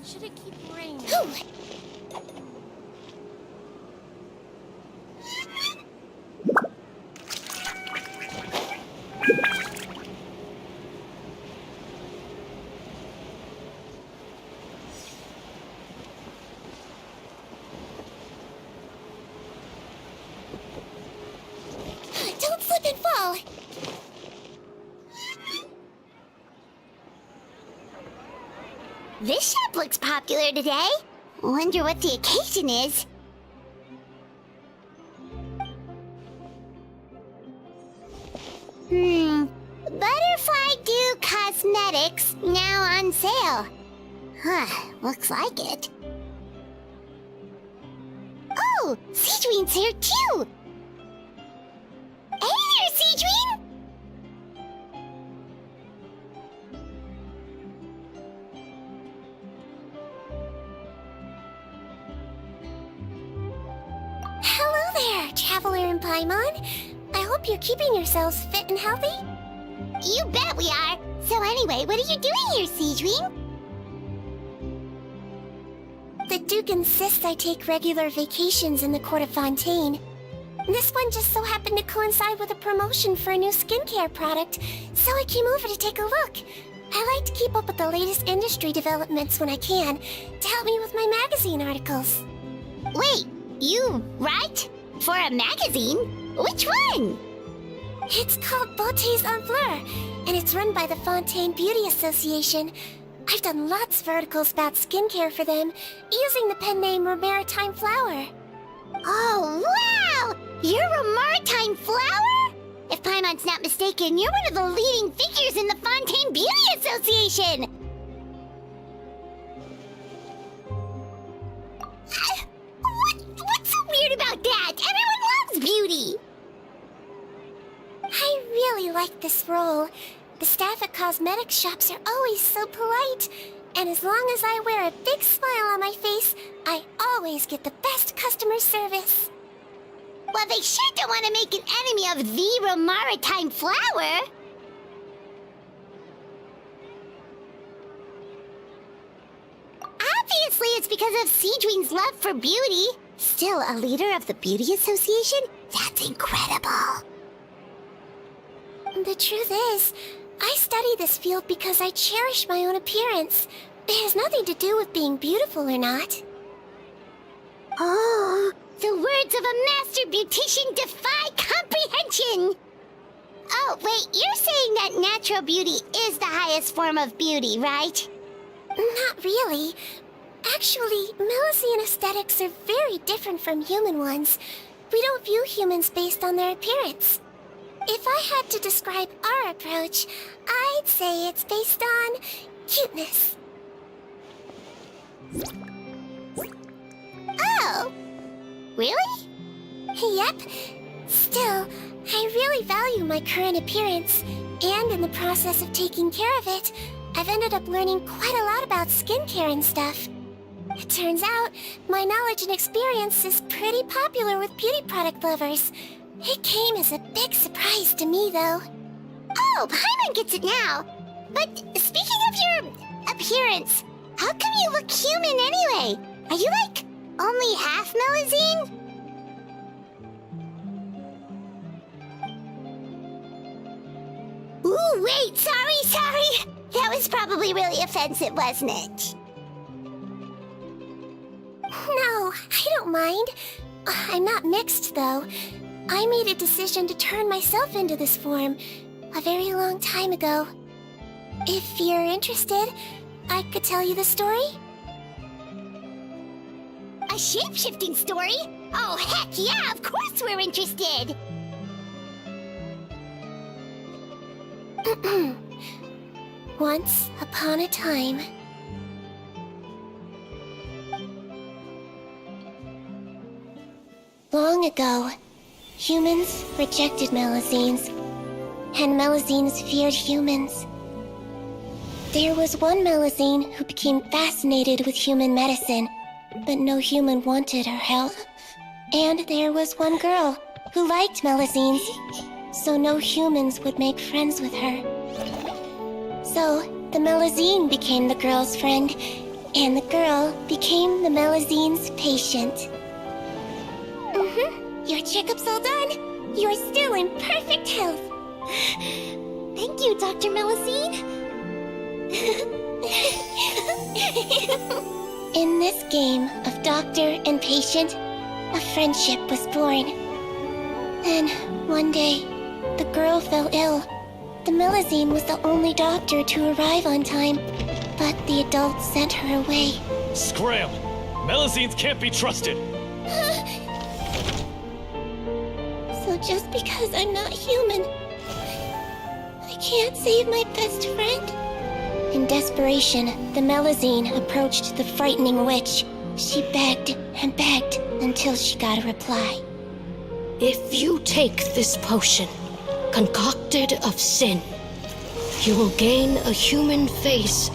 Should it keep raining? Don't slip and fall! This shop looks popular today. Wonder what the occasion is. Butterfly Dew Cosmetics now on sale. Huh, looks like it. Oh, Seedween's here too! Hey there, Seedween! Hello there, Traveler and Paimon. I hope you're keeping yourselves fit and healthy. You bet we are. So anyway, what are you doing here, Seedween? The Duke insists I take regular vacations in the Court of Fontaine. This one just so happened to coincide with a promotion for a new skincare product, so I came over to take a look. I like to keep up with the latest industry developments when I can, to help me with my magazine articles. Wait, you write? For a magazine? Which one? It's called Beautés en Fleur, and it's run by the Fontaine Beauty Association. I've done lots of articles about skincare for them, using the pen name Maritime Flower. Oh, wow! You're a Maritime Flower? If Paimon's not mistaken, you're one of the leading figures in the Fontaine Beauty Association! What's so weird about that? Everyone loves beauty! I really like this role. The staff at cosmetics shops are always so polite. And as long as I wear a big smile on my face, I always get the best customer service. Well, they sure don't want to make an enemy of the Maritime Flower. Obviously, it's because of Seedween's love for beauty. Still a leader of the Beauty Association? That's incredible. The truth is, I study this field because I cherish my own appearance. It has nothing to do with being beautiful or not. Oh, the words of a master beautician defy comprehension! Oh, wait, you're saying that natural beauty is the highest form of beauty, right? Not really. Actually, Melusine aesthetics are very different from human ones. We don't view humans based on their appearance. If I had to describe our approach, I'd say it's based on cuteness. Oh! Really? Yep. Still, I really value my current appearance, and in the process of taking care of it, I've ended up learning quite a lot about skincare and stuff. It turns out, my knowledge and experience is pretty popular with beauty product lovers. It came as a big surprise to me, though. Oh, Paimon gets it now. But speaking of your appearance, how come you look human anyway? Are you, like, only half Melusine? Ooh, wait, sorry. That was probably really offensive, wasn't it? No, I don't mind. I'm not mixed, though. I made a decision to turn myself into this form a very long time ago. If you're interested, I could tell you the story. A shape-shifting story? Oh, heck yeah, of course we're interested! Once upon a time... Long ago, humans rejected Melusines, and Melusines feared humans. There was one Melusine who became fascinated with human medicine, but no human wanted her help. And there was one girl who liked Melusines, so no humans would make friends with her. So, the Melusine became the girl's friend, And the girl became the Melazine's patient. Your checkup's all done. You're still in perfect health. Thank you, Dr. Melazine. In this game of doctor and patient, a friendship was born. Then, one day, the girl fell ill. The Melazine was the only doctor to arrive on time, but the adults sent her away. Scram! Melazines can't be trusted! So just because I'm not human, I can't save my best friend? In desperation, the Melazine approached the frightening witch. She begged and begged until she got a reply. If you take this potion, concocted of sin, you will gain a human face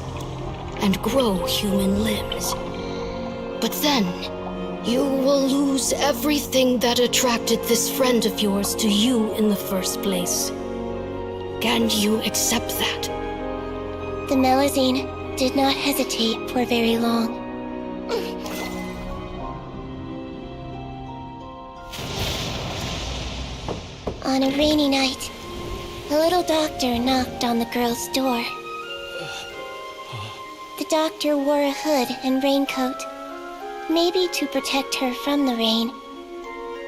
and grow human limbs. But then, you will lose everything that attracted this friend of yours to you in the first place. Can you accept that? The Melazine did not hesitate for very long. On a rainy night, the little doctor knocked on the girl's door. The doctor wore a hood and raincoat, maybe to protect her from the rain,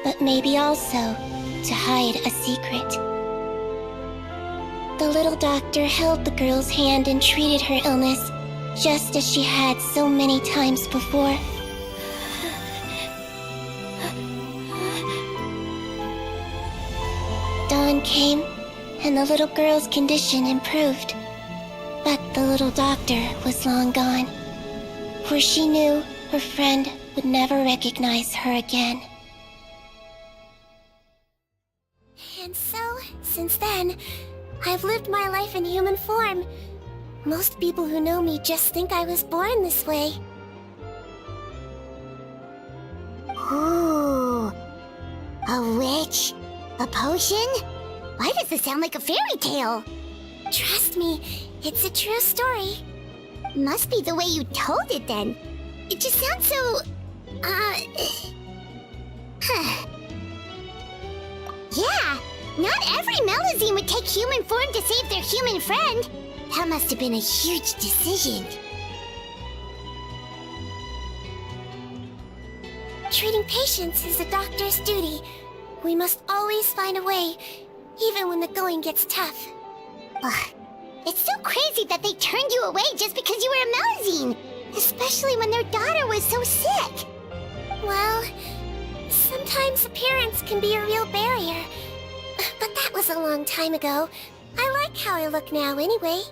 but maybe also to hide a secret. The little doctor held the girl's hand and treated her illness, just as she had so many times before. Dawn came, and the little girl's condition improved. But the little doctor was long gone, for she knew her friend would never recognize her again. And so, since then, I've lived my life in human form. Most people who know me just think I was born this way. Ooh, a witch? A potion? Why does this sound like a fairy tale? Trust me, it's a true story. Must be the way you told it then. It just sounds so... Yeah, not every Melazine would take human form to save their human friend. That must have been a huge decision. Treating patients is a doctor's duty. We must always find a way, even when the going gets tough. Ugh. It's so crazy that they turned you away just because you were a Melazine, especially when their daughter was so sick. Well, sometimes appearance can be a real barrier, but that was a long time ago. I like how I look now anyway.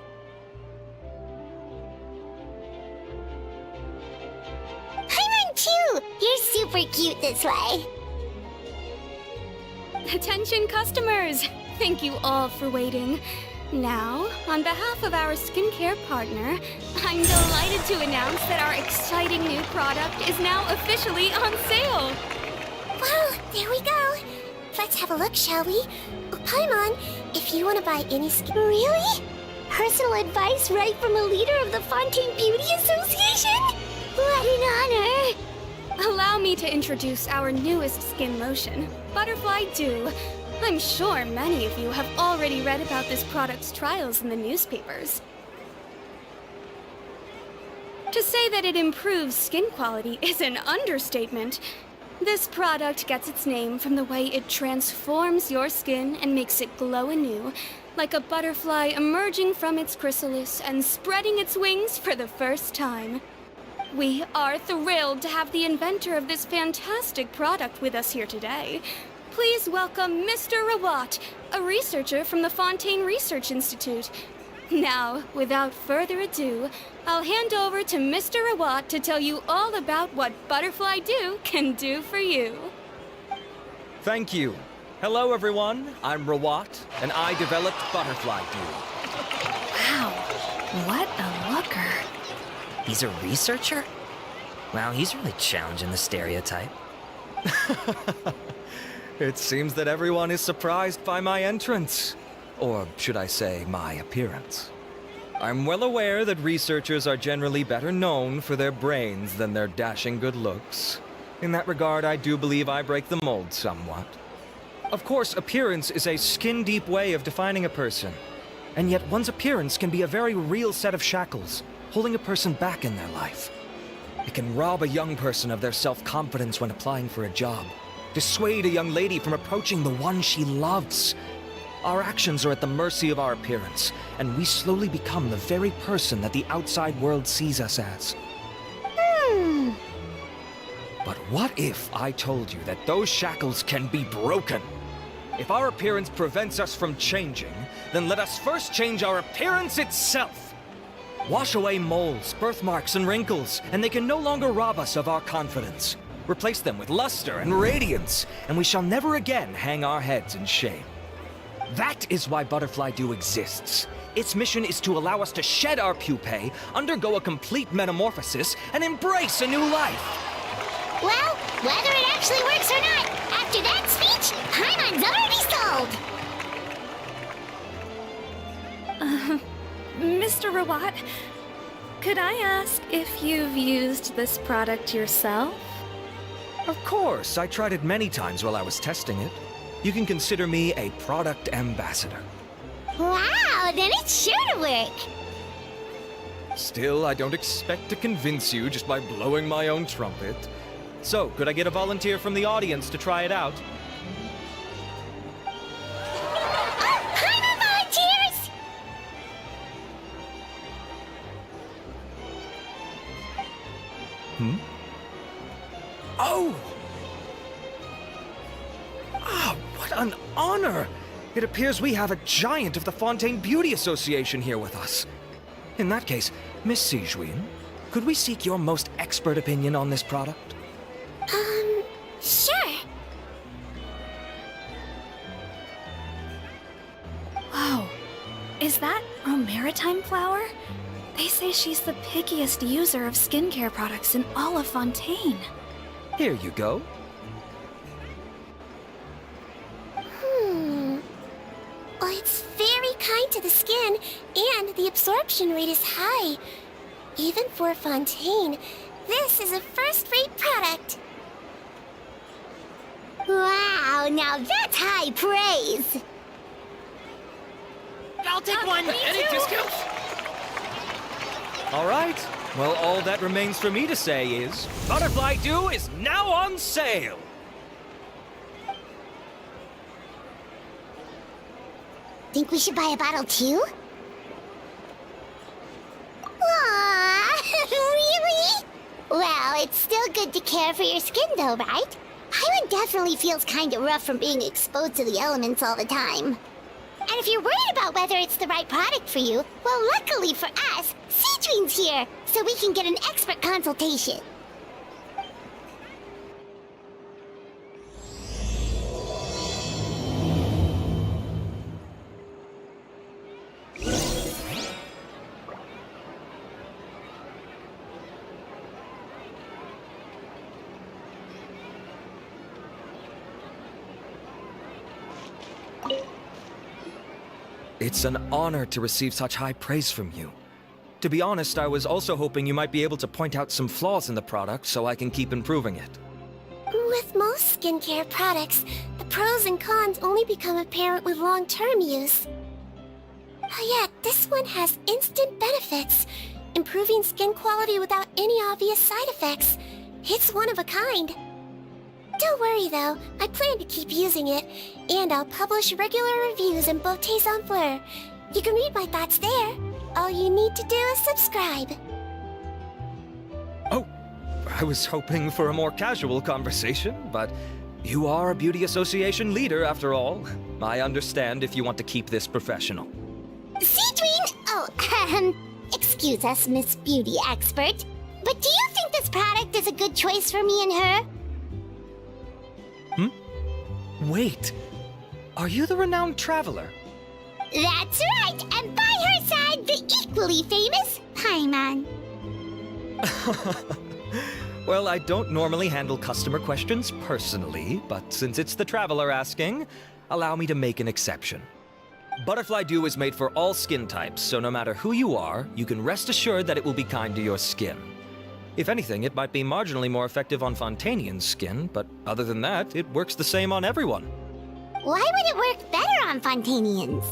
Paimon too! You're super cute this way. Attention customers! Thank you all for waiting. Now, on behalf of our skincare partner, I'm delighted to announce that our exciting new product is now officially on sale! Well, there we go. Let's have a look, shall we? Paimon, if you want to buy any skin... Really? Personal advice right from a leader of the Fontaine Beauty Association? What an honor! Allow me to introduce our newest skin lotion, Butterfly Dew. I'm sure many of you have already read about this product's trials in the newspapers. To say that it improves skin quality is an understatement. This product gets its name from the way it transforms your skin and makes it glow anew, like a butterfly emerging from its chrysalis and spreading its wings for the first time. We are thrilled to have the inventor of this fantastic product with us here today. Please welcome Mr. Rawat, a researcher from the Fontaine Research Institute. Now, without further ado, I'll hand over to Mr. Rawat to tell you all about what Butterfly Dew can do for you. Thank you. Hello, everyone. I'm Rawat, and I developed Butterfly Dew. Wow, what a looker. He's a researcher? Wow, he's really challenging the stereotype. It seems that everyone is surprised by my entrance. Or should I say, my appearance. I'm well aware that researchers are generally better known for their brains than their dashing good looks. In that regard, I do believe I break the mold somewhat. Of course, appearance is a skin-deep way of defining a person. And yet one's appearance can be a very real set of shackles, holding a person back in their life. It can rob a young person of their self-confidence when applying for a job, dissuade a young lady from approaching the one she loves. Our actions are at the mercy of our appearance, and we slowly become the very person that the outside world sees us as. But what if I told you that those shackles can be broken? If our appearance prevents us from changing, then let us first change our appearance itself. Wash away moles, birthmarks, and wrinkles, and they can no longer rob us of our confidence. Replace them with luster and radiance, and we shall never again hang our heads in shame. That is why Butterfly Dew exists. Its mission is to allow us to shed our pupae, undergo a complete metamorphosis, and embrace a new life. Well, whether it actually works or not, after that speech, Paimon's already sold! Mr. Rawat, could I ask if you've used this product yourself? Of course, I tried it many times while I was testing it. You can consider me a product ambassador. Wow, then it's sure to work! Still, I don't expect to convince you just by blowing my own trumpet. So, could I get a volunteer from the audience to try it out? Paimon volunteers! Oh! Ah, what an honor! It appears we have a giant of the Fontaine Beauty Association here with us. In that case, Miss Sijuin, could we seek your most expert opinion on this product? Sure. Whoa, is that Romaritime flower? They say she's the pickiest user of skincare products in all of Fontaine. Here you go. Well, it's very kind to the skin, and the absorption rate is high. Even for Fontaine, this is a first-rate product. Wow, now that's high praise! I'll take one! Any discounts? All right. Well, all that remains for me to say is, Butterfly Dew is now on sale! Think we should buy a bottle too? Aww, really? Well, it's still good to care for your skin though, right? Paimon definitely feels kinda rough from being exposed to the elements all the time. And if you're worried about whether it's the right product for you, well, luckily for us, Sijuin's here, so we can get an expert consultation. It's an honor to receive such high praise from you. To be honest, I was also hoping you might be able to point out some flaws in the product so I can keep improving it. With most skincare products, the pros and cons only become apparent with long-term use. Yet, this one has instant benefits, improving skin quality without any obvious side effects. It's one of a kind. Don't worry though, I plan to keep using it, and I'll publish regular reviews in Beautés en Fleur. You can read my thoughts there. All you need to do is subscribe. Oh, I was hoping for a more casual conversation, but you are a beauty association leader after all. I understand if you want to keep this professional. Sijuin! Oh, excuse us, Miss Beauty Expert, but do you think this product is a good choice for me and her? Wait, are you the renowned traveler? That's right, and by her side, the equally famous Paimon. Well, I don't normally handle customer questions personally, but since it's the traveler asking, allow me to make an exception. Butterfly Dew is made for all skin types, so no matter who you are, you can rest assured that it will be kind to your skin. If anything, it might be marginally more effective on Fontainian's skin, but other than that, it works the same on everyone. Why would it work better on Fontainians?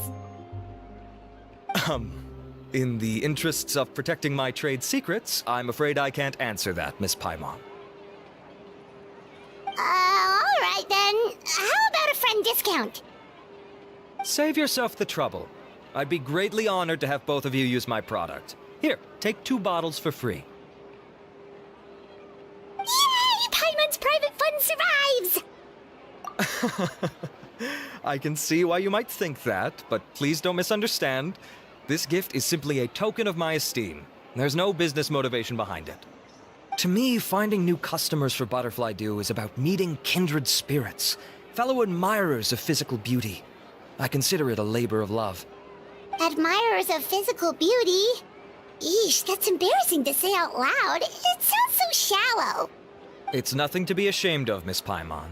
In the interests of protecting my trade secrets, I'm afraid I can't answer that, Miss Paimon. Alright then. How about a friend discount? Save yourself the trouble. I'd be greatly honored to have both of you use my product. Here, take 2 bottles for free. Yay! Paimon's private fund survives! I can see why you might think that, but please don't misunderstand. This gift is simply a token of my esteem. There's no business motivation behind it. To me, finding new customers for Butterfly Dew is about meeting kindred spirits, fellow admirers of physical beauty. I consider it a labor of love. Admirers of physical beauty? Eesh, that's embarrassing to say out loud. It sounds so shallow. It's nothing to be ashamed of, Miss Paimon.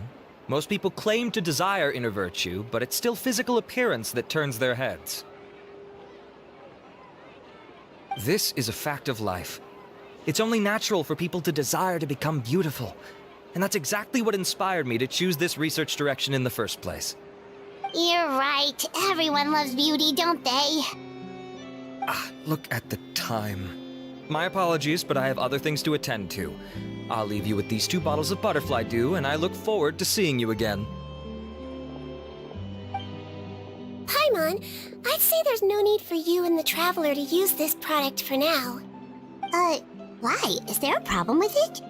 Most people claim to desire inner virtue, but it's still physical appearance that turns their heads. This is a fact of life. It's only natural for people to desire to become beautiful. And that's exactly what inspired me to choose this research direction in the first place. You're right. Everyone loves beauty, don't they? Look at the time. My apologies, but I have other things to attend to. I'll leave you with these 2 bottles of Butterfly Dew, and I look forward to seeing you again. Paimon, I'd say there's no need for you and the Traveler to use this product for now. Why? Is there a problem with it?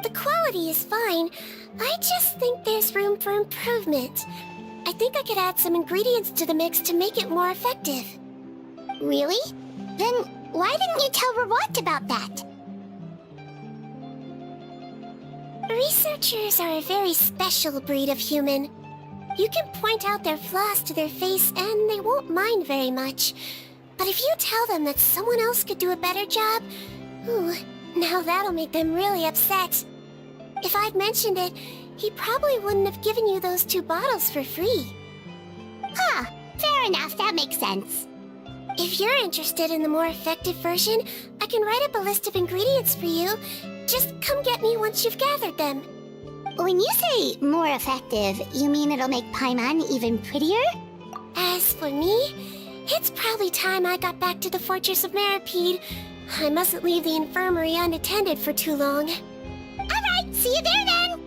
The quality is fine. I just think there's room for improvement. I think I could add some ingredients to the mix to make it more effective. Really? Then why didn't you tell Rawat about that? Researchers are a very special breed of human. You can point out their flaws to their face and they won't mind very much. But if you tell them that someone else could do a better job, ooh, now that'll make them really upset. If I'd mentioned it, he probably wouldn't have given you those 2 bottles for free. Huh, fair enough, that makes sense. If you're interested in the more effective version, I can write up a list of ingredients for you. Just come get me once you've gathered them. When you say more effective, you mean it'll make Paimon even prettier? As for me, it's probably time I got back to the Fortress of Maripede. I mustn't leave the infirmary unattended for too long. Alright, see you there then!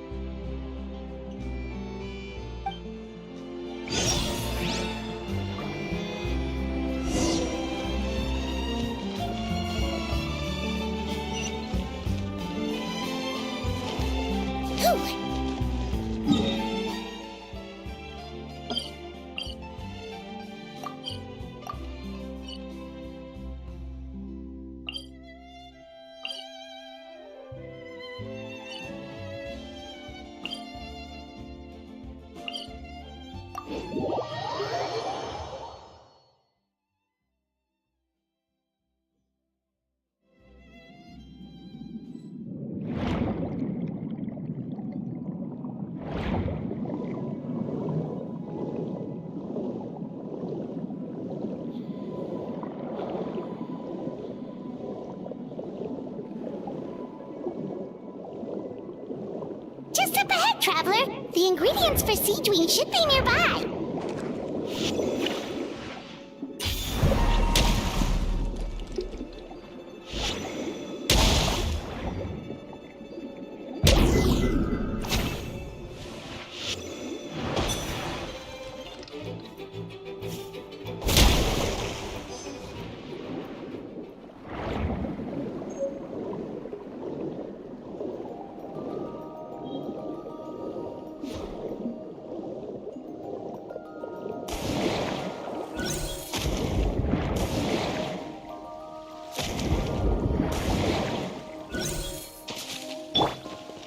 Just up ahead, Traveler. The ingredients for Seedwing should be nearby.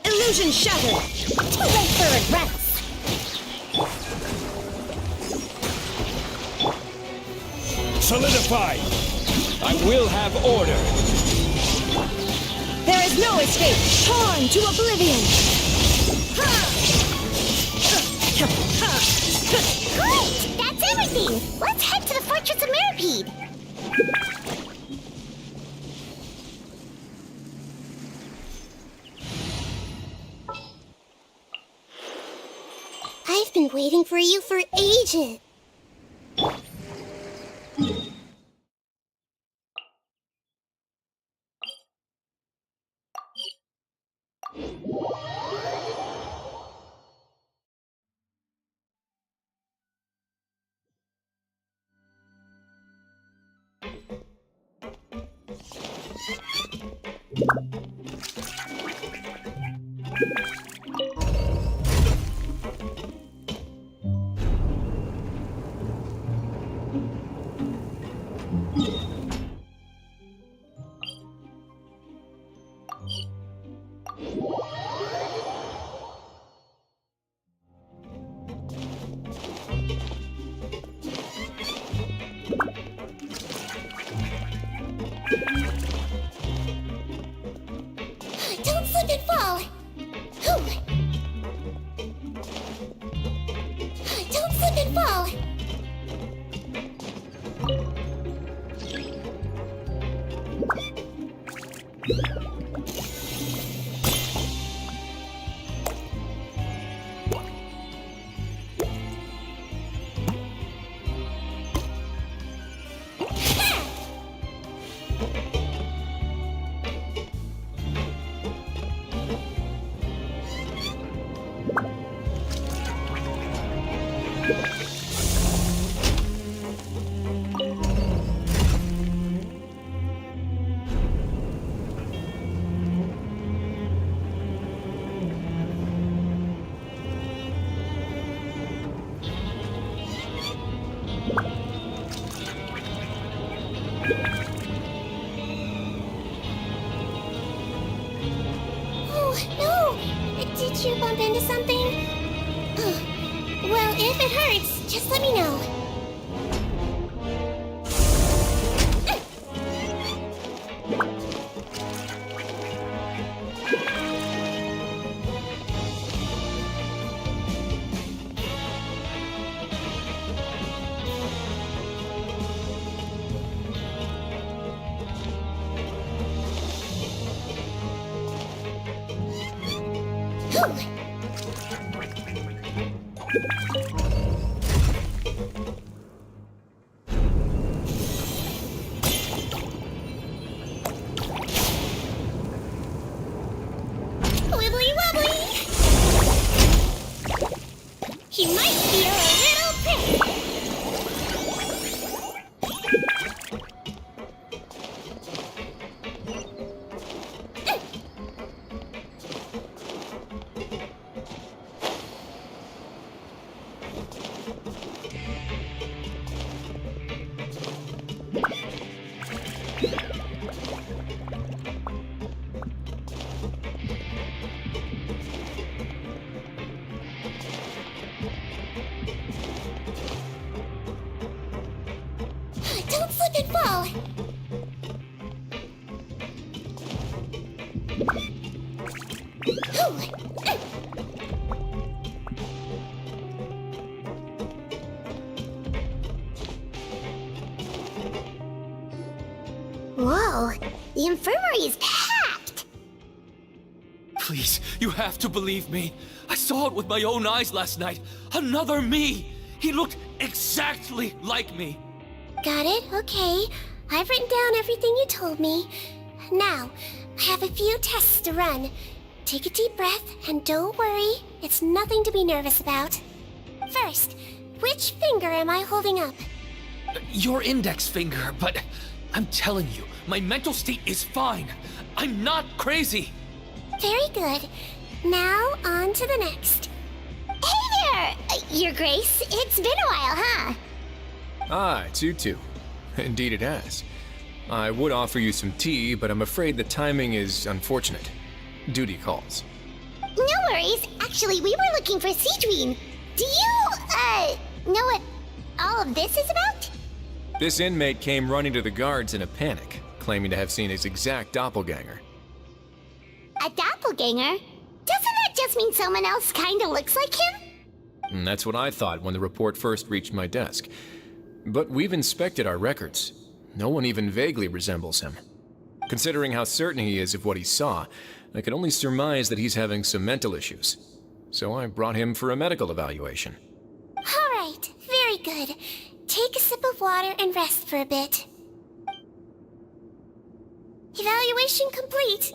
Illusion shattered! Too late for regrets. Solidify! I will have order! There is no escape! Torn to oblivion! Great! That's everything! everything! Let's head to the Fortress of Mirapede! I've been waiting for you for ages! Don't slip and fall! Whew. Don't slip and fall! Oh, no! Did you bump into something? Well, if it hurts, just let me know. Wibbly wobbly! He might feel a little prick! Don't slip and fall! Whoa, the infirmary is packed! Please, you have to believe me. I saw it with my own eyes last night. Another me! He looked exactly like me. Got it, okay. I've written down everything you told me. Now, I have a few tests to run. Take a deep breath, and don't worry, it's nothing to be nervous about. First, which finger am I holding up? Your index finger, but I'm telling you, my mental state is fine. I'm not crazy. Very good. Now, on to the next. Hey there! Your Grace, it's been a while, huh? Ah, it's you two. Indeed it has. I would offer you some tea, but I'm afraid the timing is unfortunate. Duty calls. No worries. Actually, we were looking for Cedrine. Do you, know what all of this is about? This inmate came running to the guards in a panic, claiming to have seen his exact doppelganger. A doppelganger? Doesn't that just mean someone else kinda looks like him? And that's what I thought when the report first reached my desk. But we've inspected our records. No one even vaguely resembles him. Considering how certain he is of what he saw, I can only surmise that he's having some mental issues. So I brought him for a medical evaluation. Alright, very good. Take a sip of water and rest for a bit. Evaluation complete.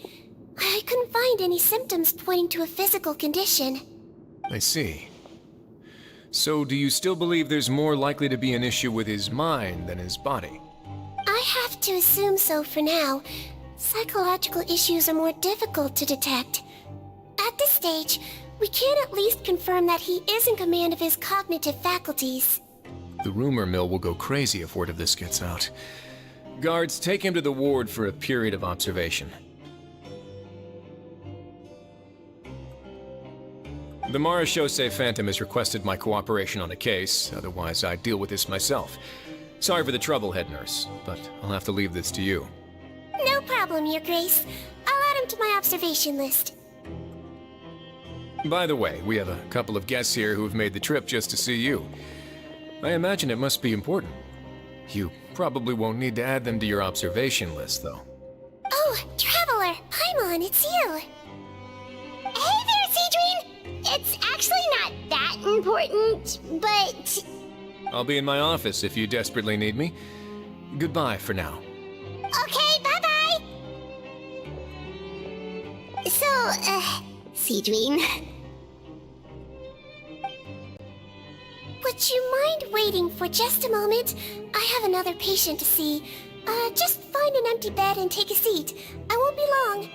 I couldn't find any symptoms pointing to a physical condition. I see. So do you still believe there's more likely to be an issue with his mind than his body? I have to assume so for now. Psychological issues are more difficult to detect. At this stage, we can at least confirm that he is in command of his cognitive faculties. The rumor mill will go crazy if word of this gets out. Guards, take him to the ward for a period of observation. The Marechaussee Phantom has requested my cooperation on a case, otherwise I'd deal with this myself. Sorry for the trouble, head nurse, but I'll have to leave this to you. No problem, Your Grace. I'll add him to my observation list. By the way, we have a couple of guests here who have made the trip just to see you. I imagine it must be important. You probably won't need to add them to your observation list, though. Oh, Traveler! Paimon, it's you! Hey there, Cedrine! It's actually not that important, but... I'll be in my office if you desperately need me. Goodbye for now. Okay, bye-bye! So, Cedrine... Would you mind waiting for just a moment? I have another patient to see. Just find an empty bed and take a seat. I won't be long.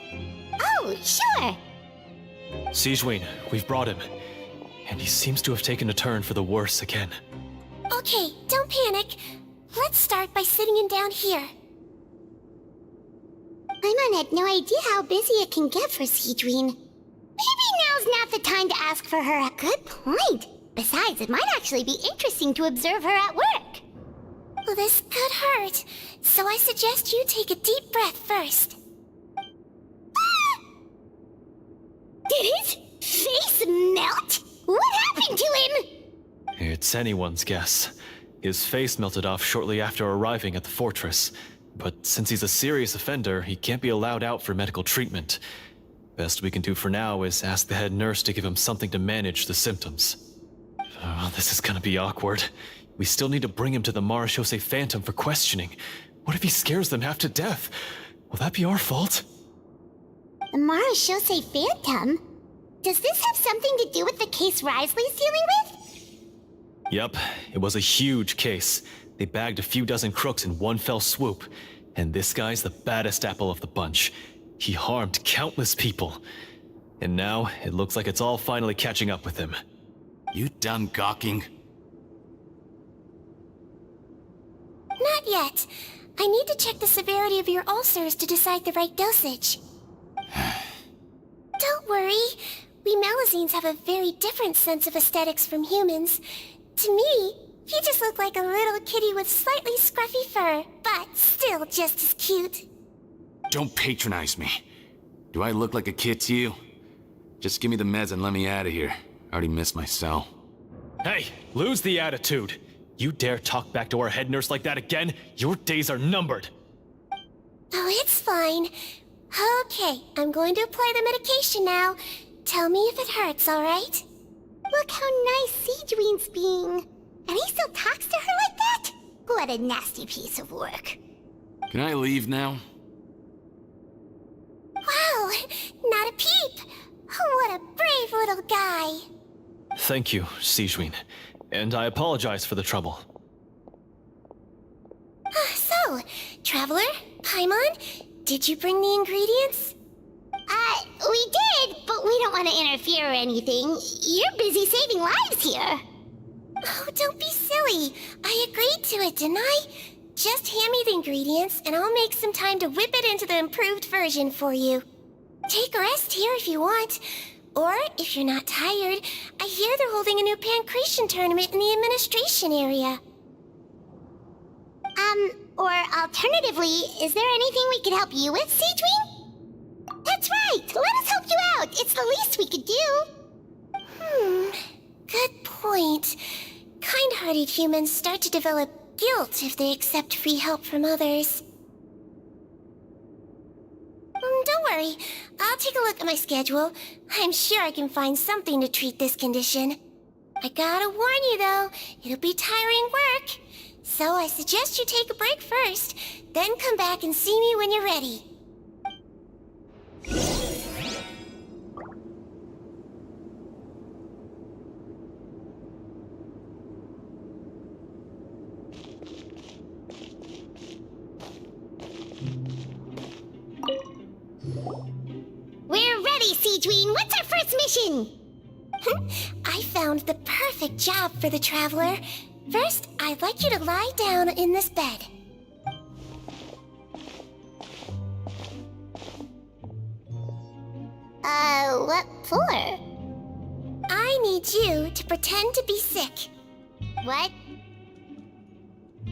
Oh, sure! Sigewinne, we've brought him. And he seems to have taken a turn for the worse again. Okay, don't panic. Let's start by sitting him down here. Paimon had no idea how busy it can get for Cedrine. Maybe now's not the time to ask for her. Good point. Besides, it might actually be interesting to observe her at work. Well, this could hurt, so I suggest you take a deep breath first. Did his face melt? What happened to him? It's anyone's guess. His face melted off shortly after arriving at the fortress. But since he's a serious offender, he can't be allowed out for medical treatment. Best we can do for now is ask the head nurse to give him something to manage the symptoms. Oh, this is gonna be awkward. We still need to bring him to the Marechaussee Phantom for questioning. What if he scares them half to death? Will that be our fault? The Marechaussee Phantom? Does this have something to do with the case Risley's dealing with? Yep, it was a huge case. They bagged a few dozen crooks in one fell swoop. And this guy's the baddest apple of the bunch. He harmed countless people. And now, it looks like it's all finally catching up with him. You done gawking? Not yet. I need to check the severity of your ulcers to decide the right dosage. Don't worry. We Melazines have a very different sense of aesthetics from humans. To me, you just look like a little kitty with slightly scruffy fur, but still just as cute. Don't patronize me. Do I look like a kid to you? Just give me the meds and let me out of here. I already missed my cell. Hey, lose the attitude. You dare talk back to our head nurse like that again, your days are numbered. Oh, it's fine. Okay, I'm going to apply the medication now. Tell me if it hurts, alright? Look how nice Cedrine's being. And he still talks to her like that? What a nasty piece of work. Can I leave now? Wow, not a peep. What a brave little guy. Thank you, Sigewinne. And I apologize for the trouble. So, Traveler, Paimon, did you bring the ingredients? We did, but we don't want to interfere or anything. You're busy saving lives here. Oh, don't be silly. I agreed to it, didn't I? Just hand me the ingredients, and I'll make some time to whip it into the improved version for you. Take a rest here if you want. Or, if you're not tired, I hear they're holding a new pancreation tournament in the administration area. Or alternatively, is there anything we could help you with, Cedrine? That's right! Let us help you out! It's the least we could do! Good point. Kind-hearted humans start to develop guilt if they accept free help from others. Don't worry, I'll take a look at my schedule. I'm sure I can find something to treat this condition. I gotta warn you though, it'll be tiring work. So I suggest you take a break first, then come back and see me when you're ready. We're ready, Seedween. What's our first mission? I found the perfect job for the Traveler. First, I'd like you to lie down in this bed. What for? I need you to pretend to be sick. What?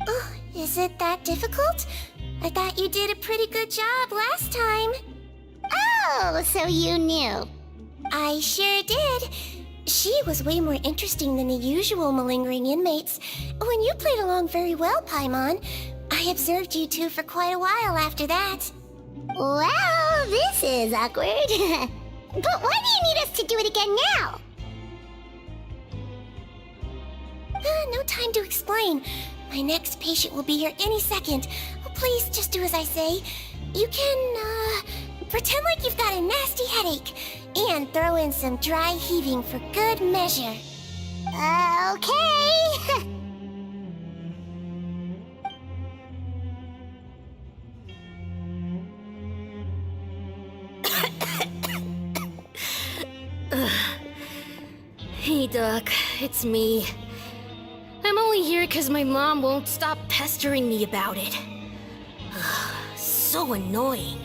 Oh, is it that difficult? I thought you did a pretty good job last time. Oh, so you knew. I sure did. She was way more interesting than the usual malingering inmates. When you played along very well, Paimon, I observed you two for quite a while after that. Well, this is awkward. But why do you need us to do it again now? No time to explain. My next patient will be here any second. Please just do as I say. You can, pretend like you've got a nasty headache. And throw in some dry heaving for good measure. Okay. Hey, Doc, it's me. I'm only here because my mom won't stop pestering me about it. So annoying.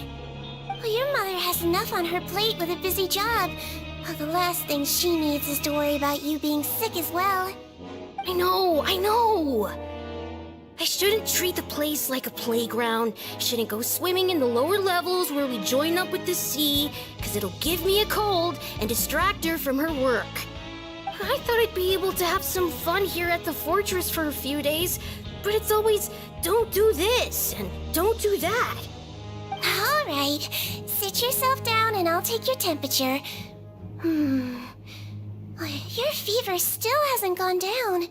Well, your mother has enough on her plate with a busy job. Well, the last thing she needs is to worry about you being sick as well. I know. I shouldn't treat the place like a playground. Shouldn't go swimming in the lower levels where we join up with the sea, because it'll give me a cold and distract her from her work. I thought I'd be able to have some fun here at the fortress for a few days, but it's always, don't do this and don't do that. All right, sit yourself down and I'll take your temperature. Your fever still hasn't gone down.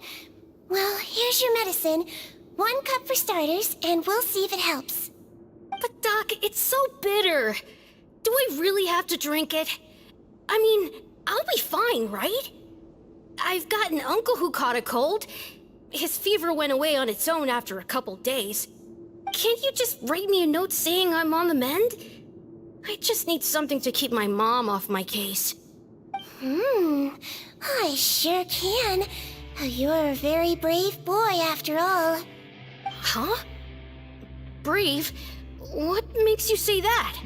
Well, here's your medicine. 1 cup for starters, and we'll see if it helps. But Doc, it's so bitter. Do I really have to drink it? I mean, I'll be fine, right? I've got an uncle who caught a cold. His fever went away on its own after a couple days. Can't you just write me a note saying I'm on the mend? I just need something to keep my mom off my case. I sure can. You're a very brave boy after all. Huh? Brave? What makes you say that?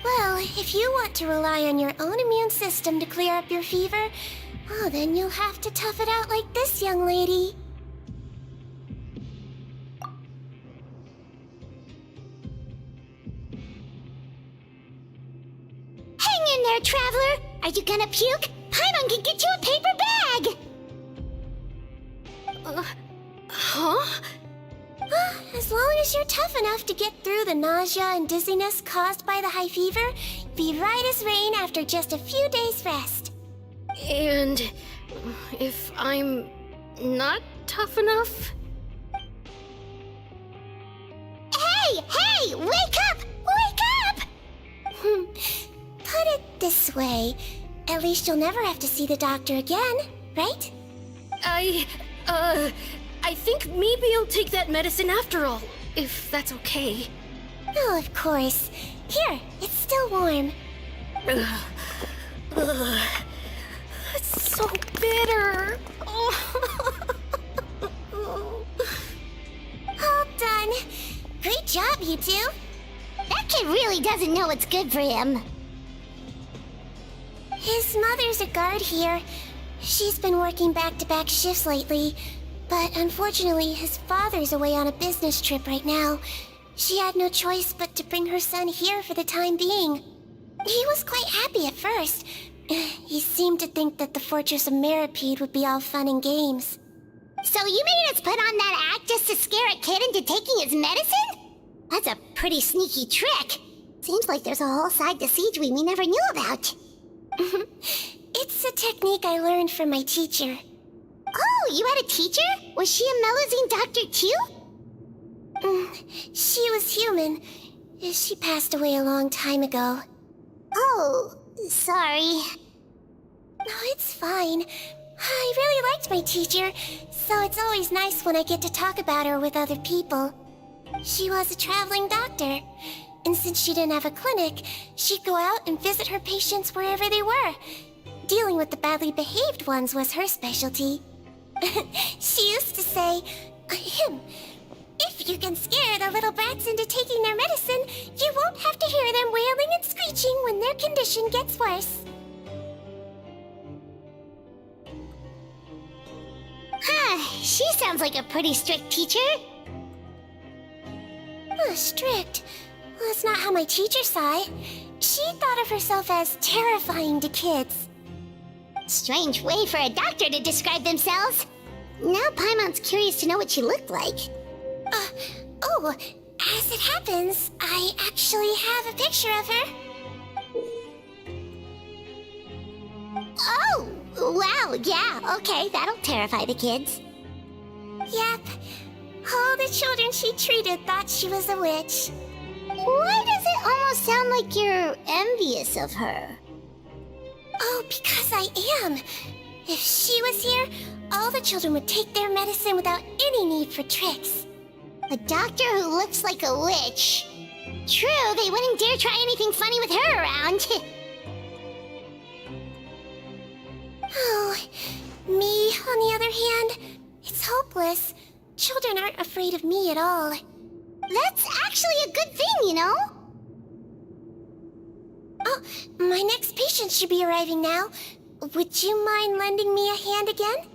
Well, if you want to rely on your own immune system to clear up your fever, then you'll have to tough it out like this young lady. Hang in there, Traveler. Are you gonna puke? Paimon can get you a paper bag. Huh? As long as you're tough enough to get through the nausea and dizziness caused by the high fever, be right as rain after just a few days' rest. And if I'm not tough enough? Hey! Wake up! Wake up! Put it this way, at least you'll never have to see the doctor again, right? I think maybe I'll take that medicine after all, if that's okay. Oh, of course. Here, it's still warm. It's so bitter. All done. Great job, you two. That kid really doesn't know what's good for him. His mother's a guard here. She's been working back-to-back shifts lately, but unfortunately his father's away on a business trip right now. She had no choice but to bring her son here for the time being. He was quite happy at first. He seemed to think that the Fortress of Meripede would be all fun and games. So you made us put on that act just to scare a kid into taking his medicine? That's a pretty sneaky trick. Seems like there's a whole side to Siegeween we never knew about. It's a technique I learned from my teacher. Oh, you had a teacher? Was she a Melazine doctor too? She was human. She passed away a long time ago. Oh, sorry. No, it's fine. I really liked my teacher, so it's always nice when I get to talk about her with other people. She was a traveling doctor, and since she didn't have a clinic, she'd go out and visit her patients wherever they were. Dealing with the badly behaved ones was her specialty. She used to say, if you can scare the little brats into taking their medicine, you won't have to hear them wailing and screeching when their condition gets worse. She sounds like a pretty strict teacher. Strict? Well, that's not how my teacher saw it. She thought of herself as terrifying to kids. Strange way for a doctor to describe themselves. Now Paimon's curious to know what she looked like. As it happens, I actually have a picture of her. Oh, wow, yeah, okay, that'll terrify the kids. Yep. All the children she treated thought she was a witch. Why does it almost sound like you're envious of her? Oh, because I am. If she was here, all the children would take their medicine without any need for tricks. A doctor who looks like a witch. True, they wouldn't dare try anything funny with her around. Oh, me, on the other hand, it's hopeless. Children aren't afraid of me at all. That's actually a good thing, you know? Oh, my next patient should be arriving now. Would you mind lending me a hand again?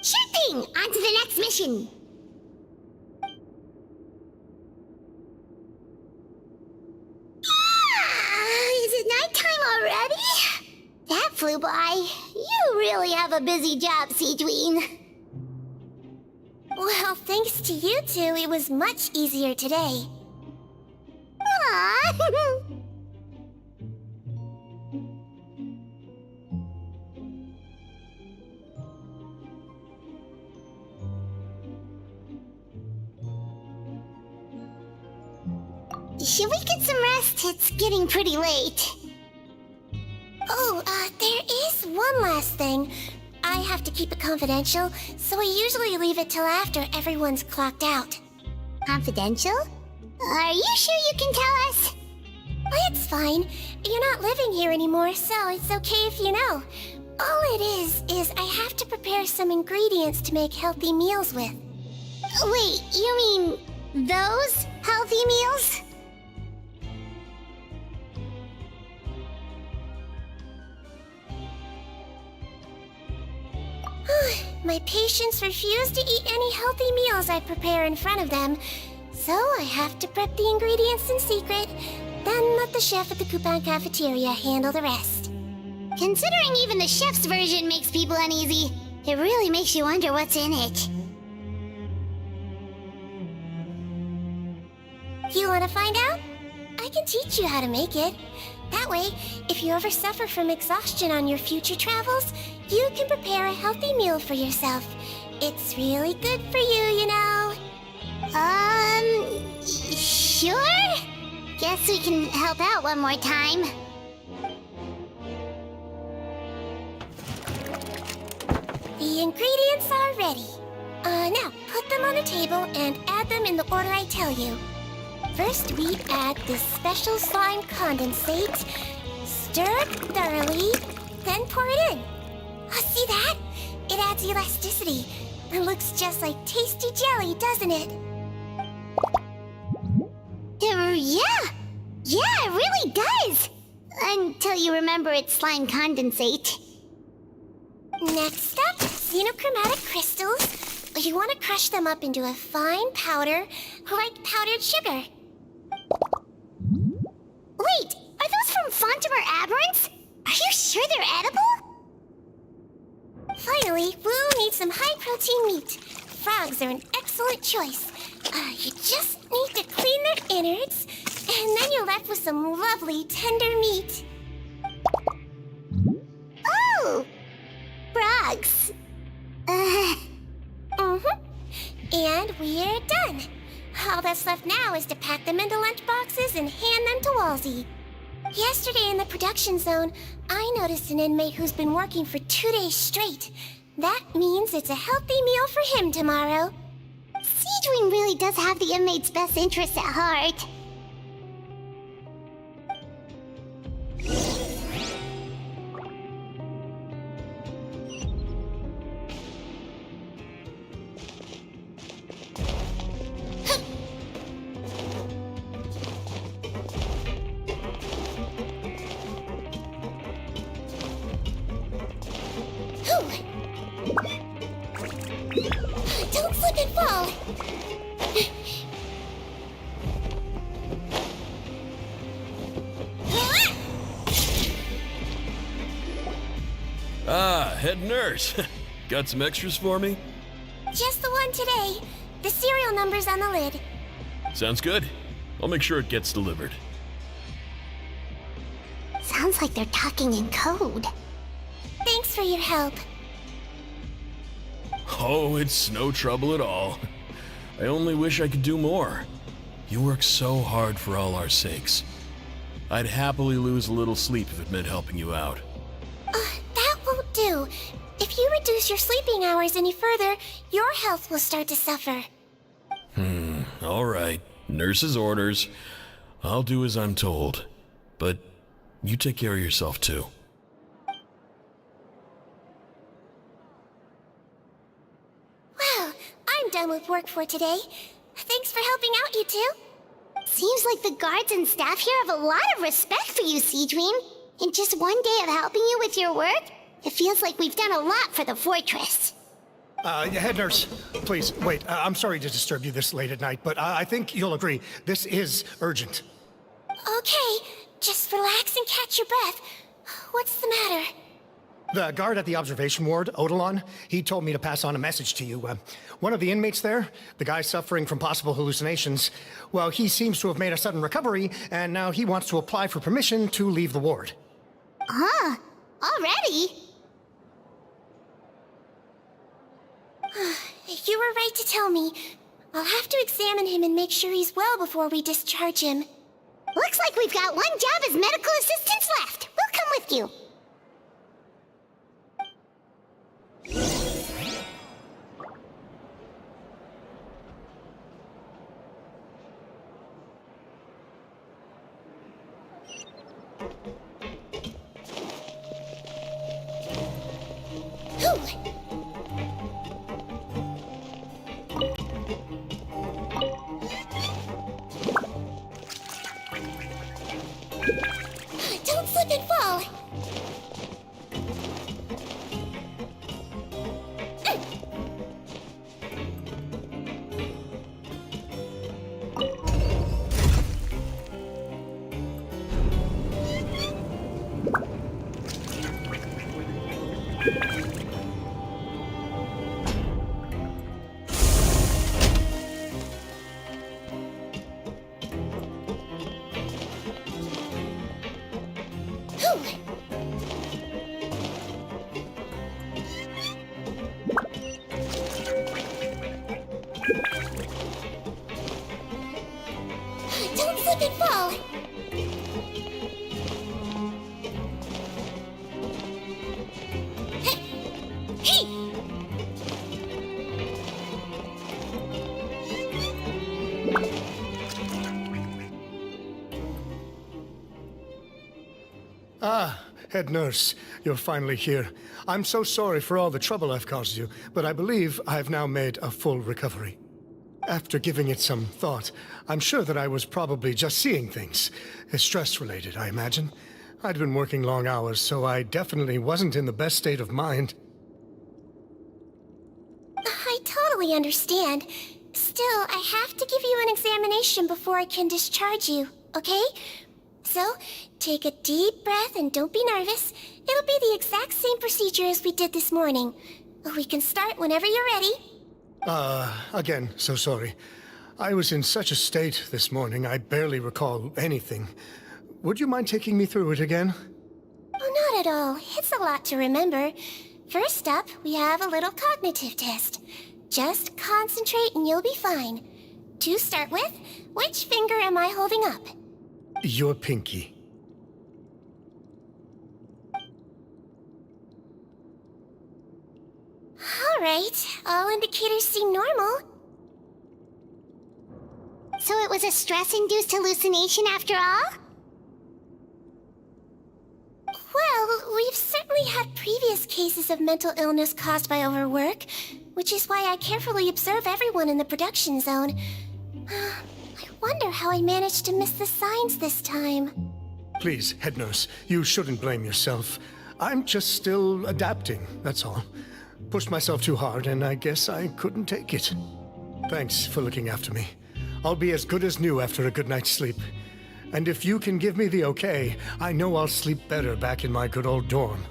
Sure thing! On to the next mission! Is it nighttime already? That flew by. You really have a busy job, Siegeween. Well, thanks to you two, it was much easier today. Aww. Should we get some rest? It's getting pretty late. Oh, there is one last thing. I have to keep it confidential, so I usually leave it till after everyone's clocked out. Confidential? Are you sure you can tell us? It's fine. You're not living here anymore, so it's okay if you know. All it is I have to prepare some ingredients to make healthy meals with. Wait, you mean those healthy meals? My patients refuse to eat any healthy meals I prepare in front of them, so I have to prep the ingredients in secret, then let the chef at the coupon cafeteria handle the rest. Considering even the chef's version makes people uneasy, it really makes you wonder what's in it. You want to find out? I can teach you how to make it. That way, if you ever suffer from exhaustion on your future travels, you can prepare a healthy meal for yourself. It's really good for you, you know. Sure? Guess we can help out one more time. The ingredients are ready. Now, put them on the table and add them in the order I tell you. First, we add this special slime condensate, stir it thoroughly, then pour it in. See that? It adds elasticity. It looks just like tasty jelly, doesn't it? Yeah, it really does! Until you remember it's slime condensate. Next up, xenochromatic crystals. You want to crush them up into a fine powder, like powdered sugar. Wait, are those from Fontimer Aberrants? Are you sure they're edible? some high-protein meat. Frogs are an excellent choice. You just need to clean their innards, and then you're left with some lovely, tender meat. Oh! Frogs. And we're done. All that's left now is to pack them into lunchboxes and hand them to Walsey. Yesterday in the production zone, I noticed an inmate who's been working for 2 days straight. That means it's a healthy meal for him tomorrow. Siegewing really does have the inmate's best interests at heart. Don't slip and fall! Ah, head nurse. Got some extras for me? Just the one today. The serial number's on the lid. Sounds good. I'll make sure it gets delivered. Sounds like they're talking in code. Thanks for your help. Oh, it's no trouble at all. I only wish I could do more. You work so hard for all our sakes. I'd happily lose a little sleep if it meant helping you out. That won't do. If you reduce your sleeping hours any further, your health will start to suffer. All right. Nurse's orders. I'll do as I'm told. But you take care of yourself too. Well, I'm done with work for today. Thanks for helping out, you two. Seems like the guards and staff here have a lot of respect for you, Siegewing. In just one day of helping you with your work, it feels like we've done a lot for the fortress. Head nurse, please, wait. I'm sorry to disturb you this late at night, but I think you'll agree, this is urgent. Okay, just relax and catch your breath. What's the matter? The guard at the observation ward, Odilon, he told me to pass on a message to you. One of the inmates there, the guy suffering from possible hallucinations, well, he seems to have made a sudden recovery, and now he wants to apply for permission to leave the ward. Huh? Already? You were right to tell me. I'll have to examine him and make sure he's well before we discharge him. Looks like we've got one job as medical assistants left. We'll come with you. Don't slip and fall! Don't slip and fall! Hey! Ah, head nurse, you're finally here. I'm so sorry for all the trouble I've caused you, but I believe I've now made a full recovery. After giving it some thought, I'm sure that I was probably just seeing things. Stress-related, I imagine. I'd been working long hours, so I definitely wasn't in the best state of mind. I totally understand. Still, I have to give you an examination before I can discharge you, okay? So, take a deep breath and don't be nervous. It'll be the exact same procedure as we did this morning. We can start whenever you're ready. Again, so sorry. I was in such a state this morning, I barely recall anything. Would you mind taking me through it again? Oh, not at all. It's a lot to remember. First up, we have a little cognitive test. Just concentrate and you'll be fine. To start with, which finger am I holding up? Your pinky. Alright, all indicators seem normal. So it was a stress-induced hallucination after all? Well, we've certainly had previous cases of mental illness caused by overwork, which is why I carefully observe everyone in the production zone. I wonder how I managed to miss the signs this time. Please, head nurse, you shouldn't blame yourself. I'm just still adapting, that's all. Pushed myself too hard, and I guess I couldn't take it. Thanks for looking after me. I'll be as good as new after a good night's sleep. And if you can give me the okay, I know I'll sleep better back in my good old dorm.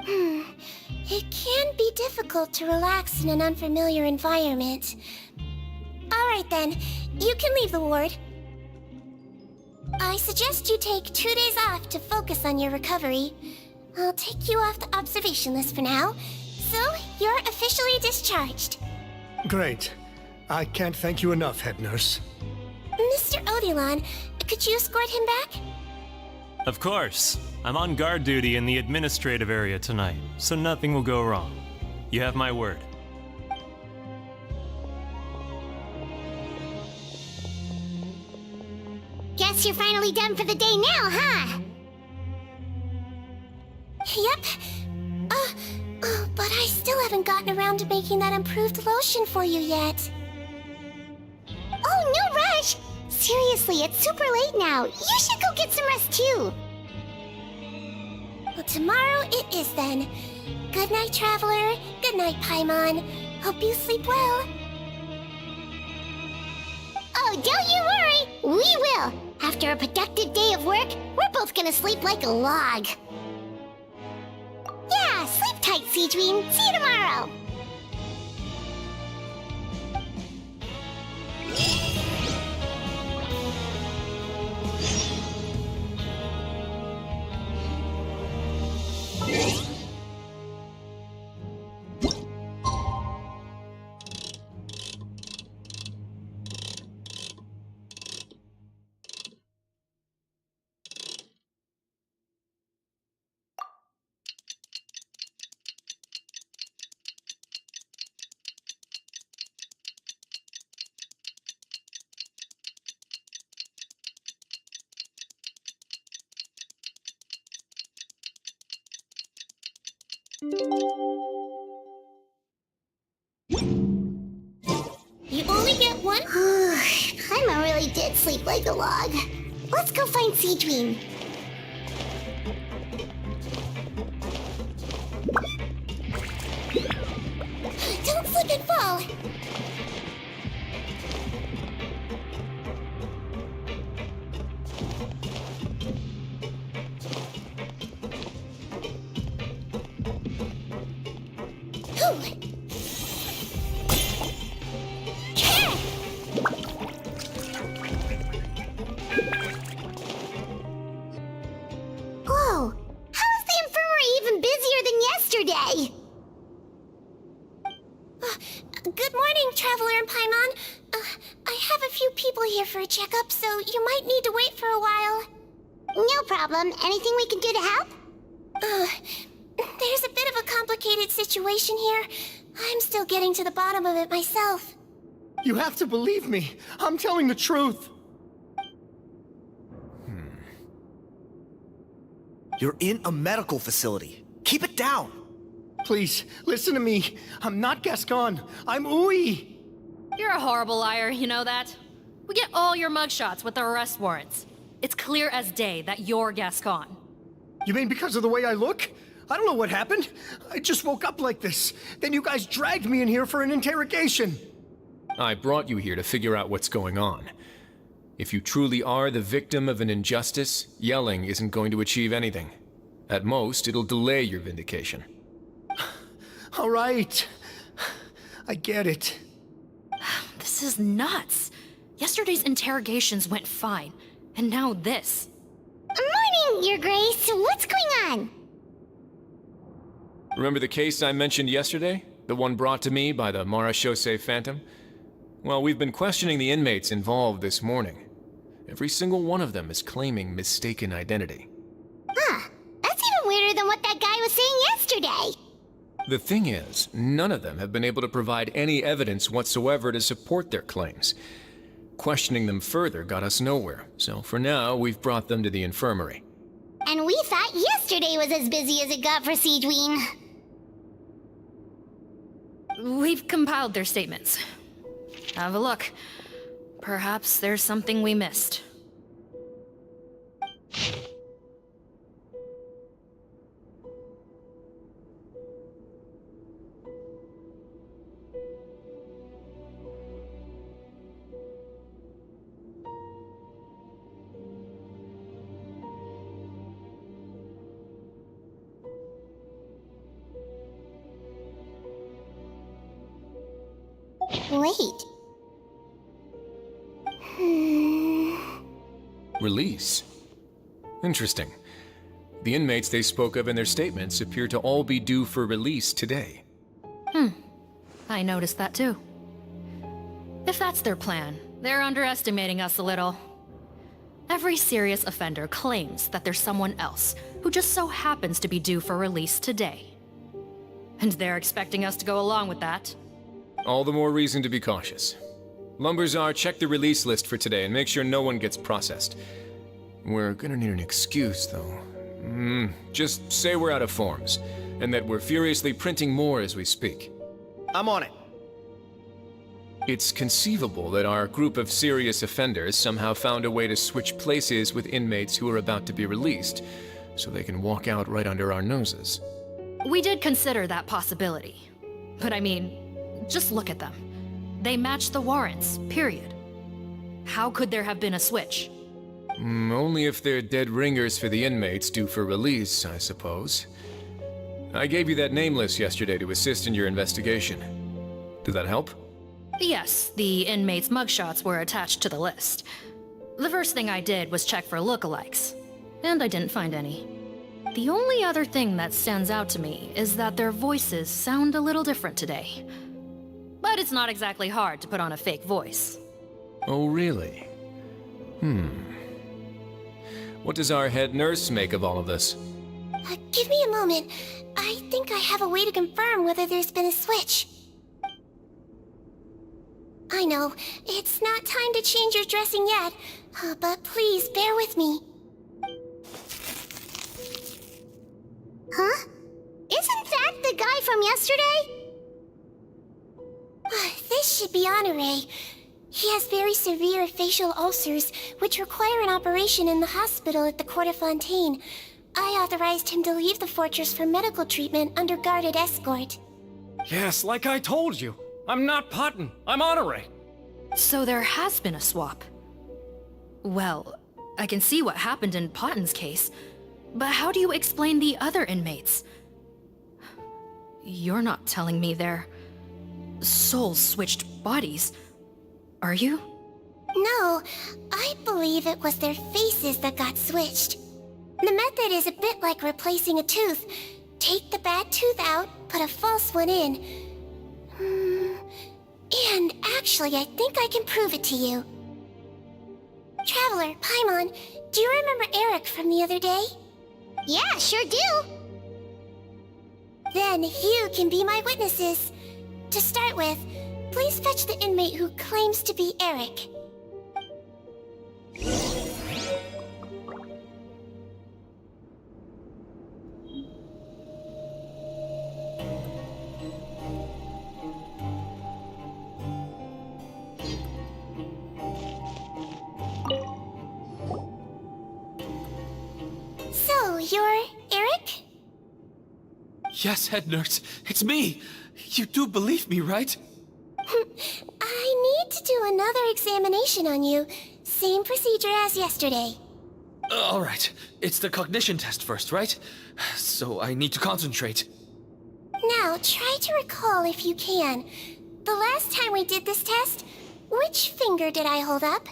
It can be difficult to relax in an unfamiliar environment. Alright then, you can leave the ward. I suggest you take 2 days off to focus on your recovery. I'll take you off the observation list for now, so you're officially discharged. Great. I can't thank you enough, head nurse. Mr. Odilon, could you escort him back? Of course. I'm on guard duty in the administrative area tonight, so nothing will go wrong. You have my word. Guess you're finally done for the day now, huh? Yep. But I still haven't gotten around to making that improved lotion for you yet. Oh, no rush! Seriously, it's super late now. You should go get some rest too. Well, tomorrow it is then. Good night, Traveler. Good night, Paimon. Hope you sleep well. Oh, don't you worry. We will. After a productive day of work, we're both gonna sleep like a log. Yeah, sleep tight, Seedream. See you tomorrow. You only get one? Paimon really did sleep like a log. Let's go find Seedream. Don't slip and fall. Whoa! How is the infirmary even busier than yesterday? Good morning, Traveler and Paimon. I have a few people here for a checkup, so you might need to wait for a while. No problem. Anything we can do to help? There's a bit of a complicated situation here. I'm still getting to the bottom of it myself. You have to believe me. I'm telling the truth. You're in a medical facility. Keep it down. Please, listen to me. I'm not Gascon. I'm Uy. You're a horrible liar, you know that? We get all your mugshots with the arrest warrants. It's clear as day that you're Gascon. You mean because of the way I look? I don't know what happened. I just woke up like this. Then you guys dragged me in here for an interrogation. I brought you here to figure out what's going on. If you truly are the victim of an injustice, yelling isn't going to achieve anything. At most, it'll delay your vindication. All right. I get it. This is nuts. Yesterday's interrogations went fine, and now this. Morning, Your Grace. What's going on? Remember the case I mentioned yesterday? The one brought to me by the Marechaussee Phantom? Well, we've been questioning the inmates involved this morning. Every single one of them is claiming mistaken identity. Huh. That's even weirder than what that guy was saying yesterday. The thing is, none of them have been able to provide any evidence whatsoever to support their claims. Questioning them further got us nowhere, so for now, we've brought them to the infirmary. And we thought yesterday was as busy as it got for Siegeween. We've compiled their statements. Have a look. Perhaps there's something we missed. Wait. Release? Interesting. The inmates they spoke of in their statements appear to all be due for release today. I noticed that too. If that's their plan, they're underestimating us a little. Every serious offender claims that there's someone else who just so happens to be due for release today. And they're expecting us to go along with that. All the more reason to be cautious. Lumberzar, check the release list for today and make sure no one gets processed. We're gonna need an excuse, though. Just say we're out of forms, and that we're furiously printing more as we speak. I'm on it. It's conceivable that our group of serious offenders somehow found a way to switch places with inmates who are about to be released, so they can walk out right under our noses. We did consider that possibility. But I mean, just look at them. They match the warrants, period. How could there have been a switch? Only if they're dead ringers for the inmates due for release, I suppose. I gave you that name list yesterday to assist in your investigation. Did that help? Yes, the inmates' mugshots were attached to the list. The first thing I did was check for lookalikes, and I didn't find any. The only other thing that stands out to me is that their voices sound a little different today. But it's not exactly hard to put on a fake voice. Oh, really? What does our head nurse make of all of this? Give me a moment. I think I have a way to confirm whether there's been a switch. I know, it's not time to change your dressing yet, but please bear with me. Huh? Isn't that the guy from yesterday? This should be Honore. He has very severe facial ulcers, which require an operation in the hospital at the Court of Fontaine. I authorized him to leave the fortress for medical treatment under guarded escort. Yes, like I told you. I'm not Potton. I'm Honore. So there has been a swap. Well, I can see what happened in Potton's case, but how do you explain the other inmates? You're not telling me their souls switched bodies, are you? No, I believe it was their faces that got switched. The method is a bit like replacing a tooth. Take the bad tooth out, put a false one in. And actually, I think I can prove it to you. Traveler, Paimon, do you remember Eric from the other day? Yeah, sure do. Then you can be my witnesses. To start with, please fetch the inmate who claims to be Eric. So, you're Eric? Yes, head nurse. It's me. You do believe me, right? I need to do another examination on you. Same procedure as yesterday. All right. It's the cognition test first, right? So I need to concentrate. Now, try to recall if you can. The last time we did this test, which finger did I hold up?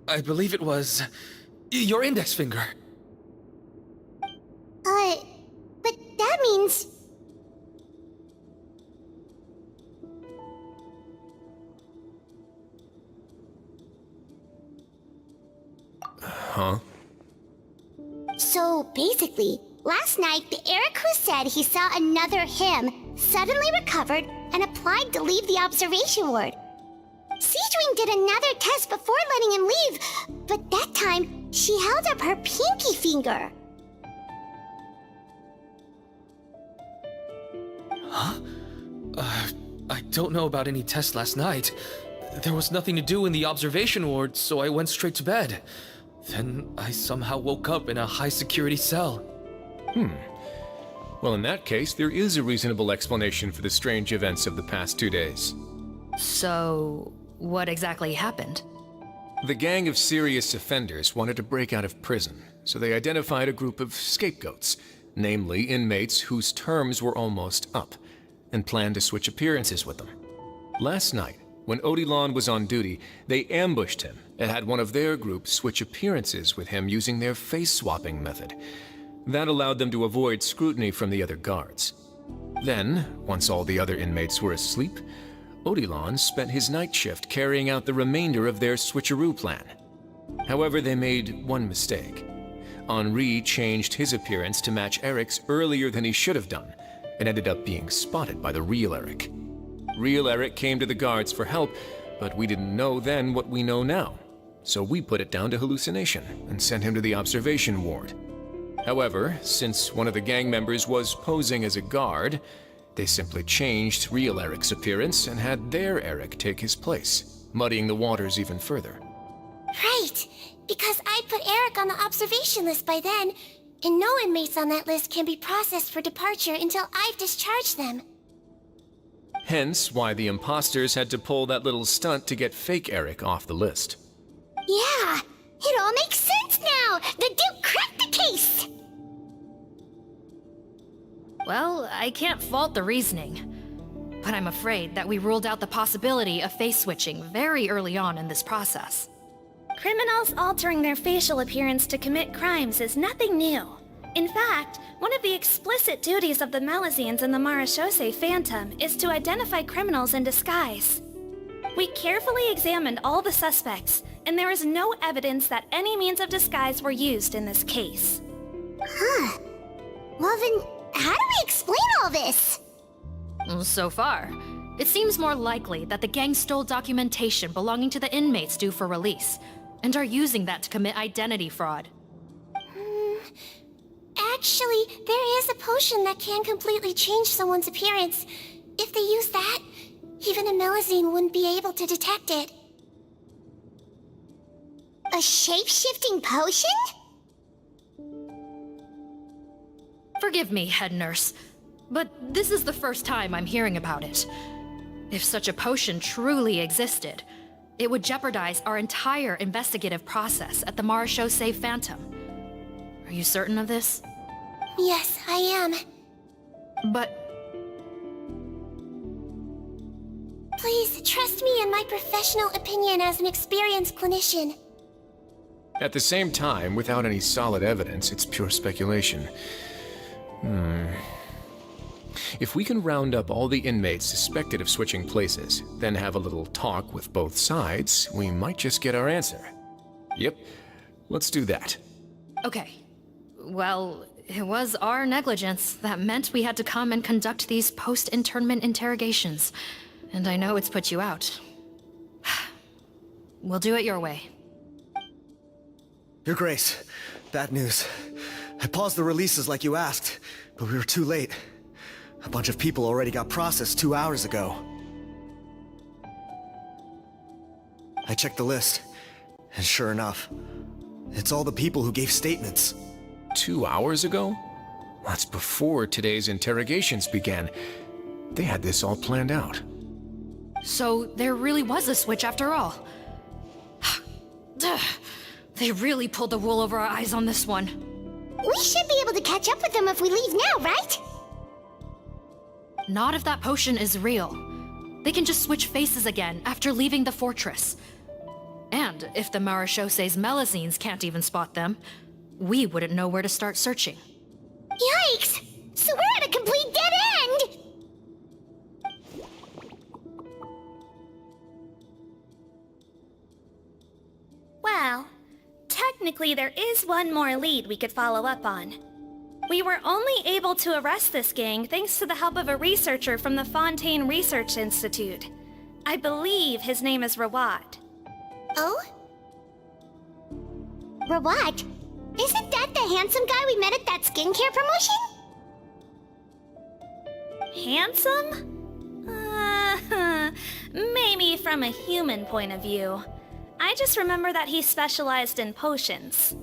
I believe it was your index finger. But that means... Huh? So basically, last night the Eric who said he saw another him suddenly recovered and applied to leave the observation ward. Siegewing did another test before letting him leave, but that time she held up her pinky finger. Huh? I don't know about any test last night. There was nothing to do in the observation ward, so I went straight to bed. Then I somehow woke up in a high-security cell. Well, in that case, there is a reasonable explanation for the strange events of the past 2 days. So, what exactly happened? The gang of serious offenders wanted to break out of prison, so they identified a group of scapegoats, namely inmates whose terms were almost up, and planned to switch appearances with them. Last night, when Odilon was on duty, they ambushed him and had one of their group switch appearances with him using their face-swapping method. That allowed them to avoid scrutiny from the other guards. Then, once all the other inmates were asleep, Odilon spent his night shift carrying out the remainder of their switcheroo plan. However, they made one mistake. Henri changed his appearance to match Eric's earlier than he should have done, and ended up being spotted by the real Eric. Real Eric came to the guards for help, but we didn't know then what we know now, so we put it down to hallucination and sent him to the observation ward. However, since one of the gang members was posing as a guard, they simply changed real Eric's appearance and had their Eric take his place, muddying the waters even further. Right, because I'd put Eric on the observation list by then, and no inmates on that list can be processed for departure until I've discharged them. Hence why the imposters had to pull that little stunt to get fake Eric off the list. Yeah, it all makes sense now! The Duke cracked the case! Well, I can't fault the reasoning, but I'm afraid that we ruled out the possibility of face switching very early on in this process. Criminals altering their facial appearance to commit crimes is nothing new. In fact, one of the explicit duties of the Malazines in the Marachose Phantom is to identify criminals in disguise. We carefully examined all the suspects, and there is no evidence that any means of disguise were used in this case. Huh. Well then, how do we explain all this? So far, it seems more likely that the gang stole documentation belonging to the inmates due for release, and are using that to commit identity fraud. Actually, there is a potion that can completely change someone's appearance. If they use that, even a Melazine wouldn't be able to detect it. A shape-shifting potion? Forgive me, head nurse, but this is the first time I'm hearing about it. If such a potion truly existed, it would jeopardize our entire investigative process at the Marachose Phantom. Are you certain of this? Yes, I am. But... Please, trust me in my professional opinion as an experienced clinician. At the same time, without any solid evidence, it's pure speculation. If we can round up all the inmates suspected of switching places, then have a little talk with both sides, we might just get our answer. Yep, let's do that. Okay. Well, it was our negligence that meant we had to come and conduct these post-internment interrogations. And I know it's put you out. We'll do it your way. Your Grace, bad news. I paused the releases like you asked, but we were too late. A bunch of people already got processed 2 hours ago. I checked the list, and sure enough, it's all the people who gave statements. 2 hours ago? That's before today's interrogations began. They had this all planned out. So there really was a switch after all. They really pulled the wool over our eyes on this one. We should be able to catch up with them if we leave now, right? Not if that potion is real. They can just switch faces again after leaving the fortress. And if the Marachaussei's Melazines can't even spot them, we wouldn't know where to start searching. Yikes! So we're at a complete dead end! Well, technically there is one more lead we could follow up on. We were only able to arrest this gang thanks to the help of a researcher from the Fontaine Research Institute. I believe his name is Rawat. Oh? Rawat? Isn't that the handsome guy we met at that skincare promotion? Handsome? Maybe from a human point of view. I just remember that he specialized in potions.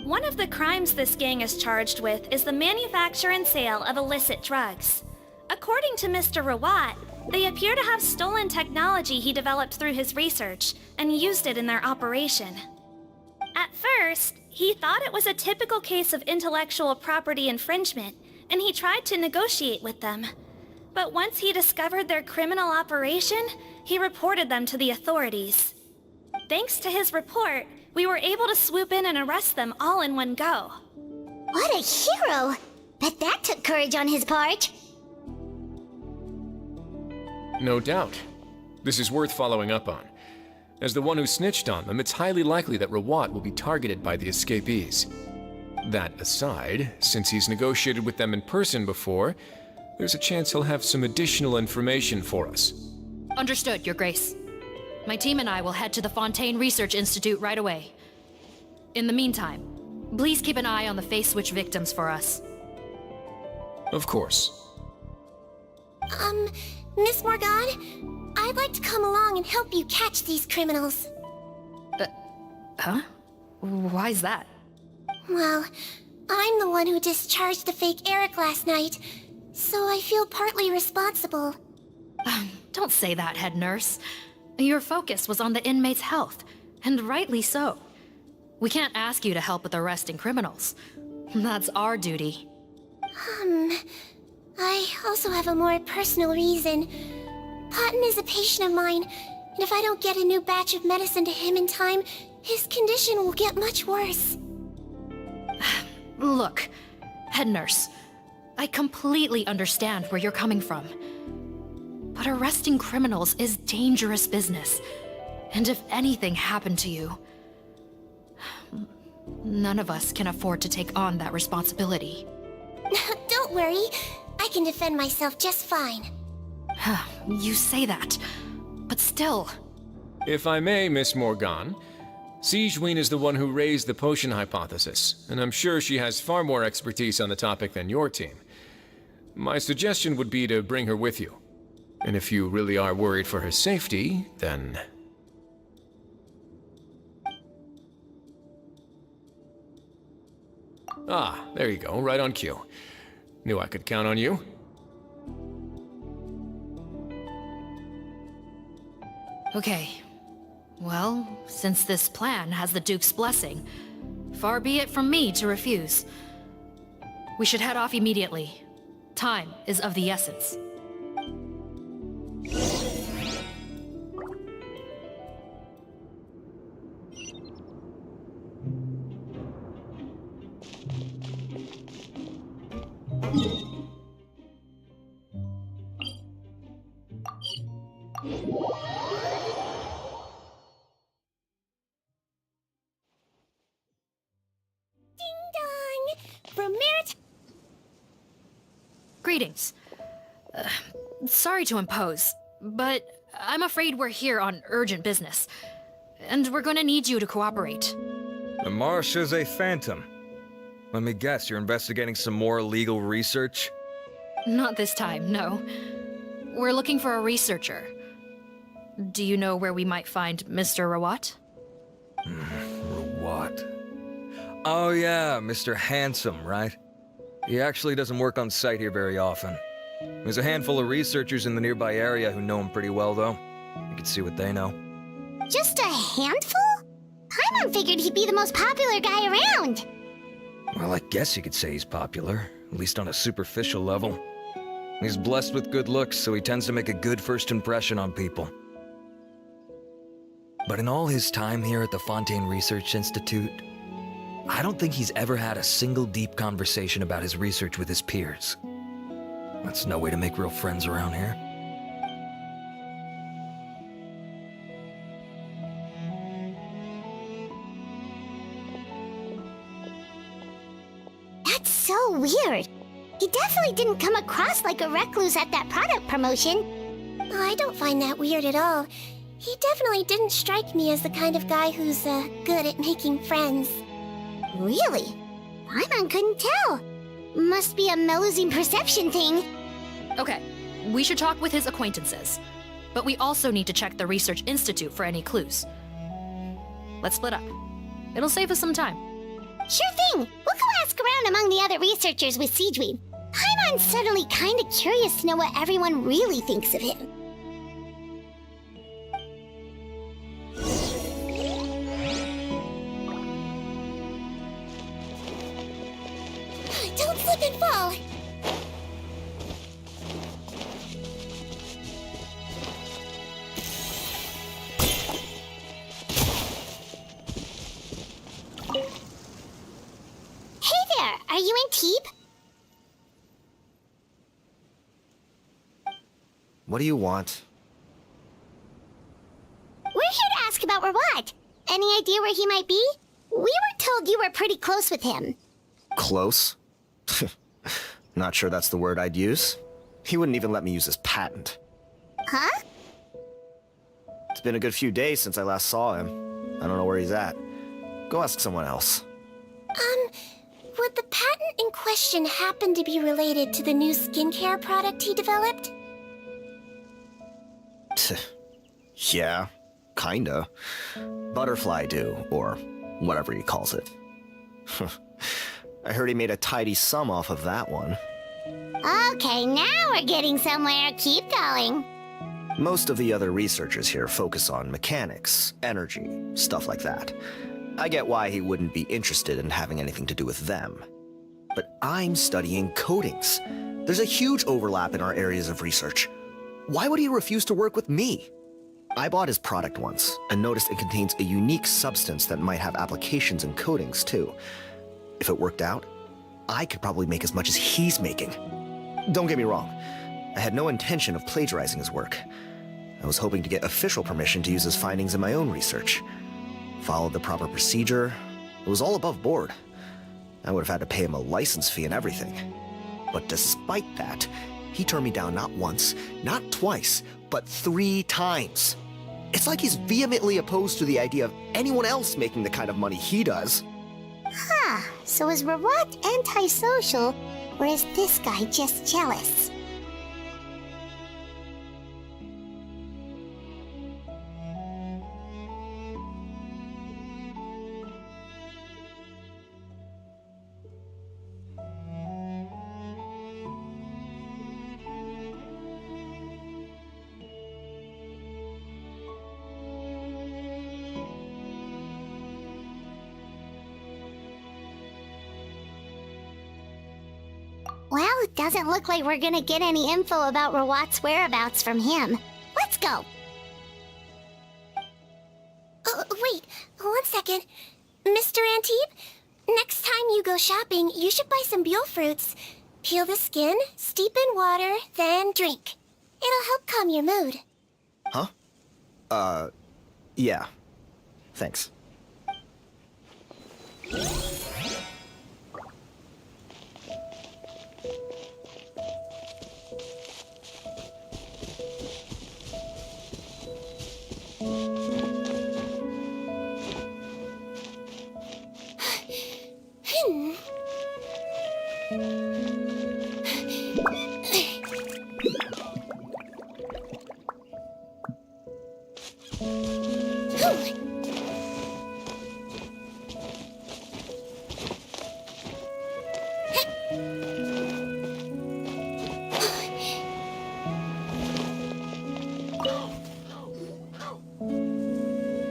One of the crimes this gang is charged with is the manufacture and sale of illicit drugs. According to Mr. Rawat, they appear to have stolen technology he developed through his research and used it in their operation. At first, he thought it was a typical case of intellectual property infringement, and he tried to negotiate with them. But once he discovered their criminal operation, he reported them to the authorities. Thanks to his report, we were able to swoop in and arrest them all in one go. What a hero! Bet that took courage on his part. No doubt. This is worth following up on. As the one who snitched on them, it's highly likely that Rawat will be targeted by the escapees. That aside, since he's negotiated with them in person before, there's a chance he'll have some additional information for us. Understood, Your Grace. My team and I will head to the Fontaine Research Institute right away. In the meantime, please keep an eye on the face switch victims for us. Of course. Miss Morgan, I'd like to come along and help you catch these criminals. Huh? Why's that? Well, I'm the one who discharged the fake Eric last night, so I feel partly responsible. Don't say that, head nurse. Your focus was on the inmate's health, and rightly so. We can't ask you to help with arresting criminals. That's our duty. I also have a more personal reason. Cotton is a patient of mine, and if I don't get a new batch of medicine to him in time, his condition will get much worse. Look, head nurse, I completely understand where you're coming from. But arresting criminals is dangerous business. And if anything happened to you, none of us can afford to take on that responsibility. Don't worry, I can defend myself just fine. You say that, but still. If I may, Miss Morgan, Sigewinne is the one who raised the potion hypothesis, and I'm sure she has far more expertise on the topic than your team. My suggestion would be to bring her with you. And if you really are worried for her safety, then... Ah, there you go, right on cue. Knew I could count on you. Okay. Well, since this plan has the Duke's blessing, far be it from me to refuse. We should head off immediately. Time is of the essence. From Merit. Greetings. Sorry to impose, but I'm afraid we're here on urgent business. And we're gonna need you to cooperate. The Marachaussee Phantom. Let me guess, you're investigating some more illegal research? Not this time, no. We're looking for a researcher. Do you know where we might find Mr. Rawat? Rawat? Oh yeah, Mr. Handsome, right? He actually doesn't work on site here very often. There's a handful of researchers in the nearby area who know him pretty well, though. You can see what they know. Just a handful? Paimon figured he'd be the most popular guy around. Well, I guess you could say he's popular, at least on a superficial level. He's blessed with good looks, so he tends to make a good first impression on people. But in all his time here at the Fontaine Research Institute, I don't think he's ever had a single deep conversation about his research with his peers. That's no way to make real friends around here. That's so weird. He definitely didn't come across like a recluse at that product promotion. Oh, I don't find that weird at all. He definitely didn't strike me as the kind of guy who's good at making friends. Really? Paimon couldn't tell. Must be a Melusine perception thing. Okay, we should talk with his acquaintances. But we also need to check the Research Institute for any clues. Let's split up. It'll save us some time. Sure thing. We'll go ask around among the other researchers with Siegeween. Paimon's suddenly kinda curious to know what everyone really thinks of him. Don't slip and fall! Hey there, are you in Teep? What do you want? We're here to ask about Rawat. Any idea where he might be? We were told you were pretty close with him. Close? Not sure that's the word I'd use. He wouldn't even let me use his patent. Huh? It's been a good few days since I last saw him. I don't know where he's at. Go ask someone else. Would the patent in question happen to be related to the new skincare product he developed? Yeah, kinda. Butterfly dew, or whatever he calls it. I heard he made a tidy sum off of that one. Okay, now we're getting somewhere. Keep going. Most of the other researchers here focus on mechanics, energy, stuff like that. I get why he wouldn't be interested in having anything to do with them. But I'm studying coatings. There's a huge overlap in our areas of research. Why would he refuse to work with me? I bought his product once and noticed it contains a unique substance that might have applications in coatings too. If it worked out, I could probably make as much as he's making. Don't get me wrong, I had no intention of plagiarizing his work. I was hoping to get official permission to use his findings in my own research. Followed the proper procedure. It was all above board. I would have had to pay him a license fee and everything. But despite that, he turned me down not once, not twice, but 3 times. It's like he's vehemently opposed to the idea of anyone else making the kind of money he does. Huh, so is Rawat antisocial, or is this guy just jealous? Well, it doesn't look like we're gonna get any info about Rawat's whereabouts from him. Let's go! Wait, 1 second. Mr. Antibes, next time you go shopping, you should buy some Buell fruits. Peel the skin, steep in water, then drink. It'll help calm your mood. Huh? Yeah. Thanks.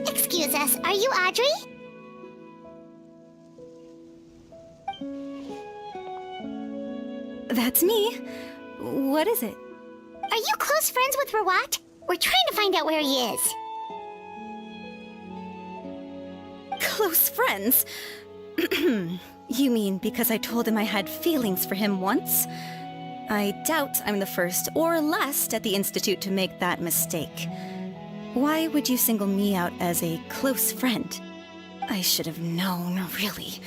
Excuse us, are you Audrey? That's me. What is it? Are you close friends with Rawat? We're trying to find out where he is. Close friends? You mean because I told him I had feelings for him once? I doubt I'm the first or last at the Institute to make that mistake. Why would you single me out as a close friend? I should have known, really.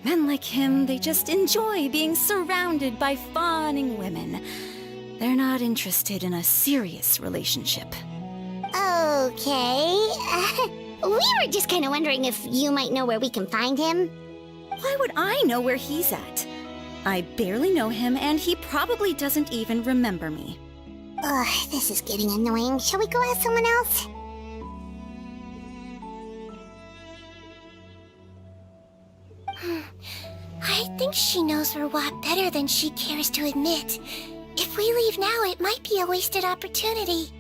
Men like him, they just enjoy being surrounded by fawning women. They're not interested in a serious relationship. Okay. We were just kind of wondering if you might know where we can find him. Why would I know where he's at? I barely know him, and he probably doesn't even remember me. Ugh, this is getting annoying. Shall we go ask someone else? I think she knows Rawat better than she cares to admit. If we leave now, it might be a wasted opportunity.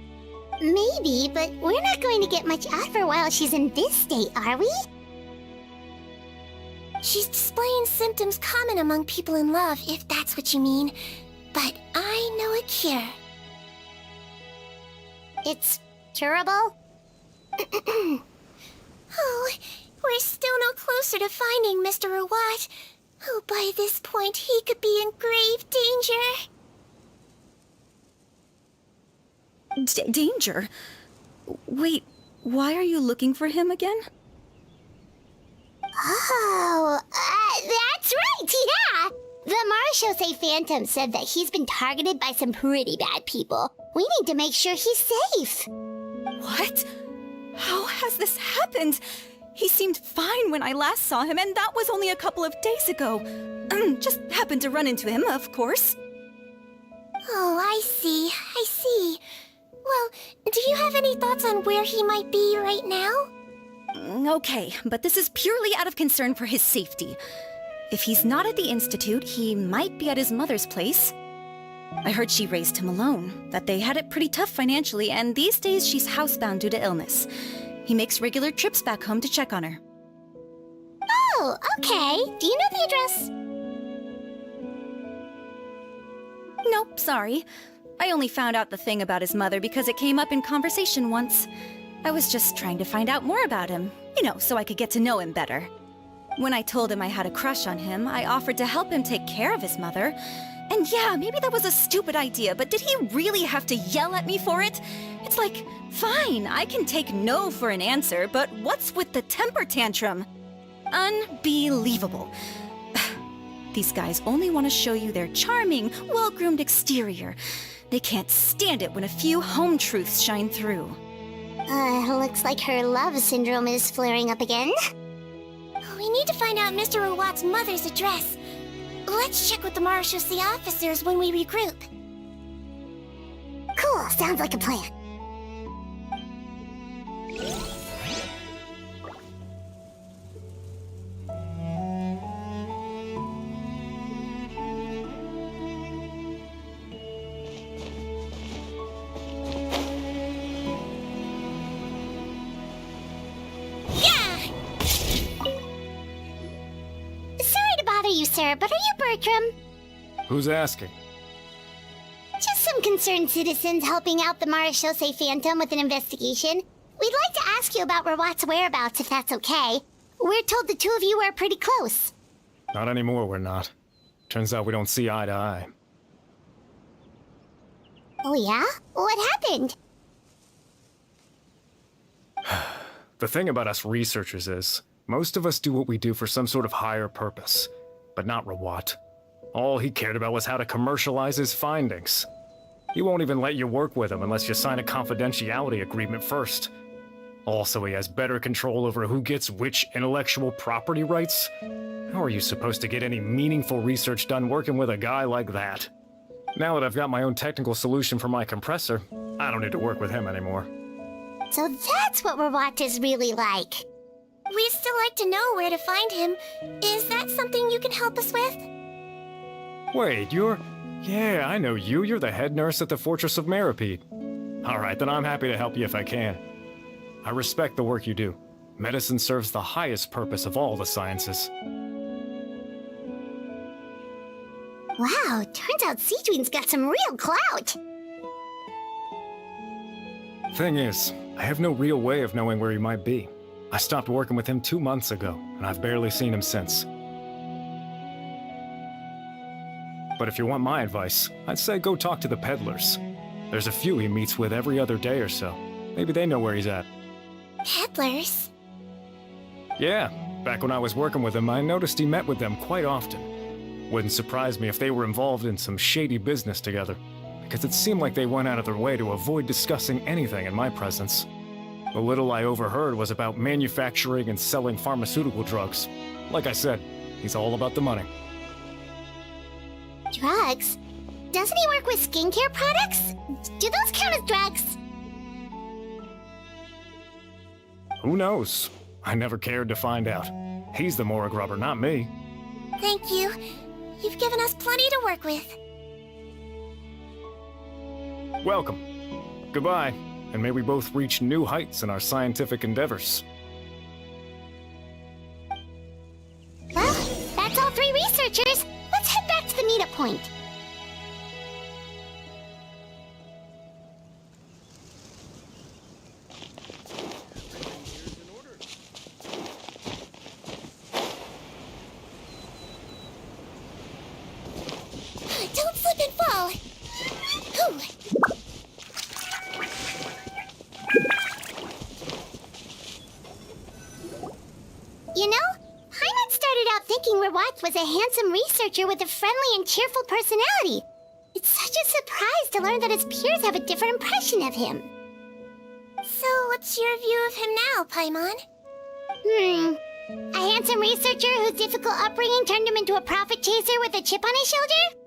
Maybe, but we're not going to get much out of her while she's in this state, are we? She's displaying symptoms common among people in love, if that's what you mean. But I know a cure. It's curable? Oh, we're still no closer to finding Mr. Rawat. Oh, by this point, he could be in grave danger. Danger? Wait, why are you looking for him again? Oh, that's right, yeah! The Marshose Phantom said that he's been targeted by some pretty bad people. We need to make sure he's safe. What? How has this happened? He seemed fine when I last saw him, and that was only a couple of days ago. Just happened to run into him, of course. Oh, I see. Well, do you have any thoughts on where he might be right now? Okay, but this is purely out of concern for his safety. If he's not at the Institute, he might be at his mother's place. I heard she raised him alone, that they had it pretty tough financially, and these days she's housebound due to illness. He makes regular trips back home to check on her. Oh, okay. Do you know the address? Nope, sorry. I only found out the thing about his mother because it came up in conversation once. I was just trying to find out more about him, so I could get to know him better. When I told him I had a crush on him, I offered to help him take care of his mother. And yeah, maybe that was a stupid idea, but did he really have to yell at me for it? It's like, fine, I can take no for an answer, but what's with the temper tantrum? Unbelievable. These guys only want to show you their charming, well-groomed exterior. They can't stand it when a few home truths shine through. Looks like her love syndrome is flaring up again. We need to find out Mr. Rawat's mother's address. Let's check with the Marshose officers when we regroup. Cool, sounds like a plan. Sir, but are you Bertram? Who's asking? Just some concerned citizens helping out the Marashose Phantom with an investigation. We'd like to ask you about Rawat's whereabouts, if that's okay. We're told the two of you are pretty close. Not anymore, we're not. Turns out we don't see eye to eye. Oh yeah? What happened? The thing about us researchers is, most of us do what we do for some sort of higher purpose. But not Rawat. All he cared about was how to commercialize his findings. He won't even let you work with him unless you sign a confidentiality agreement first. Also, he has better control over who gets which intellectual property rights. How are you supposed to get any meaningful research done working with a guy like that? Now that I've got my own technical solution for my compressor, I don't need to work with him anymore. So that's what Rawat is really like. We'd still like to know where to find him. Is that something you can help us with? Wait, you're... Yeah, I know you. You're the head nurse at the Fortress of Meripede. Alright, then I'm happy to help you if I can. I respect the work you do. Medicine serves the highest purpose of all the sciences. Wow, turns out Sijuin's got some real clout. Thing is, I have no real way of knowing where he might be. I stopped working with him 2 months ago, and I've barely seen him since. But if you want my advice, I'd say go talk to the peddlers. There's a few he meets with every other day or so. Maybe they know where he's at. Peddlers? Yeah, back when I was working with him, I noticed he met with them quite often. Wouldn't surprise me if they were involved in some shady business together, because it seemed like they went out of their way to avoid discussing anything in my presence. The little I overheard was about manufacturing and selling pharmaceutical drugs. Like I said, he's all about the money. Drugs? Doesn't he work with skincare products? Do those count as drugs? Who knows? I never cared to find out. He's the Mora grubber, not me. Thank you. You've given us plenty to work with. Welcome. Goodbye, and may we both reach new heights in our scientific endeavors. Well, that's all 3 researchers. Let's head back to the meetup point. Don't slip and fall! Ooh. You know, Paimon started out thinking Rawat was a handsome researcher with a friendly and cheerful personality. It's such a surprise to learn that his peers have a different impression of him. So, what's your view of him now, Paimon? A handsome researcher whose difficult upbringing turned him into a profit chaser with a chip on his shoulder?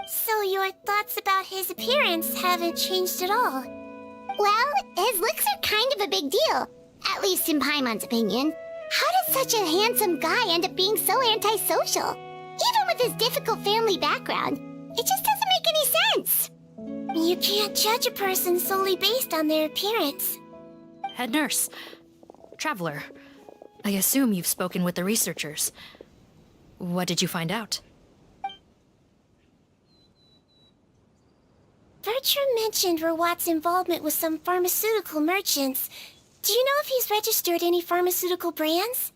So your thoughts about his appearance haven't changed at all? Well, his looks are kind of a big deal, at least in Paimon's opinion. How does such a handsome guy end up being so antisocial? Even with his difficult family background, it just doesn't make any sense. You can't judge a person solely based on their appearance. Head nurse. Traveler. I assume you've spoken with the researchers. What did you find out? Bertram mentioned Rawat's involvement with some pharmaceutical merchants. Do you know if he's registered any pharmaceutical brands?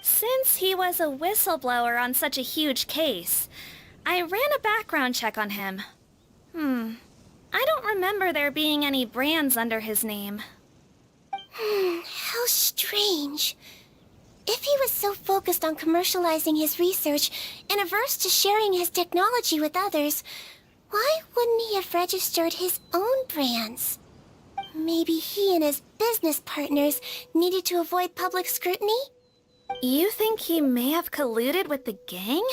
Since he was a whistleblower on such a huge case, I ran a background check on him. I don't remember there being any brands under his name. How strange. If he was so focused on commercializing his research and averse to sharing his technology with others, why wouldn't he have registered his own brands? Maybe he and his business partners needed to avoid public scrutiny? You think he may have colluded with the gang?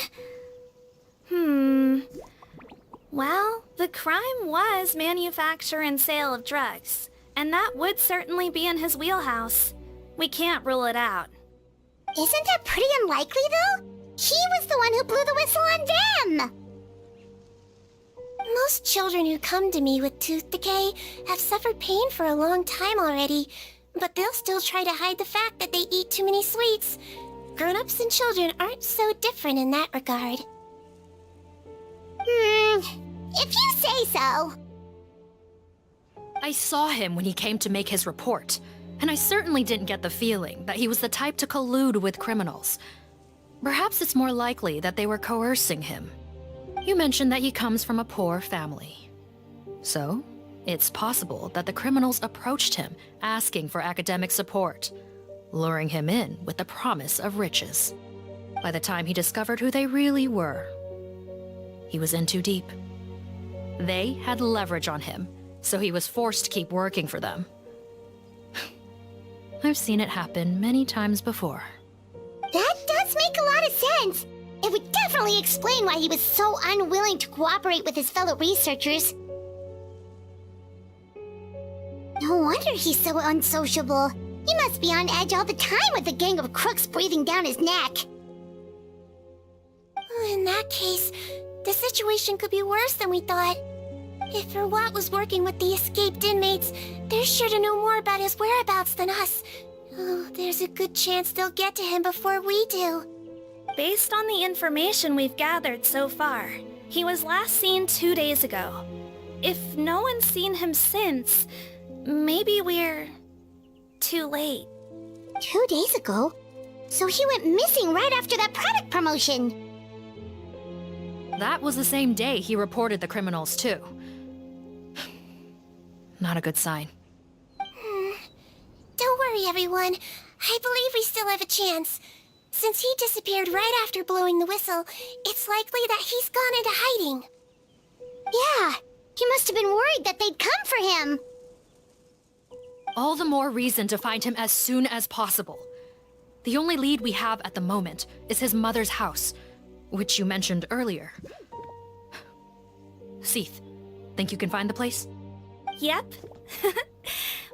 Well, the crime was manufacture and sale of drugs, and that would certainly be in his wheelhouse. We can't rule it out. Isn't that pretty unlikely, though? He was the one who blew the whistle on them! Most children who come to me with tooth decay have suffered pain for a long time already, but they'll still try to hide the fact that they eat too many sweets. Grown-ups and children aren't so different in that regard. If you say so. I saw him when he came to make his report, and I certainly didn't get the feeling that he was the type to collude with criminals. Perhaps it's more likely that they were coercing him. You mentioned that he comes from a poor family. So, it's possible that the criminals approached him asking for academic support, luring him in with the promise of riches. By the time he discovered who they really were, he was in too deep. They had leverage on him, so he was forced to keep working for them. I've seen it happen many times before. That does make a lot of sense. It would definitely explain why he was so unwilling to cooperate with his fellow researchers. No wonder he's so unsociable. He must be on edge all the time with a gang of crooks breathing down his neck. In that case, the situation could be worse than we thought. If Rawat was working with the escaped inmates, they're sure to know more about his whereabouts than us. Oh, there's a good chance they'll get to him before we do. Based on the information we've gathered so far, he was last seen 2 days ago. If no one's seen him since, maybe we're too late. 2 days ago? So he went missing right after that product promotion. That was the same day he reported the criminals, too. Not a good sign. Don't worry, everyone. I believe we still have a chance. Since he disappeared right after blowing the whistle, it's likely that he's gone into hiding. Yeah, he must have been worried that they'd come for him. All the more reason to find him as soon as possible. The only lead we have at the moment is his mother's house, which you mentioned earlier. Seath, think you can find the place? Yep.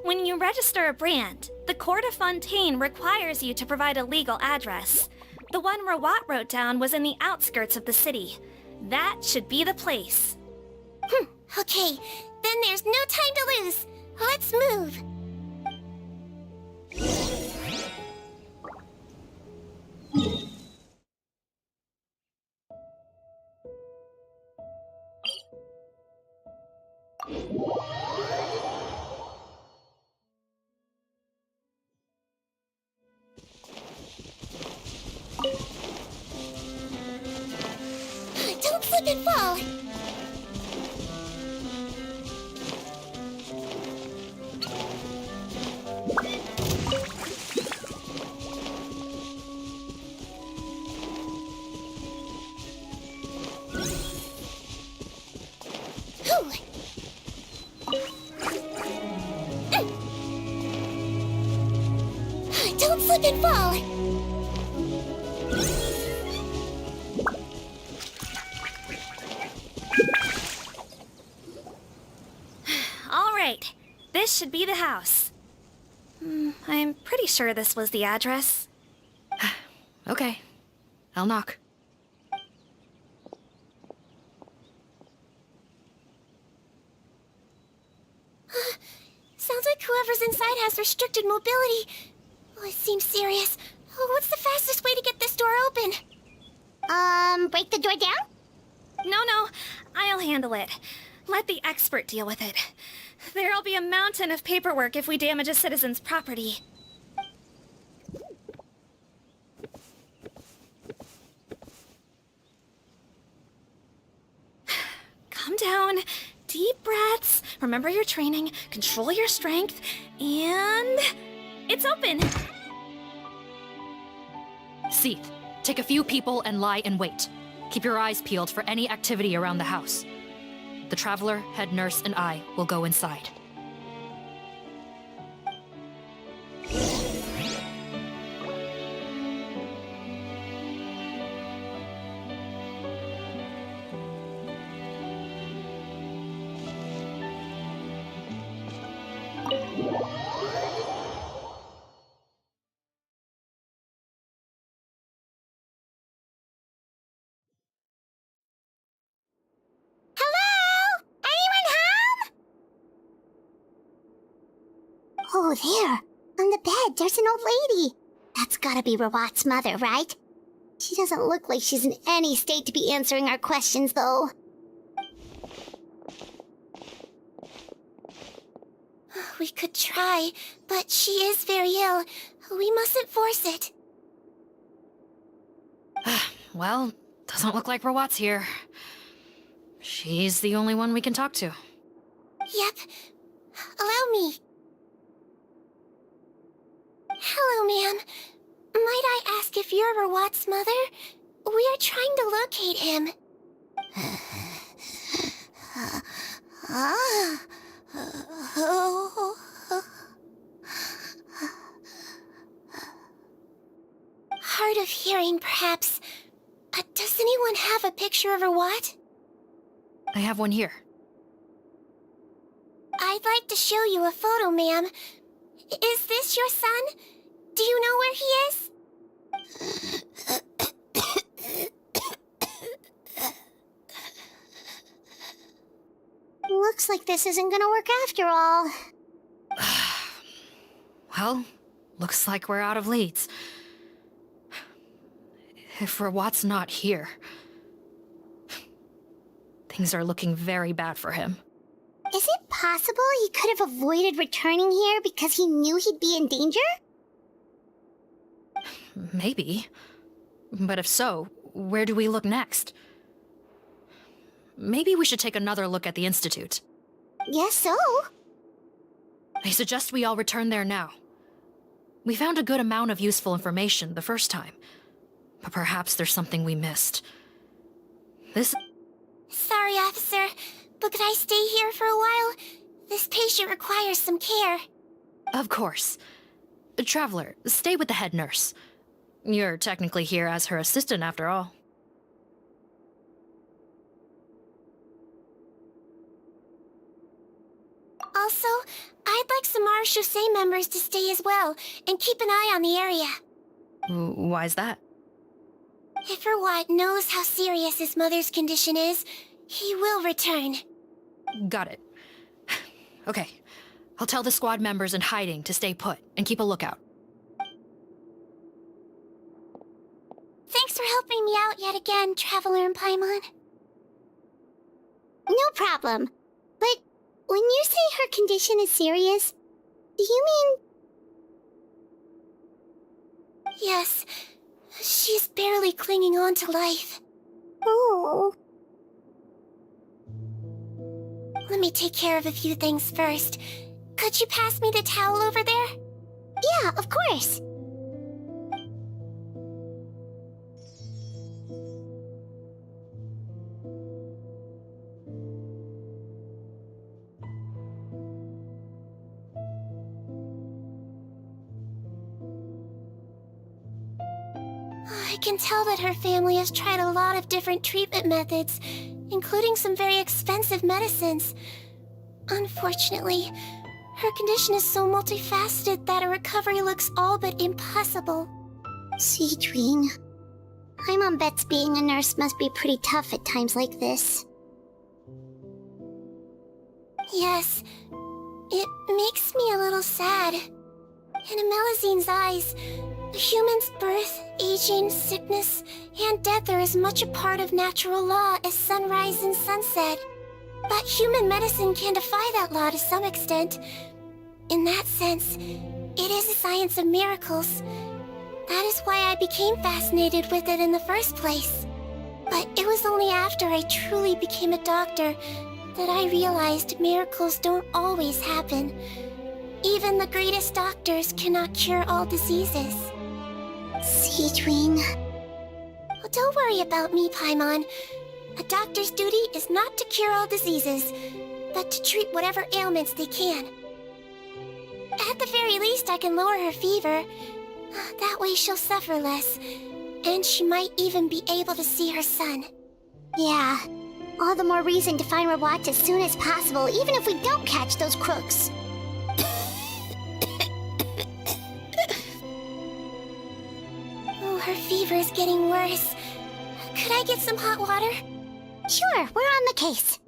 When you register a brand, the Court of Fontaine requires you to provide a legal address. The one Rawat wrote down was in the outskirts of the city. That should be the place. Okay, then there's no time to lose. Let's move. Don't slip and fall. Don't slip and fall. All right, this should be the house. I'm pretty sure this was the address. Okay, I'll knock. Sounds like whoever's inside has restricted mobility. Oh, it seems serious. Oh, what's the fastest way to get this door open? Break the door down? No, I'll handle it. Let the expert deal with it. There'll be a mountain of paperwork if we damage a citizen's property. Calm down. Deep breaths. Remember your training. Control your strength. And... it's open! Seath, take a few people and lie in wait. Keep your eyes peeled for any activity around the house. The Traveler, Head Nurse, and I will go inside. Oh, there. On the bed, there's an old lady. That's gotta be Rawat's mother, right? She doesn't look like she's in any state to be answering our questions, though. We could try, but she is very ill. We mustn't force it. Well, doesn't look like Rawat's here. She's the only one we can talk to. Yep. Allow me. Hello, ma'am. Might I ask if you're Rawat's mother? We are trying to locate him. Hard of hearing, perhaps. Does anyone have a picture of Rawat? I have one here. I'd like to show you a photo, ma'am. Is this your son? Do you know where he is? Looks like this isn't gonna work after all. Well, looks like we're out of leads. If Rawat's not here, things are looking very bad for him. Is it possible he could have avoided returning here because he knew he'd be in danger? Maybe. But if so, where do we look next? Maybe we should take another look at the Institute. Yes, so. I suggest we all return there now. We found a good amount of useful information the first time, but perhaps there's something we missed. Sorry, officer, but could I stay here for a while? This patient requires some care. Of course. Traveler, stay with the head nurse. You're technically here as her assistant after all. Also, I'd like some Marechaussee members to stay as well, and keep an eye on the area. Why's that? If Rawat knows how serious his mother's condition is, he will return. Got it. Okay. I'll tell the squad members in hiding to stay put and keep a lookout. Thanks for helping me out yet again, Traveler and Paimon. No problem. But when you say her condition is serious, do you mean... Yes. She's barely clinging on to life. Oh. Let me take care of a few things first. Could you pass me the towel over there? Yeah, of course. I can tell that her family has tried a lot of different treatment methods, including some very expensive medicines. Unfortunately, her condition is so multifaceted that a recovery looks all but impossible. Seedwing. Paimon bets being a nurse must be pretty tough at times like this. Yes, it makes me a little sad. In a Melazine's eyes, a human's birth, aging, sickness, and death are as much a part of natural law as sunrise and sunset. But human medicine can defy that law to some extent. In that sense, it is a science of miracles. That is why I became fascinated with it in the first place. But it was only after I truly became a doctor that I realized miracles don't always happen. Even the greatest doctors cannot cure all diseases. Seedwing. Oh, don't worry about me, Paimon. A doctor's duty is not to cure all diseases, but to treat whatever ailments they can. At the very least, I can lower her fever. That way she'll suffer less, and she might even be able to see her son. Yeah, all the more reason to find Rawat as soon as possible, even if we don't catch those crooks. Oh, her fever is getting worse. Could I get some hot water? Sure, we're on the case.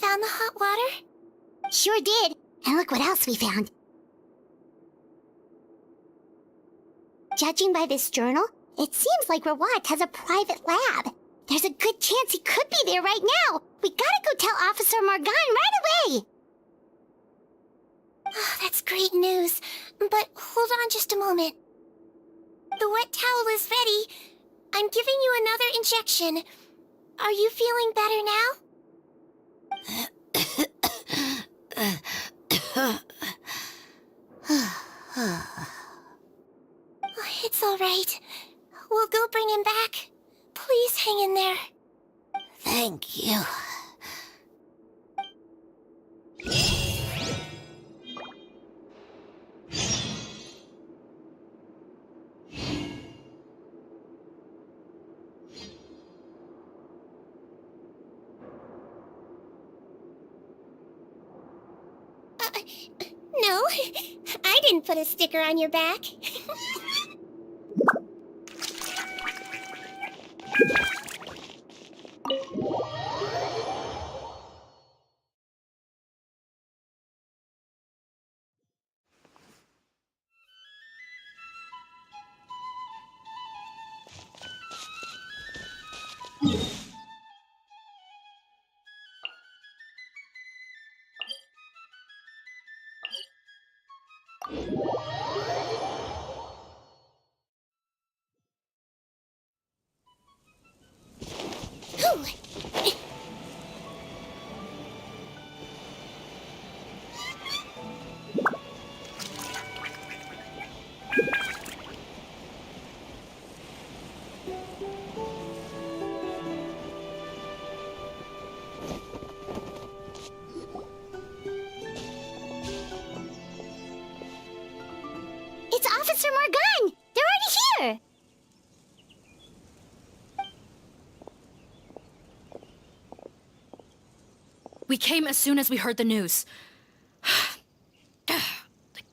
Found the hot water? Sure did. And look what else we found. Judging by this journal, it seems like Rawat has a private lab. There's a good chance he could be there right now. We gotta go tell Officer Morgan right away. Oh, that's great news. But hold on just a moment. The wet towel is ready. I'm giving you another injection. Are you feeling better now? It's all right. We'll go bring him back. Please hang in there. Thank you. No, I didn't put a sticker on your back. It's Officer Morgan! They're already here! We came as soon as we heard the news. I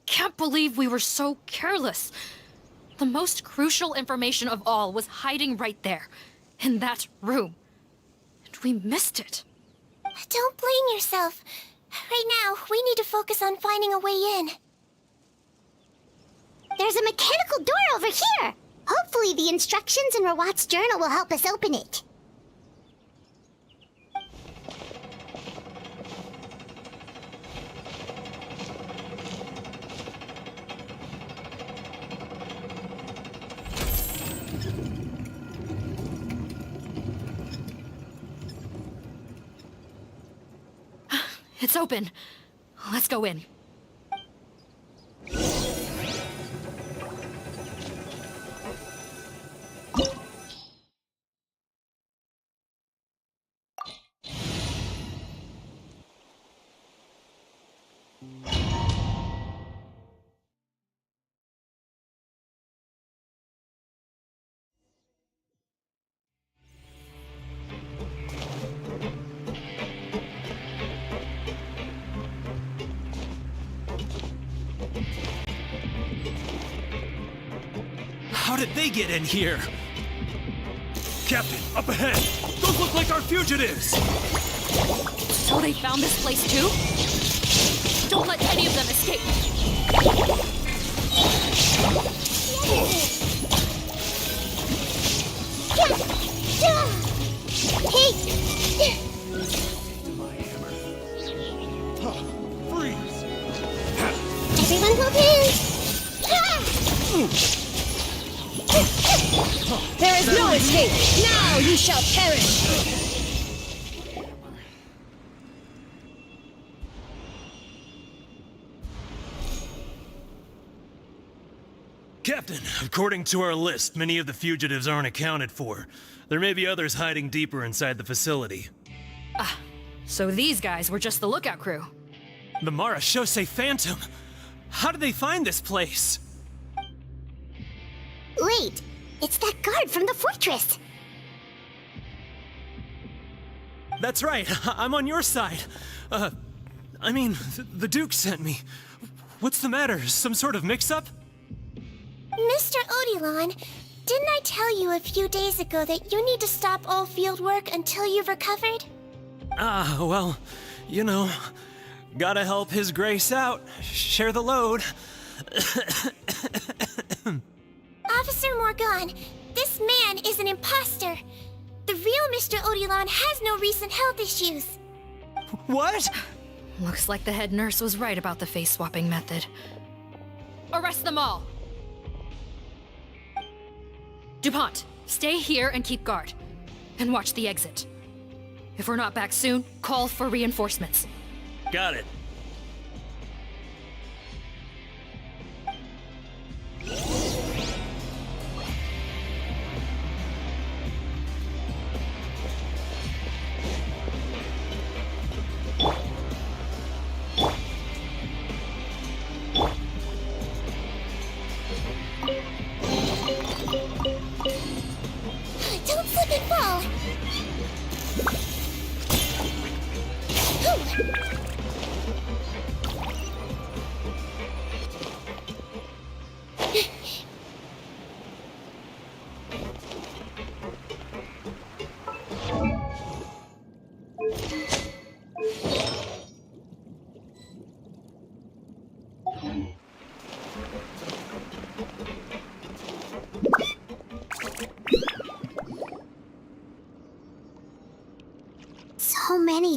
can't believe we were so careless. The most crucial information of all was hiding right there, in that room. And we missed it. Don't blame yourself. Right now, we need to focus on finding a way in. There's a mechanical door over here! Hopefully the instructions in Rawat's journal will help us open it. It's open. Let's go in. How did they get in here? Captain, up ahead! Those look like our fugitives! So they found this place too? Don't let any of them escape! Hey! Freeze! Everyone hold hands! There is no escape! Now you shall perish! Captain, according to our list, many of the fugitives aren't accounted for. There may be others hiding deeper inside the facility. So these guys were just the lookout crew. The Marashose Phantom! How did they find this place? Wait, it's that guard from the fortress! That's right, I'm on your side. The Duke sent me. What's the matter? Some sort of mix-up? Mr. Odilon, didn't I tell you a few days ago that you need to stop all field work until you've recovered? Well, you know, gotta help His Grace out, share the load. Officer Morgan, this man is an imposter. The real Mr. Odilon has no recent health issues. What? Looks like the head nurse was right about the face-swapping method. Arrest them all! DuPont, stay here and keep guard. And watch the exit. If we're not back soon, call for reinforcements. Got it.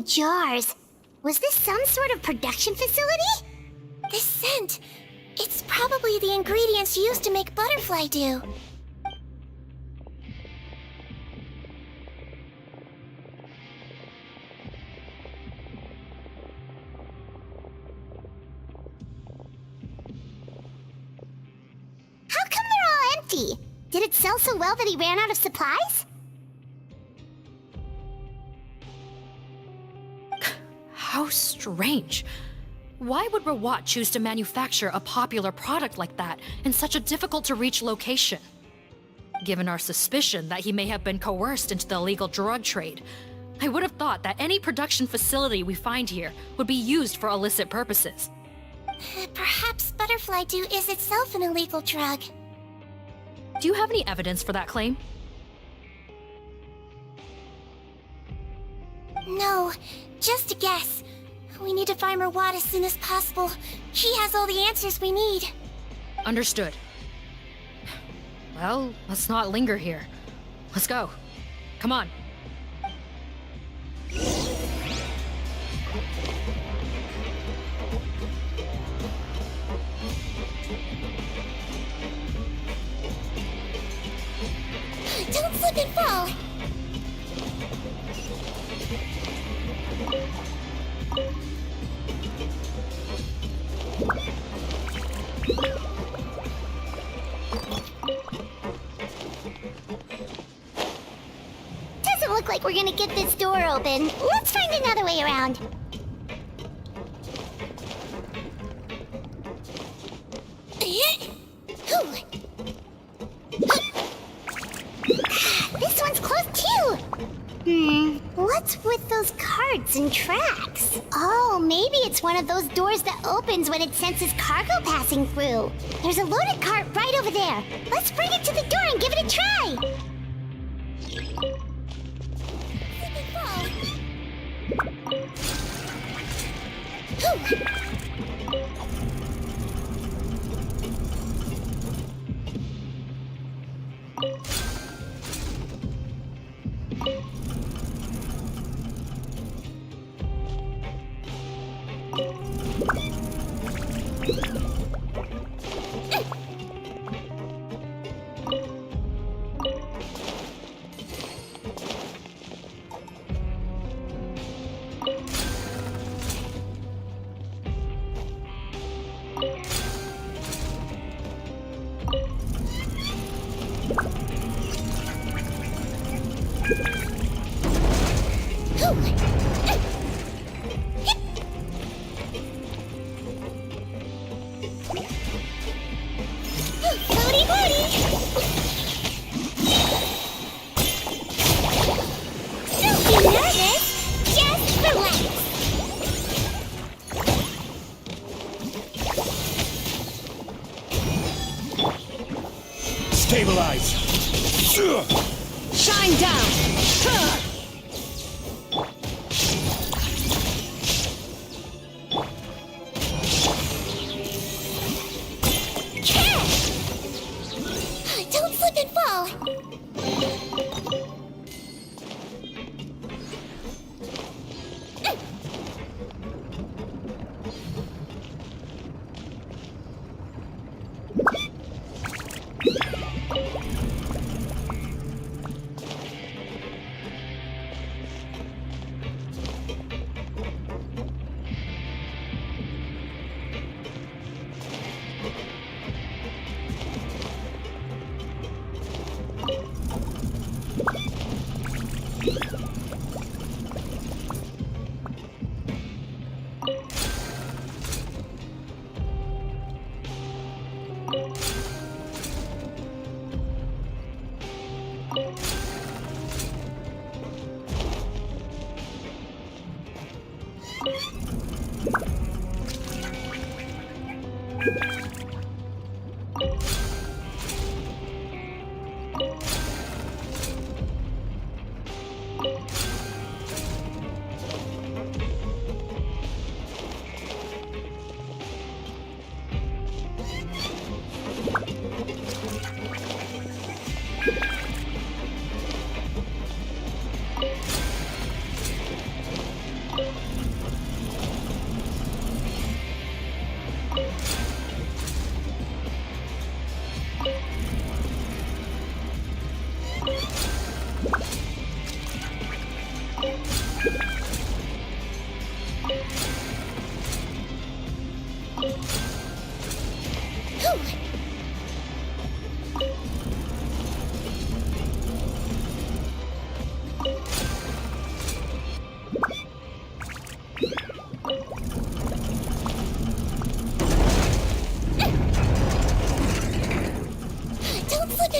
jars. Was this some sort of production facility? This scent, it's probably the ingredients used to make butterfly dew. How come they're all empty? Did it sell so well that he ran out of supplies? How strange. Why would Rawat choose to manufacture a popular product like that in such a difficult-to-reach location? Given our suspicion that he may have been coerced into the illegal drug trade, I would have thought that any production facility we find here would be used for illicit purposes. Perhaps butterfly dew is itself an illegal drug. Do you have any evidence for that claim? No, just a guess. We need to find Rawat as soon as possible. He has all the answers we need. Understood. Well, let's not linger here. Let's go. Come on. Don't slip and fall! Doesn't look like we're gonna get this door open. Let's find another way around. This one's closed too. What's with those carts and tracks? Oh, maybe it's one of those doors that opens when it senses cargo passing through. There's a loaded cart right over there. Let's bring it to the door and give it a try. Stabilize! Shine down! Don't slip and fall!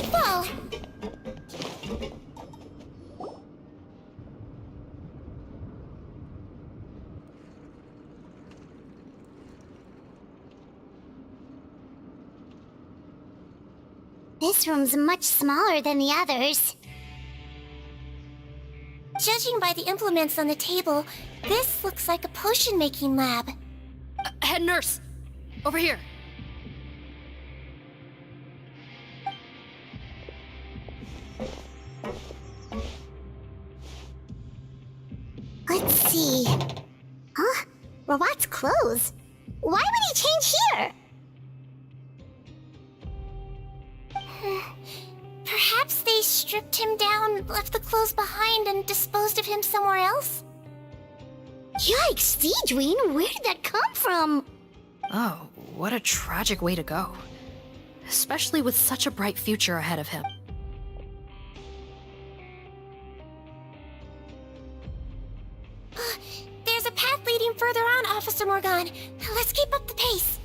and fall! This room's much smaller than the others. Judging by the implements on the table, this looks like a potion-making lab. Head nurse! Over here! Let's see. Huh? Robot's clothes? Why would he change here? Perhaps they stripped him down, left the clothes behind, and disposed of him somewhere else? Yikes, Deedween, where did that come from? Oh, what a tragic way to go. Especially with such a bright future ahead of him. There's a path leading further on, Officer Morgan. Let's keep up the pace.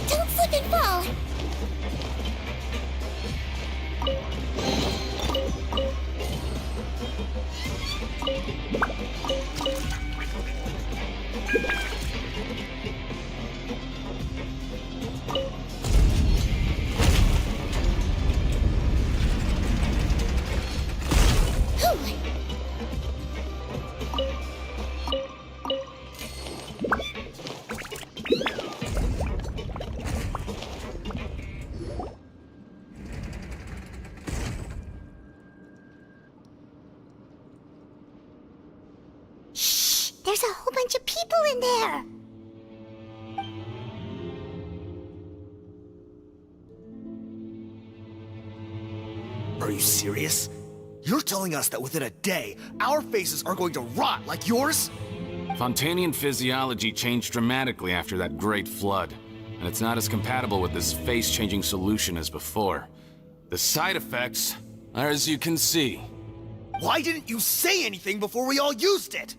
Don't slip and fall! There's a whole bunch of people in there. Are you serious? You're telling us that within a day, our faces are going to rot like yours? Fontanian physiology changed dramatically after that great flood, and it's not as compatible with this face-changing solution as before. The side effects are as you can see. Why didn't you say anything before we all used it?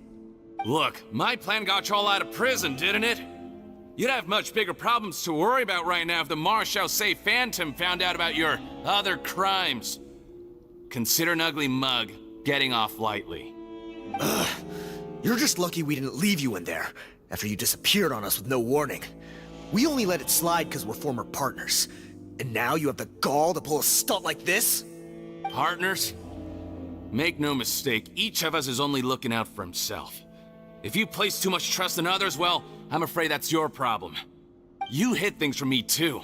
Look, my plan got you all out of prison, didn't it? You'd have much bigger problems to worry about right now if the Marshal Say Phantom found out about your other crimes. Consider an ugly mug getting off lightly. Ugh. You're just lucky we didn't leave you in there after you disappeared on us with no warning. We only let it slide because we're former partners. And now you have the gall to pull a stunt like this? Partners? Make no mistake, each of us is only looking out for himself. If you place too much trust in others, well, I'm afraid that's your problem. You hid things from me too.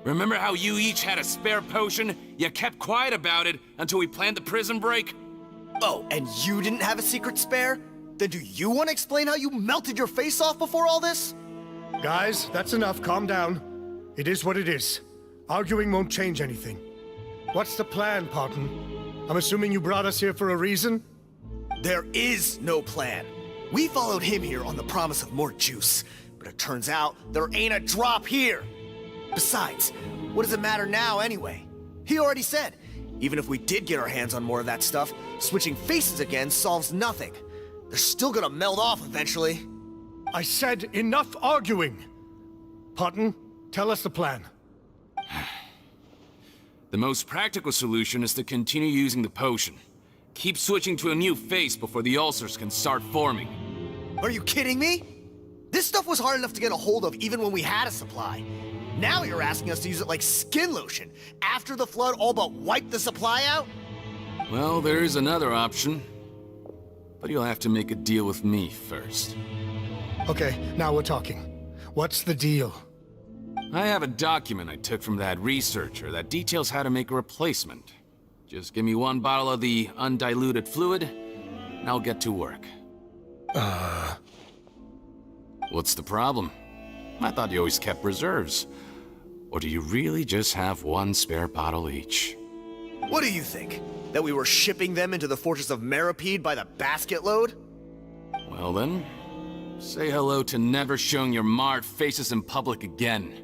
Remember how you each had a spare potion? You kept quiet about it until we planned the prison break? Oh, and you didn't have a secret spare? Then do you want to explain how you melted your face off before all this? Guys, that's enough. Calm down. It is what it is. Arguing won't change anything. What's the plan, Parton? I'm assuming you brought us here for a reason? There is no plan. We followed him here on the promise of more juice, but it turns out there ain't a drop here. Besides, what does it matter now anyway? He already said, even if we did get our hands on more of that stuff, switching faces again solves nothing. They're still gonna meld off eventually. I said enough arguing! Parton, tell us the plan. The most practical solution is to continue using the potion. Keep switching to a new face before the ulcers can start forming. Are you kidding me? This stuff was hard enough to get a hold of even when we had a supply. Now you're asking us to use it like skin lotion, after the flood all but wiped the supply out? Well, there is another option. But you'll have to make a deal with me first. Okay, now we're talking. What's the deal? I have a document I took from that researcher that details how to make a replacement. Just give me one bottle of the undiluted fluid, and I'll get to work. What's the problem? I thought you always kept reserves. Or do you really just have one spare bottle each? What do you think? That we were shipping them into the fortress of Meripede by the basket load? Well then, say hello to never showing your marred faces in public again.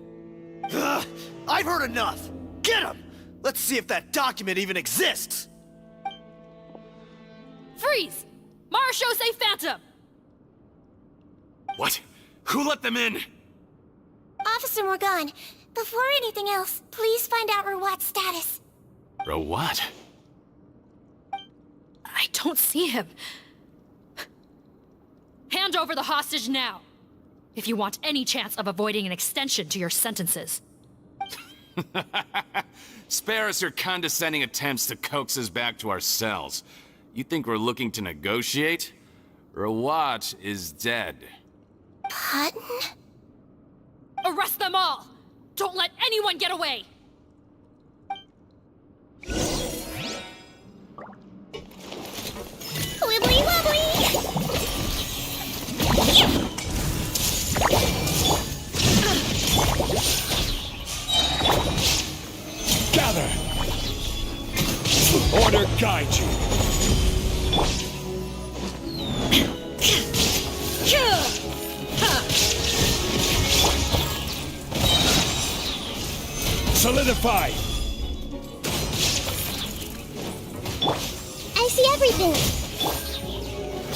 Ugh, I've heard enough! Get him! Let's see if that document even exists! Freeze! Marashosei Phantom! What? Who let them in? Officer Morgan, before anything else, please find out Rawat's status. Rawat? I don't see him. Hand over the hostage now, if you want any chance of avoiding an extension to your sentences. Spare us your condescending attempts to coax us back to our cells. You think we're looking to negotiate? Rawat is dead. Patton? Arrest them all! Don't let anyone get away! Wibbly wobbly! Gather! Order guide you. Solidify! I see everything.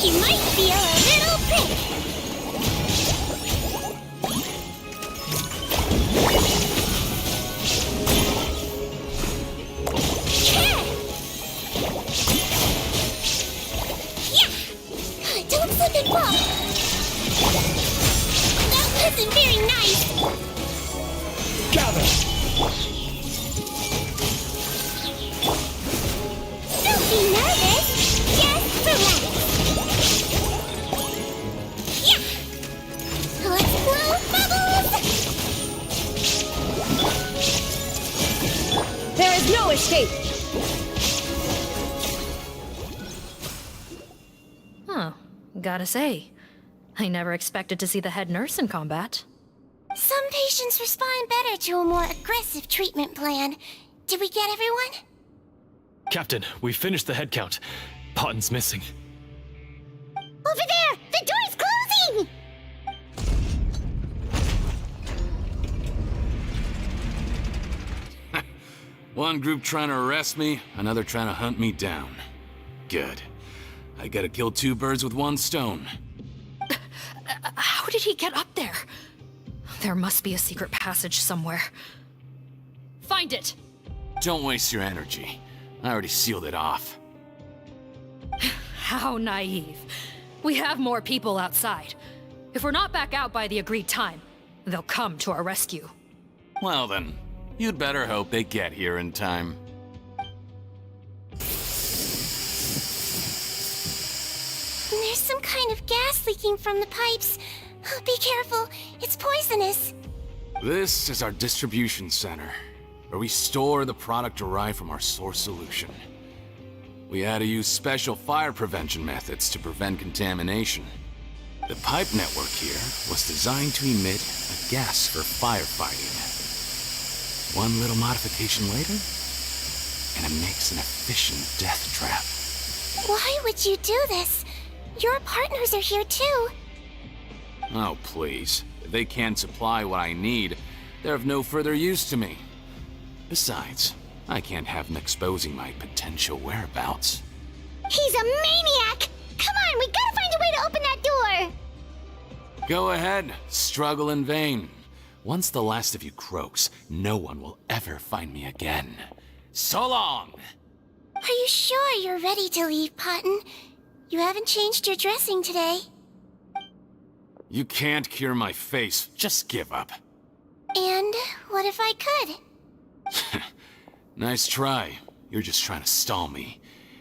You might feel a little prick. Yeah! Don't slip and fall! That wasn't very nice! Gather! Don't be nervous! Just relax! Yeah! Let's blow bubbles! There is no escape! Huh. Gotta say, I never expected to see the head nurse in combat. Some patients respond better to a more aggressive treatment plan. Did we get everyone? Captain, we finished the head count. Patton's missing. Over there! The door's closing! One group trying to arrest me, another trying to hunt me down. Good. I gotta kill two birds with one stone. How did he get up there? There must be a secret passage somewhere. Find it! Don't waste your energy. I already sealed it off. How naive. We have more people outside. If we're not back out by the agreed time, they'll come to our rescue. Well then, you'd better hope they get here in time. There's some kind of gas leaking from the pipes. Be careful, it's poisonous. This is our distribution center, where we store the product derived from our source solution. We had to use special fire prevention methods to prevent contamination. The pipe network here was designed to emit a gas for firefighting. One little modification later, and it makes an efficient death trap. Why would you do this? Your partners are here too. Oh, please. If they can't supply what I need, they're of no further use to me. Besides, I can't have them exposing my potential whereabouts. He's a maniac! Come on, we gotta find a way to open that door! Go ahead, struggle in vain. Once the last of you croaks, no one will ever find me again. So long! Are you sure you're ready to leave, Patton? You haven't changed your dressing today. You can't cure my face, just give up. And what if I could? Nice try. You're just trying to stall me.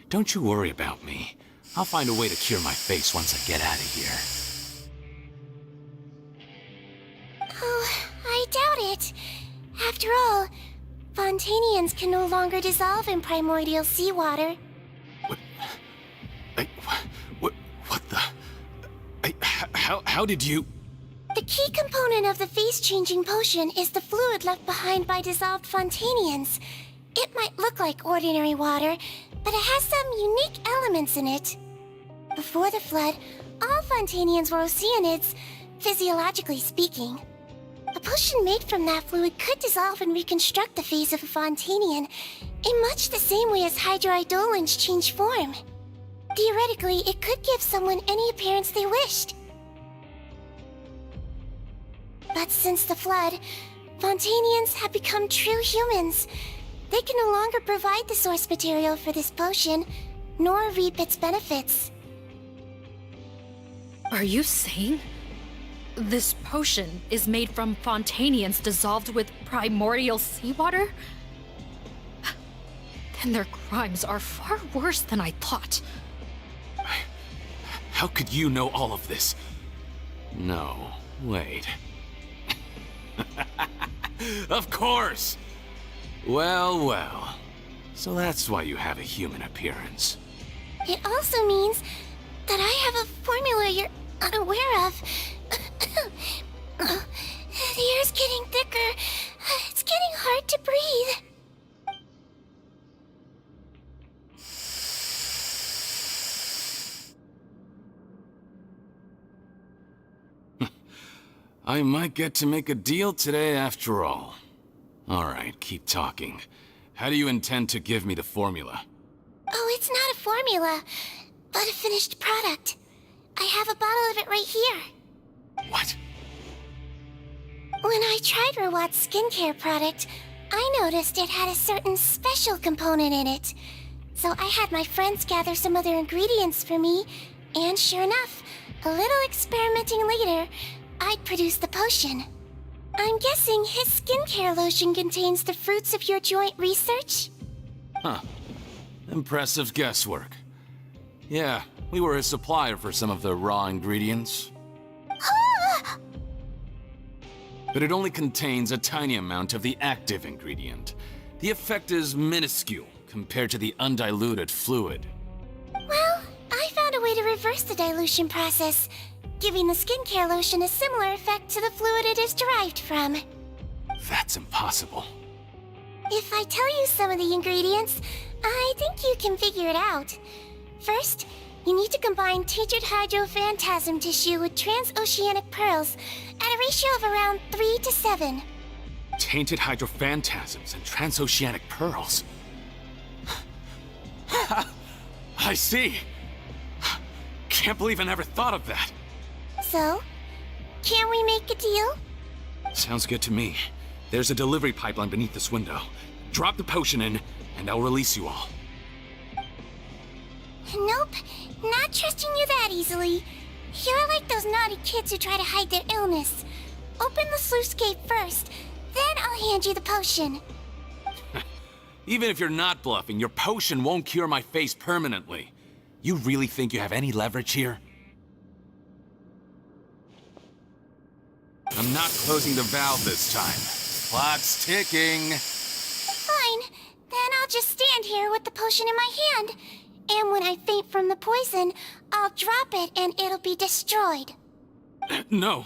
Don't you worry about me. I'll find a way to cure my face once I get out of here. Oh, I doubt it. After all, Fontanians can no longer dissolve in primordial seawater. What the... How did you... The key component of the face-changing potion is the fluid left behind by dissolved Fontanians. It might look like ordinary water, but it has some unique elements in it. Before the flood, all Fontanians were oceanids, physiologically speaking. A potion made from that fluid could dissolve and reconstruct the face of a Fontanian in much the same way as hydroidolins change form. Theoretically, it could give someone any appearance they wished. But since the Flood, Fontanians have become true humans. They can no longer provide the source material for this potion, nor reap its benefits. Are you saying this potion is made from Fontanians dissolved with primordial seawater? Then their crimes are far worse than I thought. How could you know all of this? No, wait. Of course! Well, well. So that's why you have a human appearance. It also means that I have a formula you're unaware of. The air's getting thicker. It's getting hard to breathe. I might get to make a deal today after all. Alright, keep talking. How do you intend to give me the formula? Oh, it's not a formula, but a finished product. I have a bottle of it right here. What? When I tried Rawat's skincare product, I noticed it had a certain special component in it. So I had my friends gather some other ingredients for me, and sure enough, a little experimenting later, I'd produced the potion. I'm guessing his skincare lotion contains the fruits of your joint research? Huh. Impressive guesswork. Yeah, we were a supplier for some of the raw ingredients. But it only contains a tiny amount of the active ingredient. The effect is minuscule compared to the undiluted fluid. Well, I found a way to reverse the dilution process, giving the skincare lotion a similar effect to the fluid it is derived from. That's impossible. If I tell you some of the ingredients, I think you can figure it out. First, you need to combine tainted hydrophantasm tissue with transoceanic pearls at a ratio of around 3 to 7. Tainted hydrophantasms and transoceanic pearls. I see. Can't believe I never thought of that. So, can we make a deal? Sounds good to me. There's a delivery pipeline beneath this window. Drop the potion in, and I'll release you all. Nope, not trusting you that easily. You're like those naughty kids who try to hide their illness. Open the sluice gate first, then I'll hand you the potion. Even if you're not bluffing, your potion won't cure my face permanently. You really think you have any leverage here? I'm not closing the valve this time. Clock's ticking. Fine, then I'll just stand here with the potion in my hand. And when I faint from the poison, I'll drop it and it'll be destroyed. No.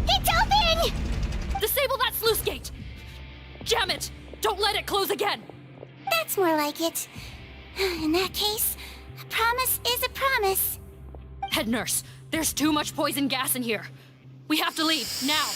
It's open! Disable that sluice gate! Jam it! Don't let it close again! That's more like it. In that case, a promise is a promise. Head nurse, there's too much poison gas in here. We have to leave, now!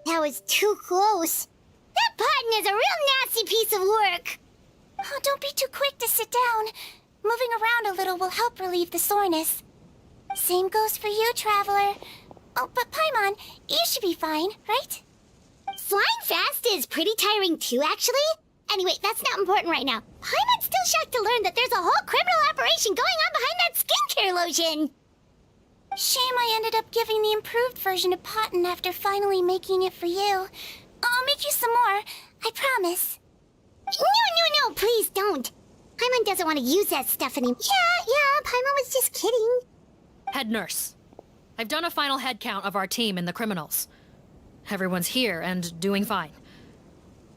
That was too close. That button is a real nasty piece of work. Oh, don't be too quick to sit down. Moving around a little will help relieve the soreness. Same goes for you, Traveler. Oh, but Paimon, you should be fine, right? Flying fast is pretty tiring too, actually. Anyway, that's not important right now. Paimon's still shocked to learn that there's a whole criminal operation going on behind that skincare lotion. Shame I ended up giving the improved version to Potten after finally making it for you. I'll make you some more, I promise. No, please don't. Paimon doesn't want to use that stuff anymore. Yeah, Paimon was just kidding. Head nurse, I've done a final head count of our team and the criminals. Everyone's here and doing fine.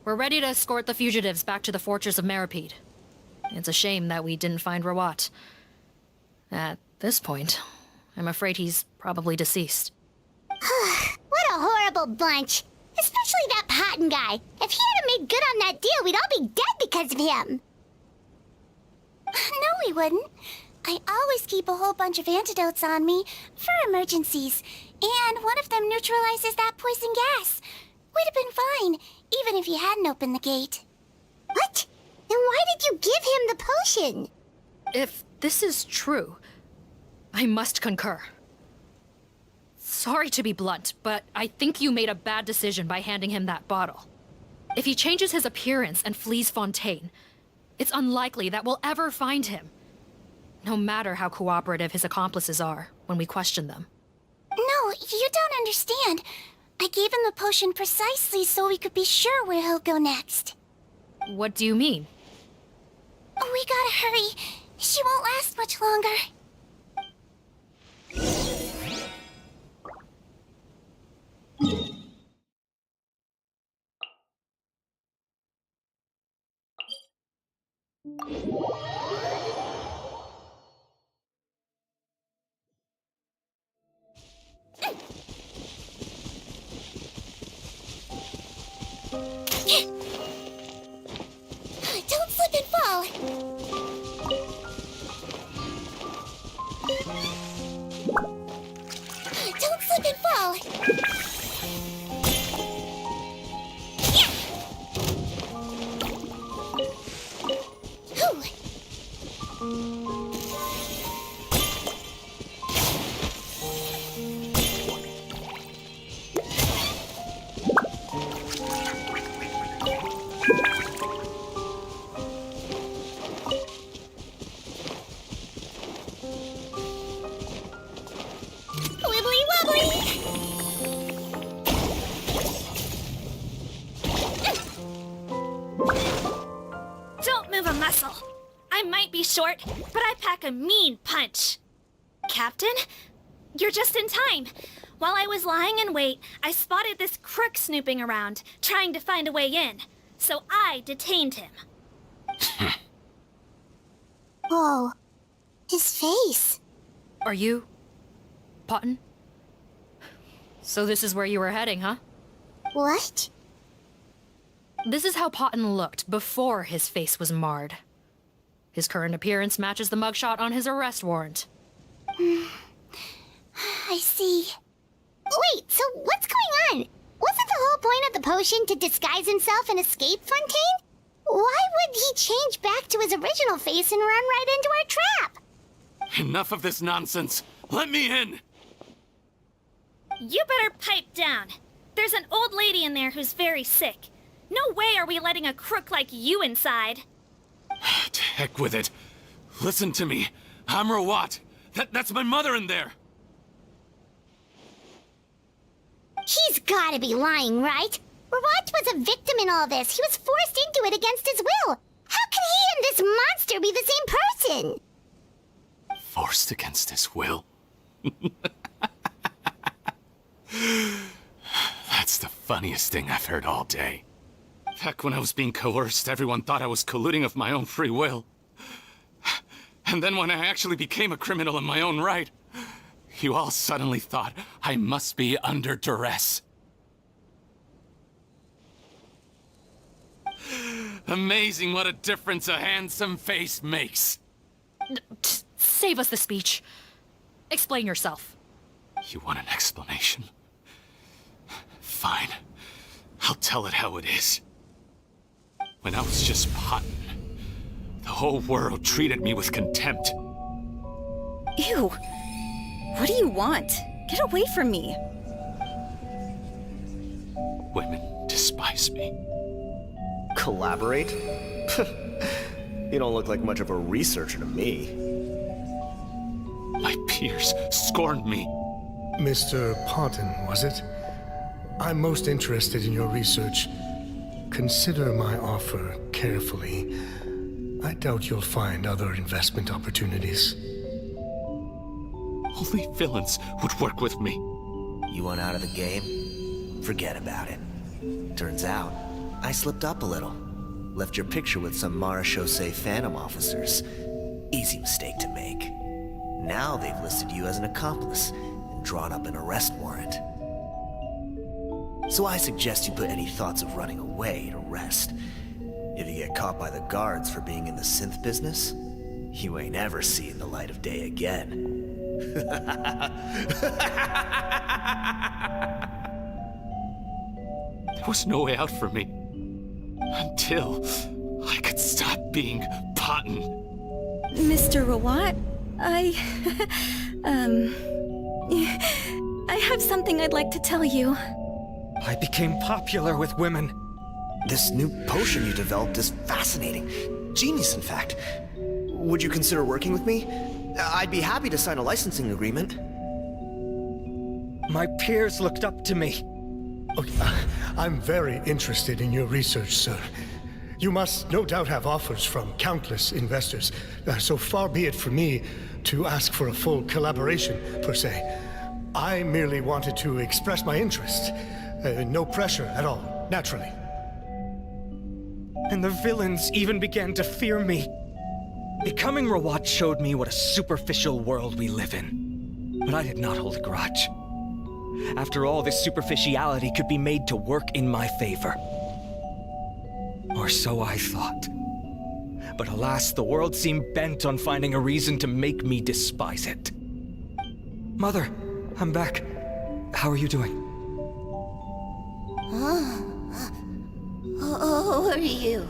We're ready to escort the fugitives back to the fortress of Meripede. It's a shame that we didn't find Rawat. At this point, I'm afraid he's probably deceased. What a horrible bunch. Especially that Patton guy. If he hadn't made good on that deal, we'd all be dead because of him. No, we wouldn't. I always keep a whole bunch of antidotes on me for emergencies, and one of them neutralizes that poison gas. We'd have been fine, even if you hadn't opened the gate. What? Then why did you give him the potion? If this is true, I must concur. Sorry to be blunt, but I think you made a bad decision by handing him that bottle. If he changes his appearance and flees Fontaine, it's unlikely that we'll ever find him. No matter how cooperative his accomplices are when we question them. No, you don't understand. I gave him the potion precisely so we could be sure where he'll go next. What do you mean? We gotta hurry. She won't last much longer. Don't slip and fall. Don't slip and fall. Wibbly wobbly! Don't move a muscle. I might be short, but I pack a mean punch. Captain, you're just in time. While I was lying in wait, I spotted this crook snooping around, trying to find a way in. So I detained him. Whoa. His face. Are you... Potton? So this is where you were heading, huh? What? This is how Potton looked before his face was marred. His current appearance matches the mugshot on his arrest warrant. I see. Wait, so what's going on? Wasn't the whole point of the potion to disguise himself and escape Fontaine? Why would he change back to his original face and run right into our trap? Enough of this nonsense. Let me in. You better pipe down. There's an old lady in there who's very sick. No way are we letting a crook like you inside. To heck with it. Listen to me. I'm Rawat. That's my mother in there. He's gotta be lying, right? Rawat was a victim in all this. He was forced into it against his will. How can he and this monster be the same person? Forced against his will? That's the funniest thing I've heard all day. Back when I was being coerced, everyone thought I was colluding of my own free will. And then when I actually became a criminal in my own right, you all suddenly thought I must be under duress. Amazing what a difference a handsome face makes. Save us the speech. Explain yourself. You want an explanation? Fine. I'll tell it how it is. When I was just Potton, the whole world treated me with contempt. Ew. What do you want? Get away from me. Women despise me. Collaborate? You don't look like much of a researcher to me. My peers scorned me. Mr. Potton, was it? I'm most interested in your research. Consider my offer carefully. I doubt you'll find other investment opportunities. Only villains would work with me. You want out of the game? Forget about it. Turns out, I slipped up a little. Left your picture with some Marechaussee Phantom officers. Easy mistake to make. Now they've listed you as an accomplice and drawn up an arrest warrant. So I suggest you put any thoughts of running away to rest. If you get caught by the guards for being in the synth business, you ain't ever seeing the light of day again. There was no way out for me. Until I could stop being Potton. Mr. Rawat, I have something I'd like to tell you. I became popular with women. This new potion you developed is fascinating. Genius, in fact. Would you consider working with me? I'd be happy to sign a licensing agreement. My peers looked up to me. Okay, I'm very interested in your research, sir. You must no doubt have offers from countless investors, so far be it for me to ask for a full collaboration, per se. I merely wanted to express my interest. No pressure at all, naturally. And the villains even began to fear me. Becoming Rawat showed me what a superficial world we live in. But I did not hold a grudge. After all, this superficiality could be made to work in my favor. Or so I thought. But alas, the world seemed bent on finding a reason to make me despise it. Mother, I'm back. How are you doing? Who are you?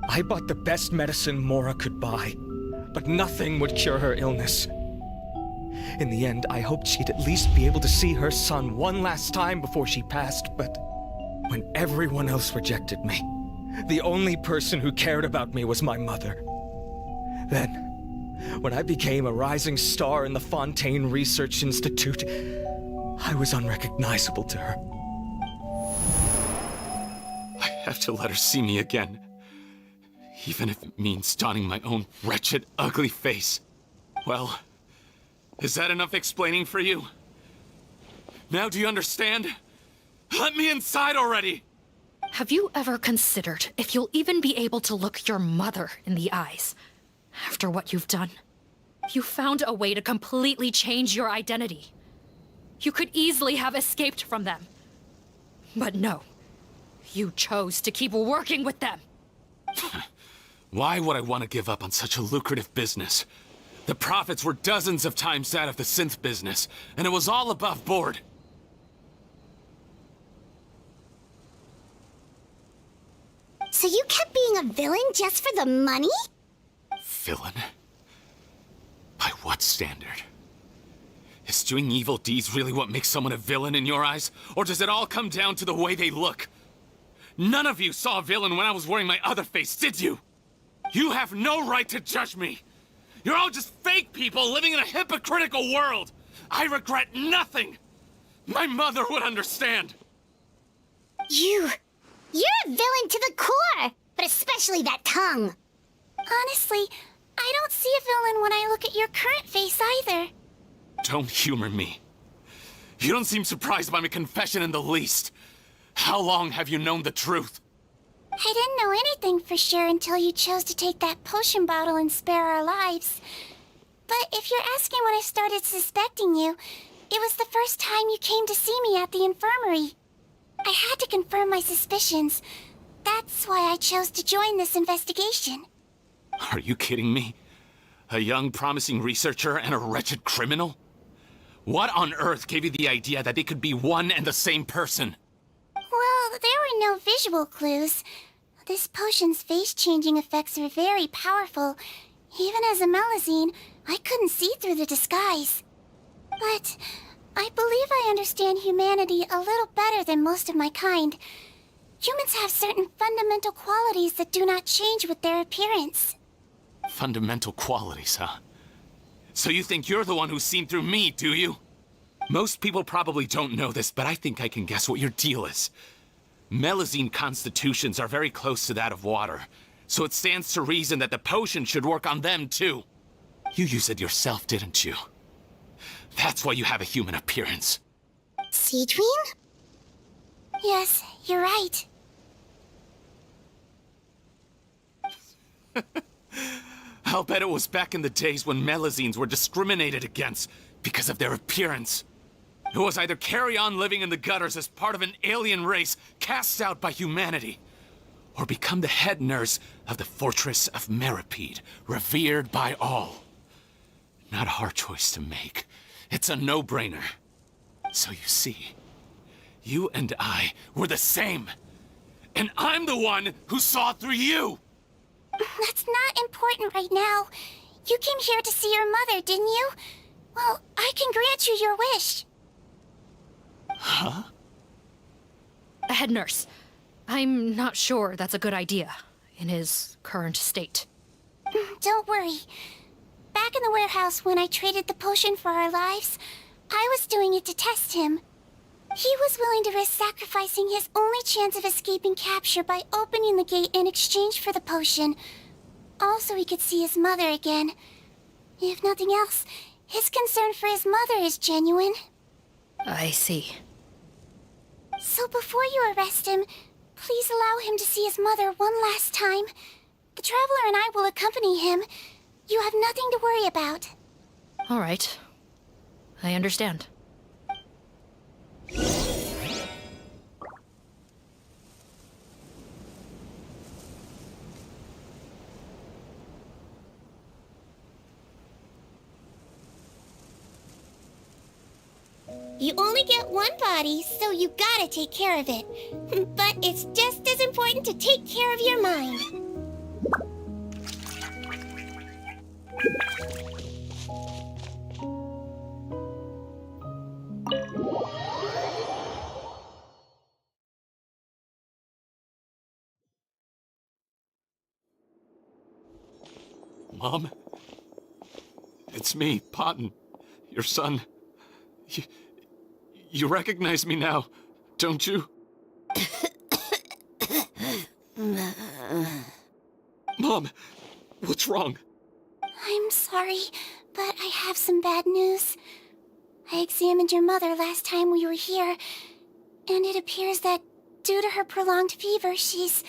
I bought the best medicine Mora could buy, but nothing would cure her illness. In the end, I hoped she'd at least be able to see her son one last time before she passed, but when everyone else rejected me, the only person who cared about me was my mother. Then, when I became a rising star in the Fontaine Research Institute, I was unrecognizable to her. I have to let her see me again. Even if it means donning my own wretched, ugly face. Well, is that enough explaining for you? Now do you understand? Let me inside already! Have you ever considered if you'll even be able to look your mother in the eyes after what you've done? You found a way to completely change your identity. You could easily have escaped from them. But no, you chose to keep working with them. Why would I want to give up on such a lucrative business? The profits were dozens of times that of the synth business, and it was all above board. So you kept being a villain just for the money? Villain? By what standard? Is doing evil deeds really what makes someone a villain in your eyes? Or does it all come down to the way they look? None of you saw a villain when I was wearing my other face, did you? You have no right to judge me! You're all just fake people living in a hypocritical world! I regret nothing! My mother would understand! You're a villain to the core! But especially that tongue! Honestly, I don't see a villain when I look at your current face either. Don't humor me. You don't seem surprised by my confession in the least. How long have you known the truth? I didn't know anything for sure until you chose to take that potion bottle and spare our lives. But if you're asking when I started suspecting you, it was the first time you came to see me at the infirmary. I had to confirm my suspicions. That's why I chose to join this investigation. Are you kidding me? A young, promising researcher and a wretched criminal? What on earth gave you the idea that they could be one and the same person? Well, there were no visual clues. This potion's face-changing effects are very powerful. Even as a Melazine, I couldn't see through the disguise. But I believe I understand humanity a little better than most of my kind. Humans have certain fundamental qualities that do not change with their appearance. Fundamental qualities, huh? So you think you're the one who's seen through me, do you? Most people probably don't know this, but I think I can guess what your deal is. Melazine constitutions are very close to that of water, so it stands to reason that the potion should work on them too. You used it yourself, didn't you? That's why you have a human appearance. Seedream? Yes, you're right. I'll bet it was back in the days when Melazines were discriminated against because of their appearance. It was either carry on living in the gutters as part of an alien race cast out by humanity, or become the head nurse of the Fortress of Meripede, revered by all. Not a hard choice to make. It's a no-brainer. So you see, you and I were the same. And I'm the one who saw through you! That's not important right now. You came here to see your mother, didn't you? Well, I can grant you your wish. Huh? Head nurse, I'm not sure that's a good idea in his current state. Don't worry. Back in the warehouse when I traded the potion for our lives, I was doing it to test him. He was willing to risk sacrificing his only chance of escaping capture by opening the gate in exchange for the potion. Also, he could see his mother again. If nothing else, his concern for his mother is genuine. I see. So before you arrest him, please allow him to see his mother one last time. The Traveler and I will accompany him. You have nothing to worry about. All right. I understand. You only get one body, so you gotta take care of it. But it's just as important to take care of your mind. Mom? It's me, Potton, your son. You recognize me now, don't you? Mom, what's wrong? I'm sorry, but I have some bad news. I examined your mother last time we were here, and it appears that due to her prolonged fever, she's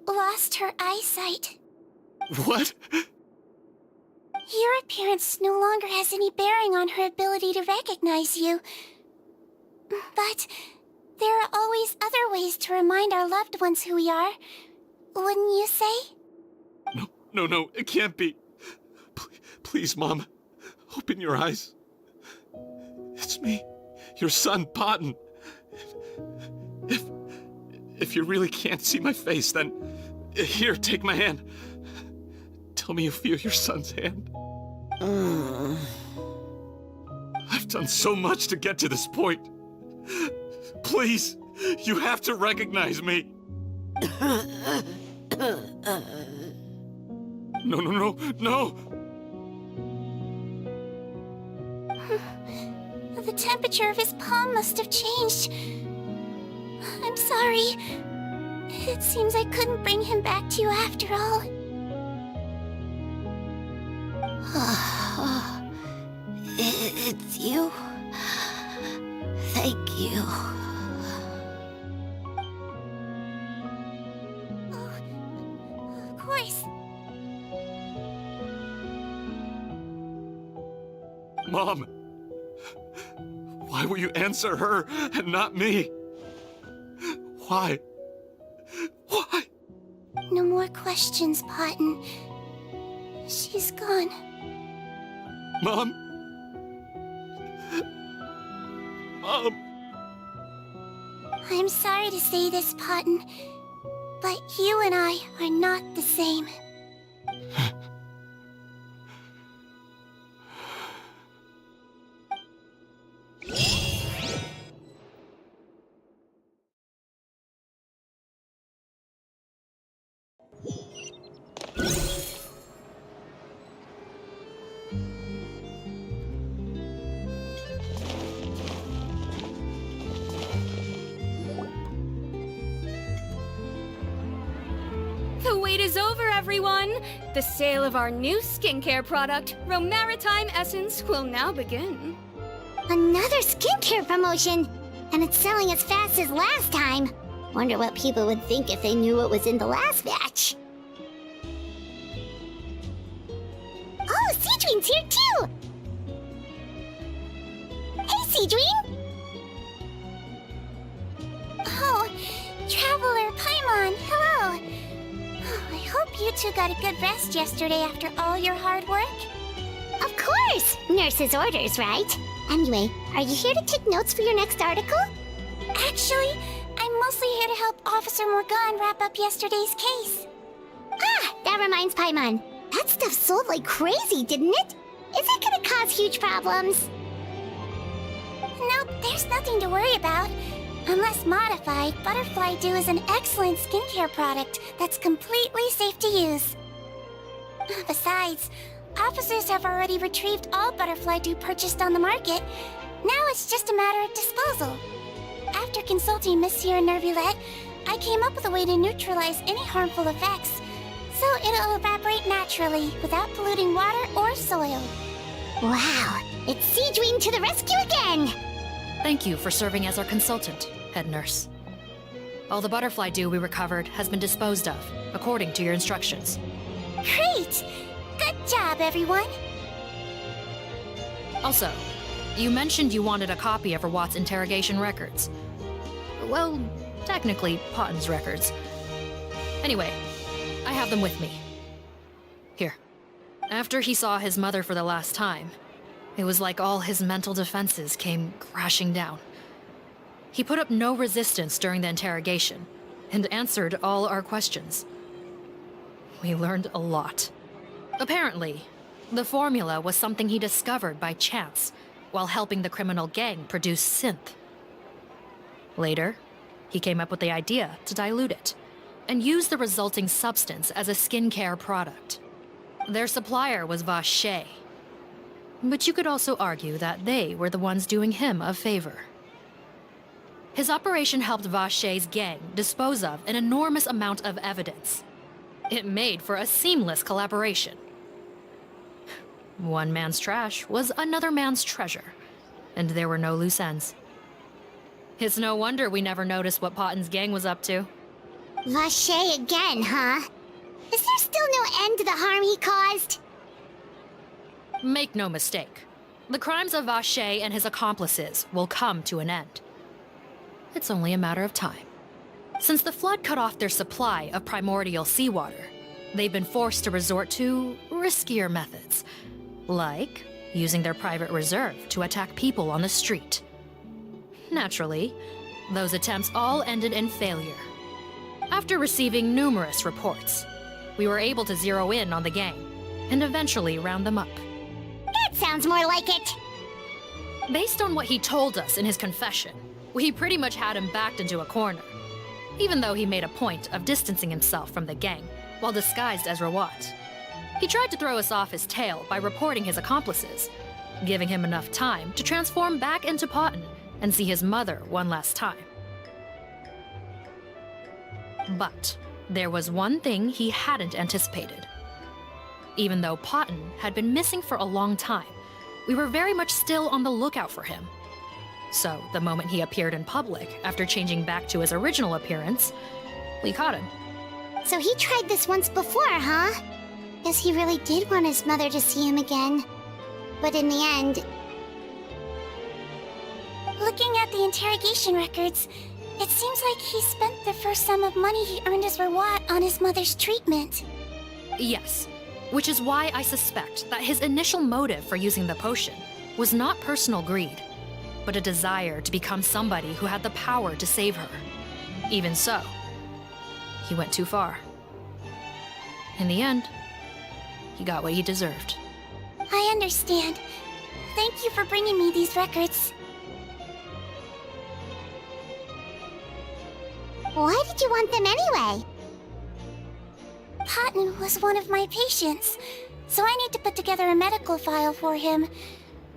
lost her eyesight. What? Your appearance no longer has any bearing on her ability to recognize you. But there are always other ways to remind our loved ones who we are. Wouldn't you say? No, it can't be. Please, Mom, open your eyes. It's me, your son, Potton. If you really can't see my face, then here, take my hand. Tell me you feel your son's hand. I've done so much to get to this point. Please, you have to recognize me. No. The temperature of his palm must have changed. I'm sorry. It seems I couldn't bring him back to you after all. It's you. Thank you. Of course. Mom, why will you answer her and not me? Why? No more questions, Potton. She's gone. Mom? I'm sorry to say this, Potton, but you and I are not the same. The wait is over, everyone! The sale of our new skincare product, Romaritime Essence, will now begin. Another skincare promotion! And it's selling as fast as last time. Wonder what people would think if they knew what was in the last batch. Oh, Seedween's here too! Hey, Seedween! Oh, Traveler Paimon, hello! Oh, I hope you two got a good rest yesterday after all your hard work. Of course! Nurse's orders, right? Anyway, are you here to take notes for your next article? Actually, I'm mostly here to help Officer Morgan wrap up yesterday's case. Ah, that reminds Paimon. That stuff sold like crazy, didn't it? Is it gonna cause huge problems? Nope, there's nothing to worry about. Unless modified, Butterfly Dew is an excellent skincare product that's completely safe to use. Besides, officers have already retrieved all Butterfly Dew purchased on the market. Now it's just a matter of disposal. After consulting Monsieur Nervulette, I came up with a way to neutralize any harmful effects, so it'll evaporate naturally without polluting water or soil. Wow, it's Seedween to the rescue again! Thank you for serving as our consultant, head nurse. All the butterfly dew we recovered has been disposed of, according to your instructions. Great! Good job, everyone! Also, you mentioned you wanted a copy of Rawat's interrogation records. Well, technically, Potten's records. Anyway, I have them with me. Here. After he saw his mother for the last time, it was like all his mental defenses came crashing down. He put up no resistance during the interrogation, and answered all our questions. We learned a lot. Apparently, the formula was something he discovered by chance while helping the criminal gang produce synth. Later, he came up with the idea to dilute it and use the resulting substance as a skincare product. Their supplier was Vache, but you could also argue that they were the ones doing him a favor. His operation helped Vache's gang dispose of an enormous amount of evidence. It made for a seamless collaboration. One man's trash was another man's treasure, and there were no loose ends. It's no wonder we never noticed what Potten's gang was up to. Vache again, huh? Is there still no end to the harm he caused? Make no mistake, the crimes of Vache and his accomplices will come to an end. It's only a matter of time. Since the flood cut off their supply of primordial seawater, they've been forced to resort to riskier methods, like using their private reserve to attack people on the street. Naturally, those attempts all ended in failure. After receiving numerous reports, we were able to zero in on the gang and eventually round them up. That sounds more like it! Based on what he told us in his confession, we pretty much had him backed into a corner, even though he made a point of distancing himself from the gang while disguised as Rawat. He tried to throw us off his tail by reporting his accomplices, giving him enough time to transform back into Potten and see his mother one last time. But there was one thing he hadn't anticipated. Even though Potten had been missing for a long time, we were very much still on the lookout for him. So the moment he appeared in public after changing back to his original appearance, we caught him. So he tried this once before, huh? Guess he really did want his mother to see him again. But in the end... Looking at the interrogation records, it seems like he spent the first sum of money he earned as Rawat on his mother's treatment. Yes, which is why I suspect that his initial motive for using the potion was not personal greed, but a desire to become somebody who had the power to save her. Even so, he went too far. In the end, he got what he deserved. I understand. Thank you for bringing me these records. Why did you want them anyway? Potten was one of my patients, so I need to put together a medical file for him.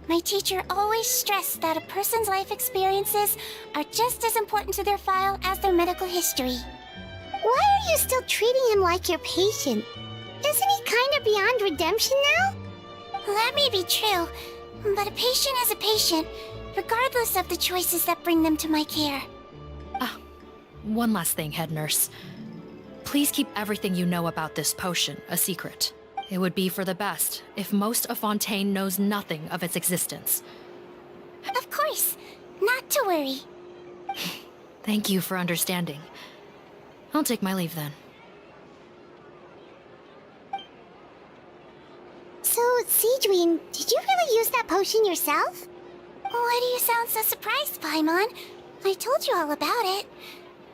My teacher always stressed that a person's life experiences are just as important to their file as their medical history. Why are you still treating him like your patient? Isn't he kind of beyond redemption now? That may be true, but a patient is a patient, regardless of the choices that bring them to my care. One last thing, head nurse. Please keep everything you know about this potion a secret. It would be for the best if most of Fontaine knows nothing of its existence. Of course, not to worry. Thank you for understanding. I'll take my leave then. So, Siegween, did you really use that potion yourself? Why do you sound so surprised, Paimon? I told you all about it.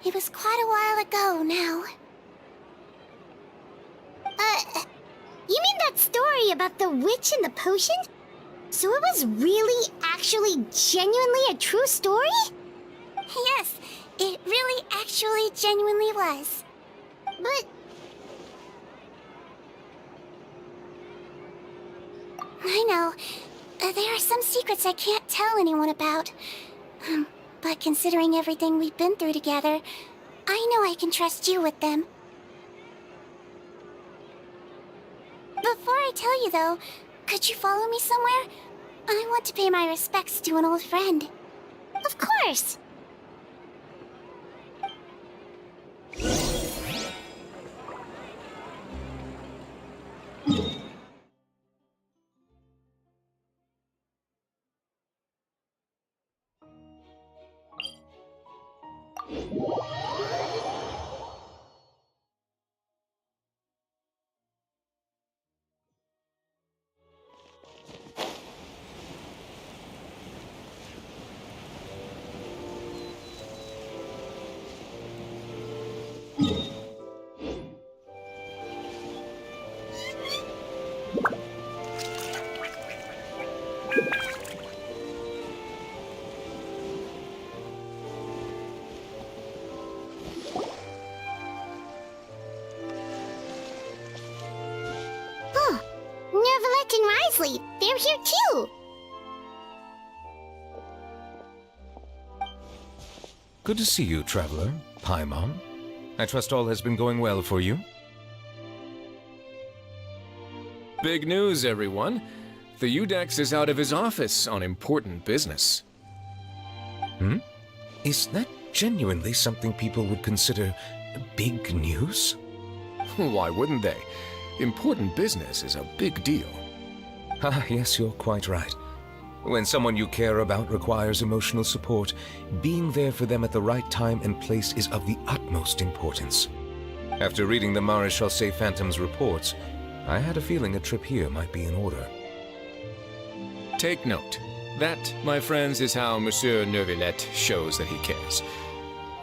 It was quite a while ago now. You mean that story about the witch and the potion? So it was really, actually, genuinely a true story? Yes, it really actually genuinely was. But... I know. There are some secrets I can't tell anyone about. But considering everything we've been through together, I know I can trust you with them. Before I tell you, though, could you follow me somewhere? I want to pay my respects to an old friend. Of course! Nervalet and Risley, they're here too! Good to see you, traveler. Paimon. I trust all has been going well for you? Big news, everyone. The Udex is out of his office on important business. Is that genuinely something people would consider big news? Why wouldn't they? Important business is a big deal. Ah, yes, you're quite right. When someone you care about requires emotional support, being there for them at the right time and place is of the utmost importance. After reading the Maréchal Phantom's reports, I had a feeling a trip here might be in order. Take note. That, my friends, is how Monsieur Nervalet shows that he cares.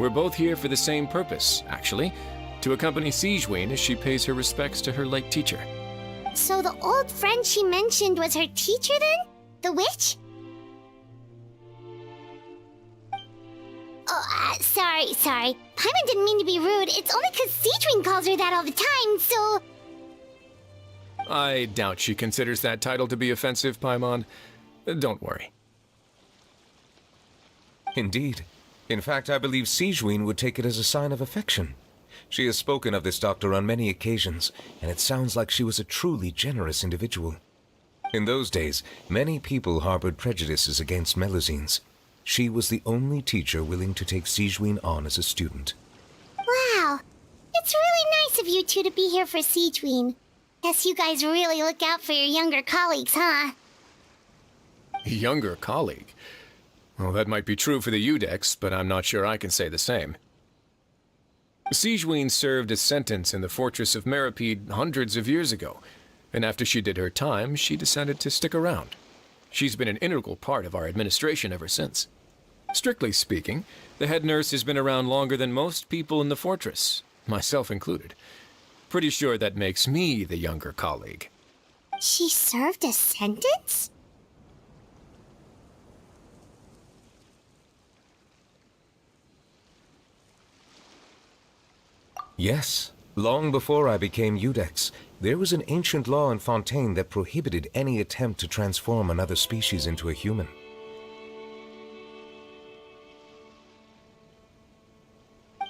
We're both here for the same purpose, actually, to accompany Siegween as she pays her respects to her late teacher. So the old friend she mentioned was her teacher then? The witch? Oh, sorry. Paimon didn't mean to be rude. It's only because Siegween calls her that all the time, so... I doubt she considers that title to be offensive, Paimon. Don't worry. Indeed. In fact, I believe Siegween would take it as a sign of affection. She has spoken of this doctor on many occasions, and it sounds like she was a truly generous individual. In those days, many people harbored prejudices against Melusines. She was the only teacher willing to take Siegween on as a student. Wow. It's really nice of you two to be here for Siegween. Guess you guys really look out for your younger colleagues, huh? Younger colleague? Well, that might be true for the Udex, but I'm not sure I can say the same. Siegween served a sentence in the fortress of Meripede hundreds of years ago, and after she did her time, she decided to stick around. She's been an integral part of our administration ever since. Strictly speaking, the head nurse has been around longer than most people in the fortress, myself included. Pretty sure that makes me the younger colleague. She served a sentence? Yes. Long before I became Udex, there was an ancient law in Fontaine that prohibited any attempt to transform another species into a human.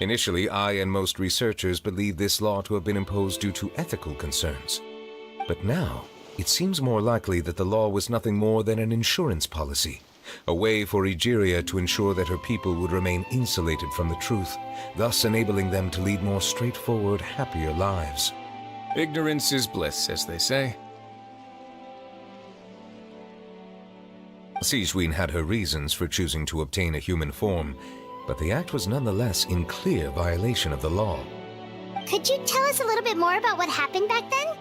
Initially, I and most researchers believed this law to have been imposed due to ethical concerns. But now, it seems more likely that the law was nothing more than an insurance policy, a way for Egeria to ensure that her people would remain insulated from the truth, thus enabling them to lead more straightforward, happier lives. Ignorance is bliss, as they say. Sigewinne had her reasons for choosing to obtain a human form, but the act was nonetheless in clear violation of the law. Could you tell us a little bit more about what happened back then?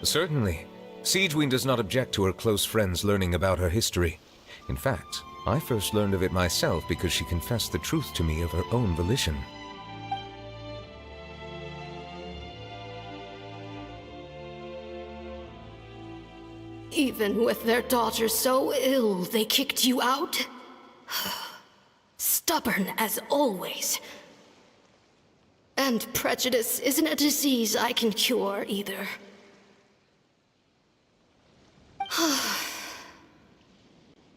Certainly. Sigewinne does not object to her close friends learning about her history. In fact, I first learned of it myself because she confessed the truth to me of her own volition. Even with their daughter so ill, they kicked you out? Stubborn as always. And prejudice isn't a disease I can cure either.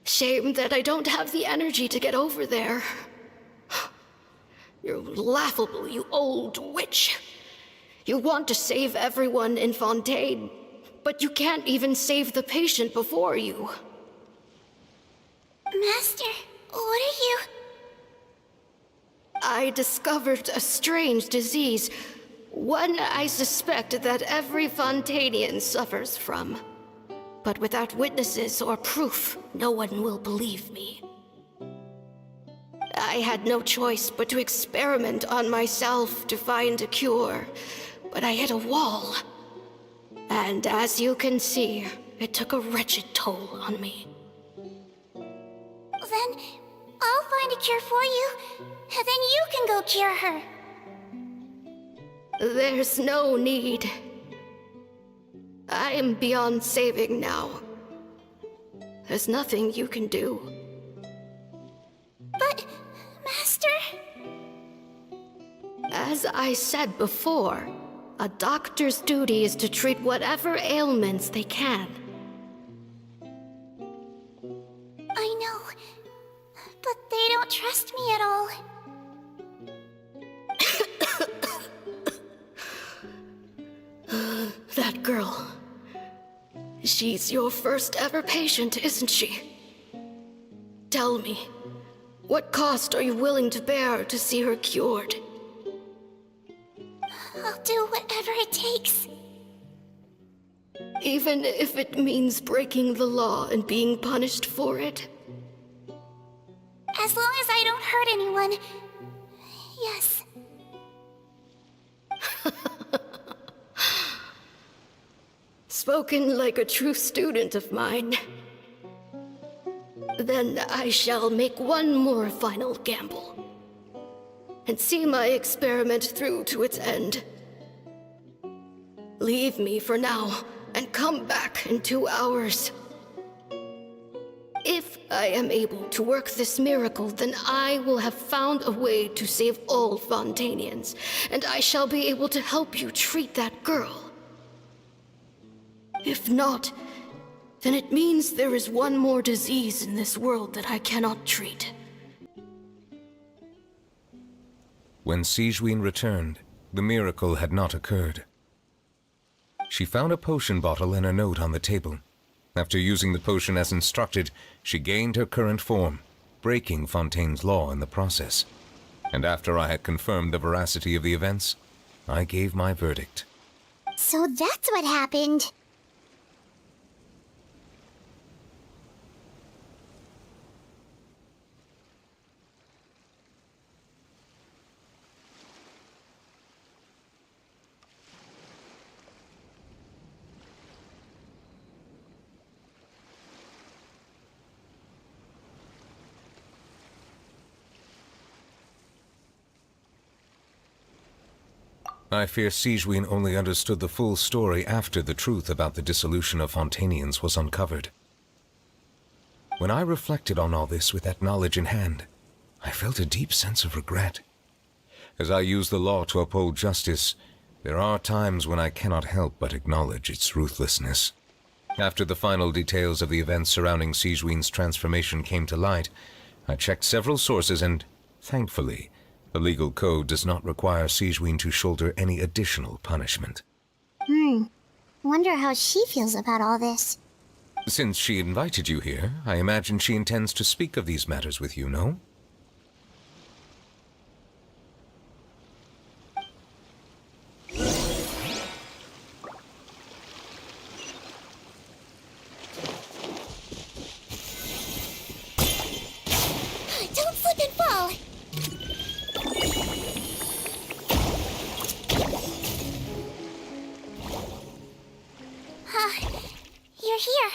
Shame that I don't have the energy to get over there. You're laughable, you old witch. You want to save everyone in Fontaine, but you can't even save the patient before you. Master, what are you... I discovered a strange disease, one I suspect that every Fontainian suffers from. But without witnesses or proof, no one will believe me. I had no choice but to experiment on myself to find a cure, but I hit a wall. And as you can see, it took a wretched toll on me. Then I'll find a cure for you, and then you can go cure her. There's no need. I am beyond saving now. There's nothing you can do. But, Master... As I said before, a doctor's duty is to treat whatever ailments they can. I know, but they don't trust me at all. That girl. She's your first ever patient, isn't she? Tell me, what cost are you willing to bear to see her cured? I'll do whatever it takes. Even if it means breaking the law and being punished for it? As long as I don't hurt anyone. Yes. Spoken like a true student of mine. Then I shall make one more final gamble. And see my experiment through to its end. Leave me for now, and come back in 2 hours. If I am able to work this miracle, then I will have found a way to save all Fontainians, and I shall be able to help you treat that girl. If not, then it means there is one more disease in this world that I cannot treat. When Sigewinne returned, the miracle had not occurred. She found a potion bottle and a note on the table. After using the potion as instructed, she gained her current form, breaking Fontaine's law in the process. And after I had confirmed the veracity of the events, I gave my verdict. So that's what happened. I fear Sigewinne only understood the full story after the truth about the dissolution of Fontainians was uncovered. When I reflected on all this with that knowledge in hand, I felt a deep sense of regret. As I use the law to uphold justice, there are times when I cannot help but acknowledge its ruthlessness. After the final details of the events surrounding Sigewinne's transformation came to light, I checked several sources and, thankfully, the legal code does not require Sigewinne to shoulder any additional punishment. Wonder how she feels about all this. Since she invited you here, I imagine she intends to speak of these matters with you, no? Don't slip and fall! You're here.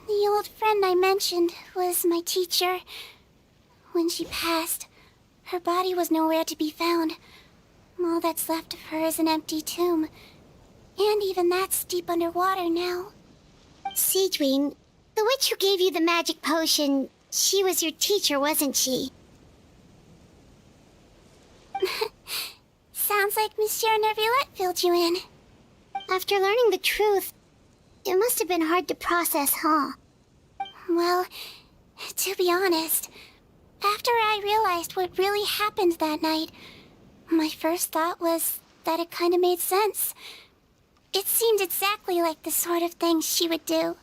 The old friend I mentioned was my teacher. When she passed, her body was nowhere to be found. All that's left of her is an empty tomb. And even that's deep underwater now. Sigewinne, the witch who gave you the magic potion, she was your teacher, wasn't she? Sounds like Monsieur Neuvillette filled you in. After learning the truth, it must have been hard to process, huh? Well, to be honest, after I realized what really happened that night, my first thought was that it kind of made sense. It seemed exactly like the sort of thing she would do.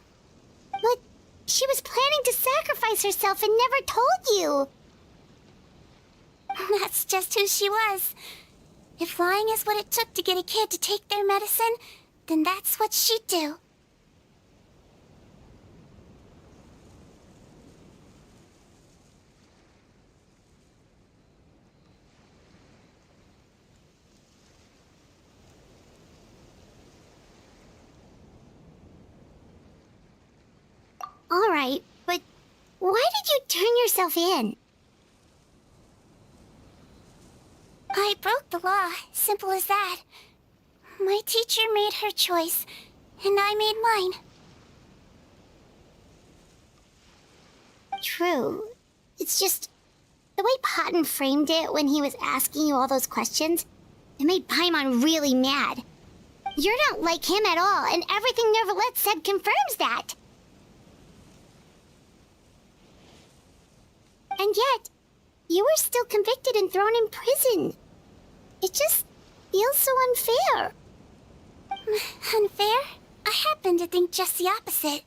But she was planning to sacrifice herself and never told you. That's just who she was. If lying is what it took to get a kid to take their medicine, then that's what she'd do. All right, but why did you turn yourself in? I broke the law, simple as that. My teacher made her choice, and I made mine. True. It's just the way Patton framed it when he was asking you all those questions, it made Paimon really mad. You're not like him at all, and everything Neuvillette said confirms that. And yet, you were still convicted and thrown in prison. It just feels so unfair. Unfair? I happen to think just the opposite.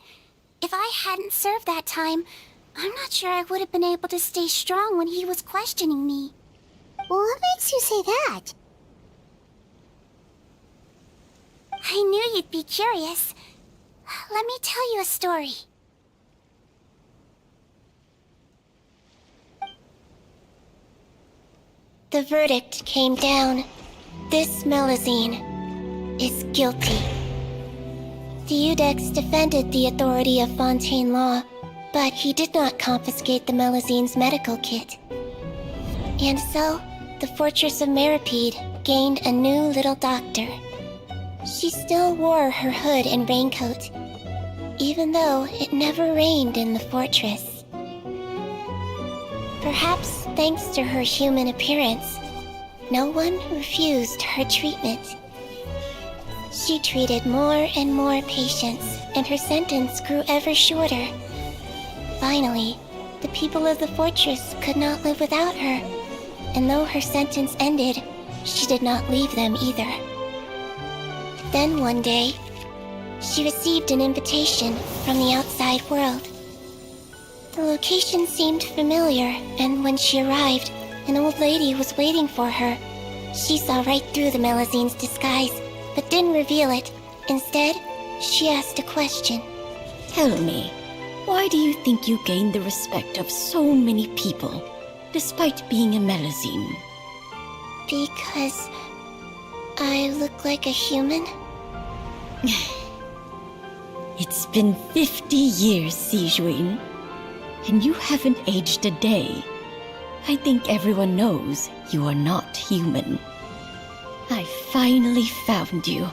If I hadn't served that time, I'm not sure I would have been able to stay strong when he was questioning me. What makes you say that? I knew you'd be curious. Let me tell you a story. The verdict came down. This Melusine is guilty. The Iudex defended the authority of Fontaine law, but he did not confiscate the Melusine's medical kit. And so, the Fortress of Meripede gained a new little doctor. She still wore her hood and raincoat, even though it never rained in the fortress. Perhaps thanks to her human appearance, no one refused her treatment. She treated more and more patients, and her sentence grew ever shorter. Finally, the people of the fortress could not live without her, and though her sentence ended, she did not leave them either. Then one day, she received an invitation from the outside world. The location seemed familiar, and when she arrived, an old lady was waiting for her. She saw right through the Melusine's disguise, but didn't reveal it. Instead, she asked a question. Tell me, why do you think you gained the respect of so many people, despite being a Melusine? Because I look like a human? It's been 50 years, Sigewinne, and you haven't aged a day. I think everyone knows you are not human. I finally found you,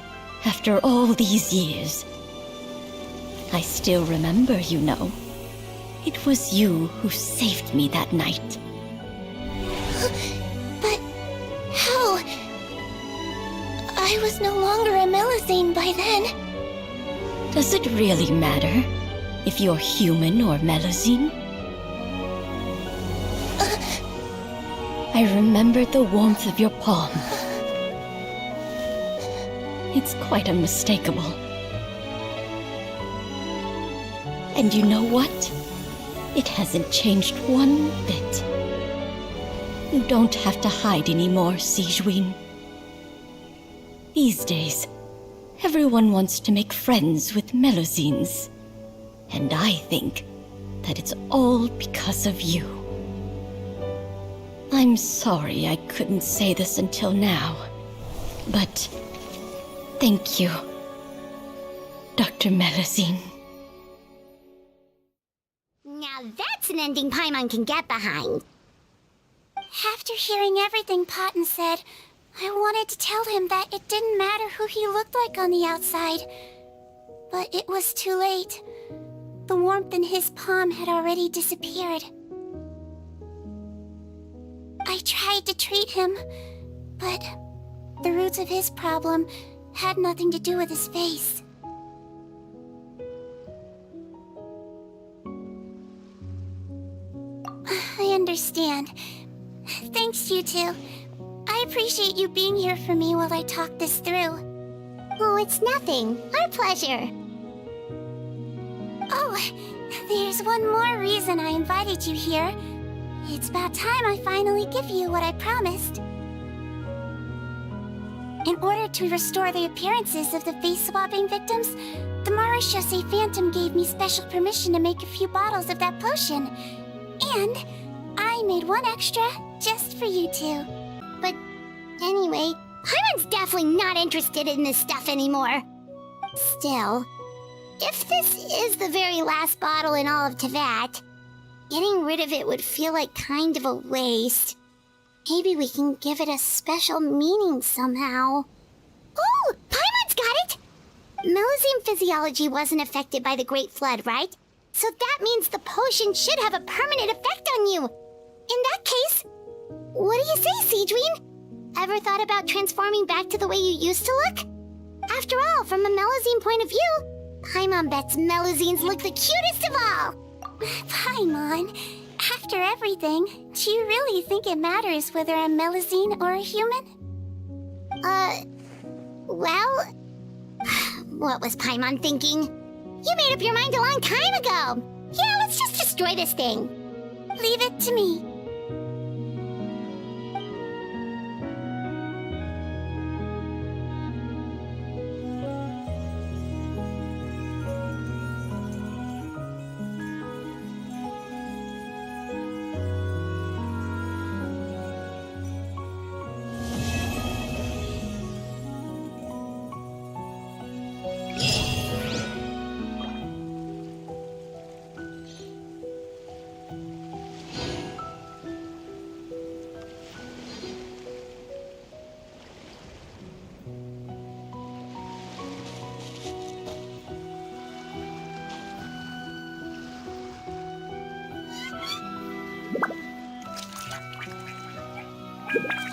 after all these years. I still remember, you know. It was you who saved me that night. But how? I was no longer a Melusine by then. Does it really matter? if you're human or Melusine. I remember the warmth of your palm. It's quite unmistakable. And you know what? It hasn't changed one bit. You don't have to hide anymore, Sigewinne. These days, everyone wants to make friends with Melusines. And I think that it's all because of you. I'm sorry I couldn't say this until now, but thank you, Dr. Melusine. Now that's an ending Paimon can get behind. After hearing everything Potton said, I wanted to tell him that it didn't matter who he looked like on the outside. But it was too late. The warmth in his palm had already disappeared. I tried to treat him, but the roots of his problem had nothing to do with his face. I understand. Thanks, you two. I appreciate you being here for me while I talk this through. Oh, it's nothing. Our pleasure. Oh, there's one more reason I invited you here. It's about time I finally give you what I promised. In order to restore the appearances of the face-swapping victims, the Marechaussee Phantom gave me special permission to make a few bottles of that potion. And I made one extra just for you two. But anyway, Paimon's definitely not interested in this stuff anymore. Still, if this is the very last bottle in all of Teyvat, getting rid of it would feel like kind of a waste. Maybe we can give it a special meaning somehow. Oh, Paimon's got it! Melusine physiology wasn't affected by the Great Flood, right? So that means the potion should have a permanent effect on you. In that case, what do you say, Sigewinne? Ever thought about transforming back to the way you used to look? After all, from a Melusine point of view, Paimon bets Melusines look the cutest of all. Paimon, after everything, do you really think it matters whether I'm Melusine or a human? Well, what was Paimon thinking? You made up your mind a long time ago. Yeah, let's just destroy this thing. Leave it to me. You